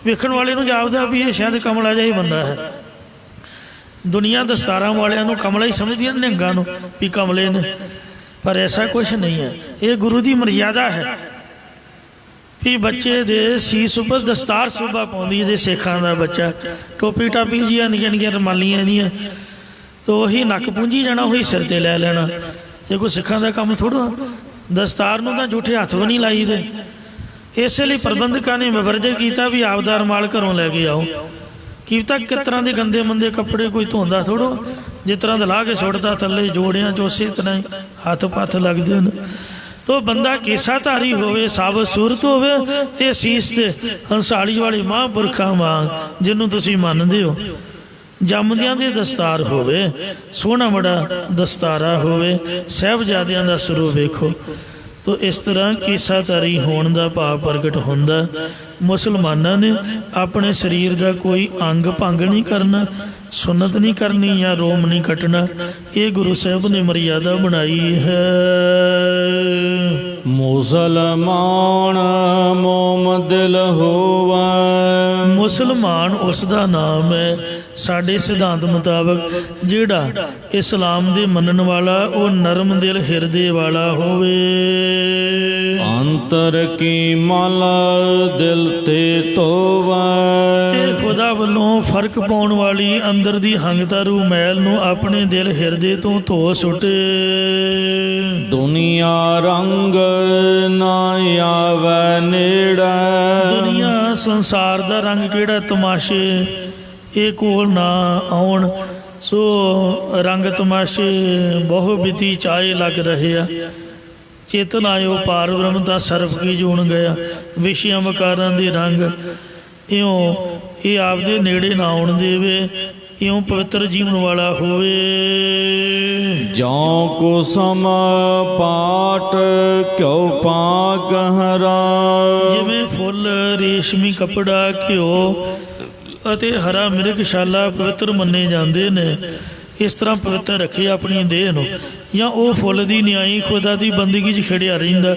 ਵੇਖਣ ਵਾਲੇ ਨੂੰ ਜਾਪਦਾ ਵੀ ਇਹ ਸ਼ਾਇਦ ਕਮਲਾ ਜਿਹਾ ਹੀ ਬੰਦਾ ਹੈ। ਦੁਨੀਆ ਦਸਤਾਰਾਂ ਵਾਲਿਆਂ ਨੂੰ ਕਮਲਾ ਹੀ ਸਮਝਦੀ ਹੈ, ਨਿਹੰਗਾਂ ਨੂੰ ਵੀ ਕਮਲੇ ਨੇ, ਪਰ ਐਸਾ ਕੁਛ ਨਹੀਂ ਹੈ। ਇਹ ਗੁਰੂ ਦੀ ਮਰਿਆਦਾ ਹੈ ਵੀ ਬੱਚੇ ਦੇ ਸੀਸ ਉੱਪਰ ਦਸਤਾਰ ਸੋਭਾ ਪਾਉਂਦੀ ਹੈ। ਜੇ ਸਿੱਖਾਂ ਦਾ ਬੱਚਾ ਟੋਪੀ ਟਾਪੀ ਜੀਆਂ ਨਿੱਕੀਆਂ ਨਿੱਕੀਆਂ ਰੁਮਾਲੀਆਂ ਜੀਆਂ ਤਾਂ ਉਹੀ ਨੱਕ ਪੂੰਝੀ ਜਾਣਾ, ਉਹੀ ਸਿਰ 'ਤੇ ਲੈ ਲੈਣਾ। ਇਹ ਕੋਈ ਸਿੱਖਾਂ ਦਾ ਕੰਮ ਥੋੜ੍ਹਾ। ਦਸਤਾਰ ਨੂੰ ਤਾਂ ਝੂਠੇ ਹੱਥ ਵੀ ਨਹੀਂ ਲਾਈਦੇ। ਇਸੇ ਲਈ ਪ੍ਰਬੰਧਕਾਂ ਨੇ ਵਿਵਰਜਨ ਕੀਤਾ ਵੀ ਆਪਦਾ ਰੁਮਾਲ ਘਰੋਂ ਲੈ ਕੇ ਆਓ। ਕੀ ਪਤਾ ਕਿਸ ਤਰ੍ਹਾਂ ਦੇ ਗੰਦੇ ਮੰਦੇ ਕੱਪੜੇ ਕੋਈ ਧੋਂਦਾ ਥੋੜ੍ਹਾ। ਜਿਸ ਤਰ੍ਹਾਂ ਦਾ ਲਾ ਕੇ ਸੁੱਟਦਾ ਥੱਲੇ ਜੋੜਿਆਂ 'ਚ ਉਸੇ ਤਰ੍ਹਾਂ ਹੀ ਹੱਥ ਪੱਥ ਲੱਗਦੇ ਨੇ। ਤੋ ਬੰਦਾ ਕੇਸਾਧਾਰੀ ਹੋਵੇ, ਸਾਬਤ ਸੂਰਤ ਹੋਵੇ ਤੇ ਸੀਸ ਤੇ ਹੰਸਾਲੀ ਵਾਲੀ ਮਹਾਂਪੁਰਖਾਂ ਵਾਂਗ ਜਿਹਨੂੰ ਤੁਸੀਂ ਮੰਨਦੇ ਹੋ, ਜੰਮਦਿਆਂ ਦੇ ਦਸਤਾਰ ਹੋਵੇ, ਸੋਹਣਾ ਬੜਾ ਦਸਤਾਰਾ ਹੋਵੇ, ਸਾਹਿਬਜ਼ਾਦਿਆਂ ਦਾ ਸਰੂਪ ਵੇਖੋ। ਤੋ ਇਸ ਤਰ੍ਹਾਂ ਕੇਸਾਧਾਰੀ ਹੋਣ ਦਾ ਭਾਵ ਪ੍ਰਗਟ ਹੁੰਦਾ। ਮੁਸਲਮਾਨਾਂ ਨੇ ਆਪਣੇ ਸਰੀਰ ਦਾ ਕੋਈ ਅੰਗ ਭੰਗ ਨਹੀਂ ਕਰਨਾ, ਸੁਨਤ ਨਹੀਂ ਕਰਨੀ ਜਾਂ ਰੋਮ ਨਹੀਂ ਕੱਟਣਾ। ਇਹ ਗੁਰੂ ਸਾਹਿਬ ਨੇ ਮਰਿਆਦਾ ਬਣਾਈ ਹੈ। ਮੁਸਲਮਾਨ ਮੋਮ ਦਿਲ ਹੋਵੈ। ਮੁਸਲਮਾਨ ਉਸ ਦਾ ਨਾਮ ਹੈ। ਸਾਡੇ ਸਿਧਾਂਤ ਮੁਤਾਬਕ ਜਿਹੜਾ ਇਸਲਾਮ ਦੇ ਮੰਨਣ ਵਾਲਾ ਉਹ ਨਰਮ ਦਿਲ ਹਿਰਦੇ ਵਾਲਾ ਹੋਵੇ। ਅੰਤਰ ਕੀ ਮਾਲਾ ਦਿਲ ਤੇ ਧੋਵੈ। ਤੇ ਖੁਦਾ ਵੱਲੋਂ ਫਰਕ ਪਾਉਣ ਵਾਲੀ ਅੰਦਰ ਦੀ ਹੰਗਤਾਰੂ ਮੈਲ ਨੂੰ ਆਪਣੇ ਦਿਲ ਹਿਰਦੇ ਤੋਂ ਧੋ ਸੁੱਟੇ। ਦੁਨੀਆ ਰੰਗ ਨਾ ਆਵੈ ਨੇੜੇ। ਦੁਨੀਆ ਸੰਸਾਰ ਦਾ ਰੰਗ ਕਿਹੜਾ ਤਮਾਸ਼ੇ ਇਹ ਕੋਲ ਨਾ ਆਉਣ। ਸੋ ਰੰਗ ਤਮਾਸ਼ੇ ਬਹੁ ਬਿਤੀ ਚਾਏ ਲੱਗ ਰਹੇ ਆ। ਚੇਤਨ ਆਇਓ ਪਾਰ ਬ੍ਰਹਮ ਦਾ ਸਰਬ ਕੀ ਜੂਣ ਗਿਆ। ਵਿਸ਼ਿਆਂ ਵਕਾਰਾਂ ਦੇ ਰੰਗ ਇਉਂ ਇਹ ਆਪਦੇ ਨੇੜੇ ਨਾ ਆਉਣ ਦੇਵੇ, ਇਉਂ ਪਵਿੱਤਰ ਜੀਵਨ ਵਾਲਾ ਹੋਵੇ। ਜਉ ਕੋ ਸਮ ਪਾਟ ਕਿਉ ਪਾ ਗਹਰਾ। ਜਿਵੇਂ ਫੁੱਲ, ਰੇਸ਼ਮੀ ਕੱਪੜਾ, ਘਿਓ ਅਤੇ ਹਰਾ ਮਿਰਗਸ਼ਾਲਾ ਪਵਿੱਤਰ ਮੰਨੇ ਜਾਂਦੇ ਨੇ, ਇਸ ਤਰ੍ਹਾਂ ਪਵਿੱਤਰ ਰੱਖੇ ਆਪਣੀ ਦੇਹ ਨੂੰ। ਜਾਂ ਉਹ ਫੁੱਲ ਦੀ ਨਿਆਈ ਖੁਦਾ ਦੀ ਬੰਦਗੀ 'ਚ ਖਿੜਿਆ ਰਹਿੰਦਾ।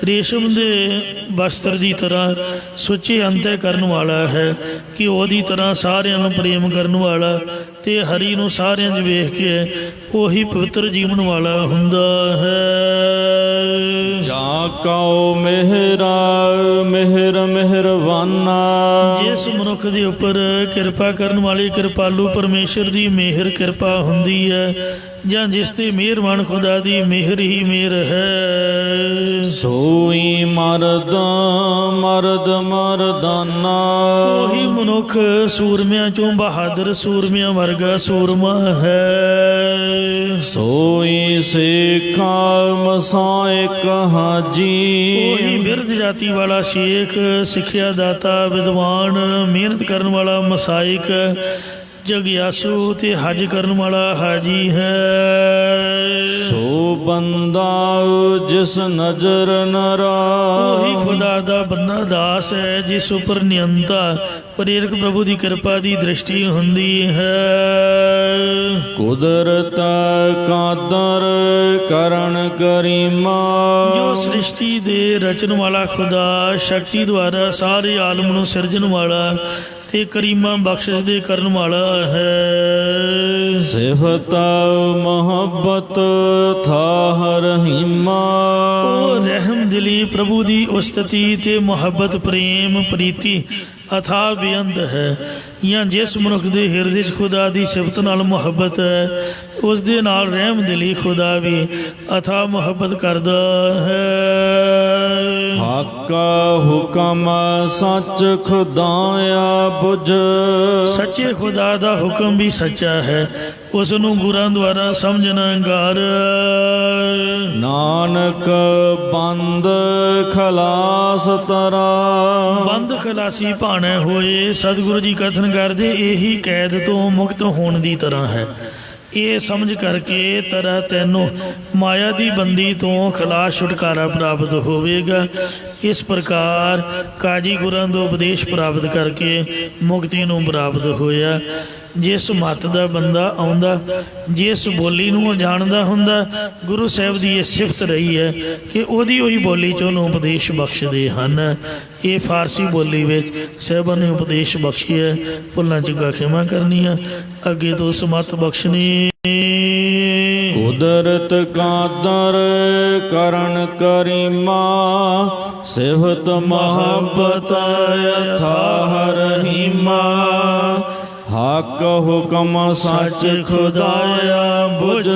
ਰੇਸ਼ਮ ਦੇ ਬਸਤਰ ਦੀ ਤਰ੍ਹਾਂ ਸੁੱਚੇ ਅੰਤਿ ਕਰਨ ਵਾਲਾ ਹੈ, ਘਿਓ ਦੀ ਤਰ੍ਹਾਂ ਸਾਰਿਆਂ ਨੂੰ ਪ੍ਰੇਮ ਕਰਨ ਵਾਲਾ, ਤੇ ਹਰੀ ਨੂੰ ਸਾਰਿਆਂ 'ਚ ਵੇਖ ਕੇ ਉਹੀ ਪਵਿੱਤਰ ਜੀਵਨ ਵਾਲਾ ਹੁੰਦਾ ਹੈ। ਜਾ ਕਉ ਮਿਹਰਾ ਮਿਹਰ ਮਿਹਰਵਾਨਾ। ਜਿਸ ਮਨੁੱਖ ਦੇ ਉੱਪਰ ਕਿਰਪਾ ਕਰਨ ਵਾਲੇ ਕਿਰਪਾਲੂ ਪਰਮੇਸ਼ਰ ਦੀ ਮਿਹਰ ਕਿਰਪਾ ਹੁੰਦੀ ਹੈ, ਜਾਂ ਜਿਸ ਤੇ ਮਿਹਰਬਾਨ ਖੁਦਾ ਦੀ ਮਿਹਰ ਹੀ ਮਿਹਰ ਹੈ। ਸੋਈ ਮਰਦ ਮਰਦ ਮਰਦਾਨਾ। ਉਹੀ ਮਨੁੱਖ ਸੂਰਮਿਆਂ ਚੋਂ ਬਹਾਦਰ ਸੂਰਮਿਆਂ ਵਰਗਾ ਸੂਰਮਾ ਹੈ। ਸੋਈ ਸਿੱਖਾ ਮਸਾਇਕ ਹਾਜੀ। ਉਹੀ ਬਿਰਧ ਜਾਤੀ ਵਾਲਾ ਸ਼ੇਖ, ਸਿੱਖਿਆ ਦਾਤਾ, ਵਿਦਵਾਨ, ਮਿਹਨਤ ਕਰਨ ਵਾਲਾ ਮਸਾਇਕ, ਜਗਿਆਸੂ ਤੇ ਹਜ ਕਰਨ ਵਾਲਾ ਹਾਜੀ ਹੈ। ਸੋ ਬੰਦਾ ਜਿਸ ਨਜ਼ਰ ਨਰਾ। ਉਹੀ ਖੁਦਾ ਦਾ ਬੰਦਾ ਦਾਸ ਹੈ ਜਿਸ ਉੱਪਰ ਨਿਯੰਤਾ ਪ੍ਰੇਰਕ ਪ੍ਰਭੂ ਦੀ ਕਿਰਪਾ ਦੀ ਦ੍ਰਿਸ਼ਟੀ ਹੁੰਦੀ ਹੈ। ਕੁਦਰਤ ਕਾਦਰ ਕਰਨ ਕਰੀਮਾ। ਜੋ ਸ੍ਰਿਸ਼ਟੀ ਦੇ ਰਚਨ ਵਾਲਾ ਖੁਦਾ, ਸ਼ਕਤੀ ਦੁਆਰਾ ਸਾਰੇ ਆਲਮ ਨੂੰ ਸਿਰਜਣ ਵਾਲਾ ਤੇ ਕਰੀਮਾ ਬਖਸ਼ਿਸ਼ ਦੇ ਕਰਨ ਵਾਲਾ ਹੈ। ਸਿਫਤ ਮੁਹੱਬਤ ਥਾ ਰਹੀਮਾ। ਉਹ ਰਹਿਮ ਦਿਲੀ ਪ੍ਰਭੂ ਦੀ ਉਸਤਤੀ ਤੇ ਮੁਹੱਬਤ, ਪ੍ਰੇਮ, ਪ੍ਰੀਤੀ ਅਥਾਹ ਬੇਅੰਤ ਹੈ। ਜਾਂ ਜਿਸ ਮਨੁੱਖ ਦੇ ਹਿਰਦੇ 'ਚ ਖੁਦਾ ਦੀ ਸਿਫਤ ਨਾਲ ਮੁਹੱਬਤ ਹੈ, ਉਸ ਦੇ ਨਾਲ ਰਹਿਮ ਦਿਲੀ ਖੁਦਾ ਵੀ ਅਥਾਹ ਮੁਹੱਬਤ ਕਰਦਾ ਹੈ। ਹੱਕ ਹੁਕਮ ਸੱਚ ਖੁਦਾਇਆ ਬੁਝ। ਸੱਚੇ ਖੁਦਾ ਦਾ ਹੁਕਮ ਵੀ ਸੱਚਾ ਹੈ, ਉਸ ਨੂੰ ਗੁਰਾਂ ਦੁਆਰਾ ਸਮਝਣਾ ਗਰ। ਨਾਨਕ ਬੰਦ ਖਲਾਸ ਤਰਾ। ਬੰਦ ਖਲਾਸੀ ਭਾਣੇ ਹੋਏ ਸਤਿਗੁਰੂ ਜੀ ਕਥਨ ਕਰਦੇ ਇਹੀ ਕੈਦ ਤੋਂ ਮੁਕਤ ਹੋਣ ਦੀ ਤਰ੍ਹਾਂ ਹੈ। ਇਹ ਸਮਝ ਕਰਕੇ ਤਰਾ ਤੈਨੂੰ ਮਾਇਆ ਦੀ ਬੰਦੀ ਤੋਂ ਖਲਾਸ ਛੁਟਕਾਰਾ ਪ੍ਰਾਪਤ ਹੋਵੇਗਾ। ਇਸ ਪ੍ਰਕਾਰ ਕਾਜੀ ਗੁਰਾਂ ਤੋਂ ਉਪਦੇਸ਼ ਪ੍ਰਾਪਤ ਕਰਕੇ ਮੁਕਤੀ ਨੂੰ ਪ੍ਰਾਪਤ ਹੋਇਆ। ਜਿਸ ਮੱਤ ਦਾ ਬੰਦਾ ਆਉਂਦਾ, ਜਿਸ ਬੋਲੀ ਨੂੰ ਉਹ ਜਾਣਦਾ ਹੁੰਦਾ, ਗੁਰੂ ਸਾਹਿਬ ਦੀ ਇਹ ਸਿਫਤ ਰਹੀ ਹੈ ਕਿ ਉਹਦੀ ਉਹੀ ਬੋਲੀ 'ਚ ਉਹਨੂੰ ਉਪਦੇਸ਼ ਬਖਸ਼ਦੇ ਹਨ। ਇਹ ਫਾਰਸੀ ਬੋਲੀ ਵਿੱਚ ਸਾਹਿਬਾਂ ਨੇ ਉਪਦੇਸ਼ ਬਖਸ਼ੀ ਹੈ। ਭੁੱਲਾਂ ਚੁੱਕਾਂ ਖਿਮਾ ਕਰਨੀਆਂ, ਅੱਗੇ ਤੋਂ ਸਮੱਤ ਬਖਸ਼ਣੀ। ਕੁਦਰਤ ਕਾਦਰ ਕਰਨ ਕਰੀਮਾ। ਸਿਫਤ ਮੁਹੱਬਤ ਅਥਾਹ ਰਹੀਮਾ। ਹੱਕ ਹੁਕਮ ਸੱਚ ਖੁਦਾਇਆ ਬੁਝ।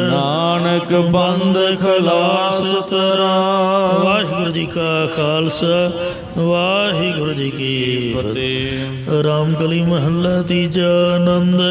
ਨਾਨਕ ਬੰਦ ਖਲਾਸ ਤਰਾ। ਵਾਹਿਗੁਰੂ ਜੀ ਕਾ ਖਾਲਸਾ, ਵਾਹਿਗੁਰੂ ਜੀ ਕੀ ਫਤਿਹ। ਰਾਮ ਕਲੀ ਮਹੱਲਾ ਤੀਜਾ। ਆਨੰਦ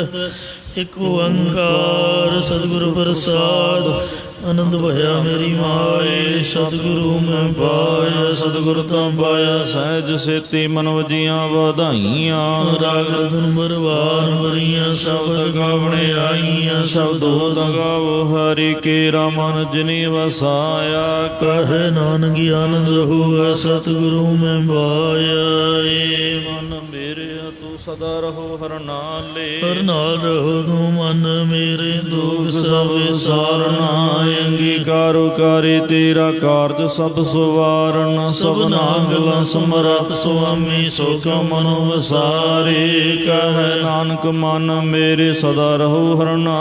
ਇੱਕ ਓੰਕਾਰ ਸਤਿਗੁਰ ਪ੍ਰਸਾਦ। ਆਨੰਦ ਭਇਆ ਮੇਰੀ ਮਾਏ, ਸਤਿਗੁਰੂ ਮੈਂ ਪਾਇਆ, ਸਤਿਗੁਰ ਤਾਂ ਪਾਇਆ। ਸਹਿਜ ਸੇਤੀ ਮਨ ਵਜੀਆਂ ਵਧਾਈਆਂ। ਰਾਗ ਰਤਨ ਬਰਵਾਨ ਬਰੀਆਂ, ਸ਼ਬਦ ਗਾਵਣੇ ਆਈਆਂ। ਸ਼ਬਦੋ ਤਗਾਵੋ ਹਰਿ ਕੇ ਰਾਮਨ ਜਿਨੀ ਵਸਾਇਆ। ਕਹੇ ਨਾਨਕ ਆਨੰਦ ਰਹੂਗਾ, ਸਤਿਗੁਰੂ ਮੈਂ ਪਾਇਆ। ਏ ਮਨ ਮੇਰੇ ਤੂੰ ਸਦਾ ਰਹੋ ਹਰ ਨਾਲੇ। ਹਰ ਨਾਲ ਰਹੋ ਤੂੰ ਮਨ ਮੇਰੇ, ਦੁਖ ਸਭ ਵਿਸਾਰਨਾ। ਅੰਗੀਕਾਰੋ ਕਾਰੇ ਤੇਰਾ ਕਾਰਜ ਸਭ ਸਵਾਰਨ। ਸਭਨਾ ਗਲਾਂ ਸਮਰੱਥ ਸੁਆਮੀ, ਸੋ ਕਿਉ ਮਨੋ ਵਸਾਰੇ। ਕਹੈ ਨਾਨਕ ਮਨ ਮੇਰੇ ਸਦਾ ਰਹੋ ਹਰ ਨਾਮ।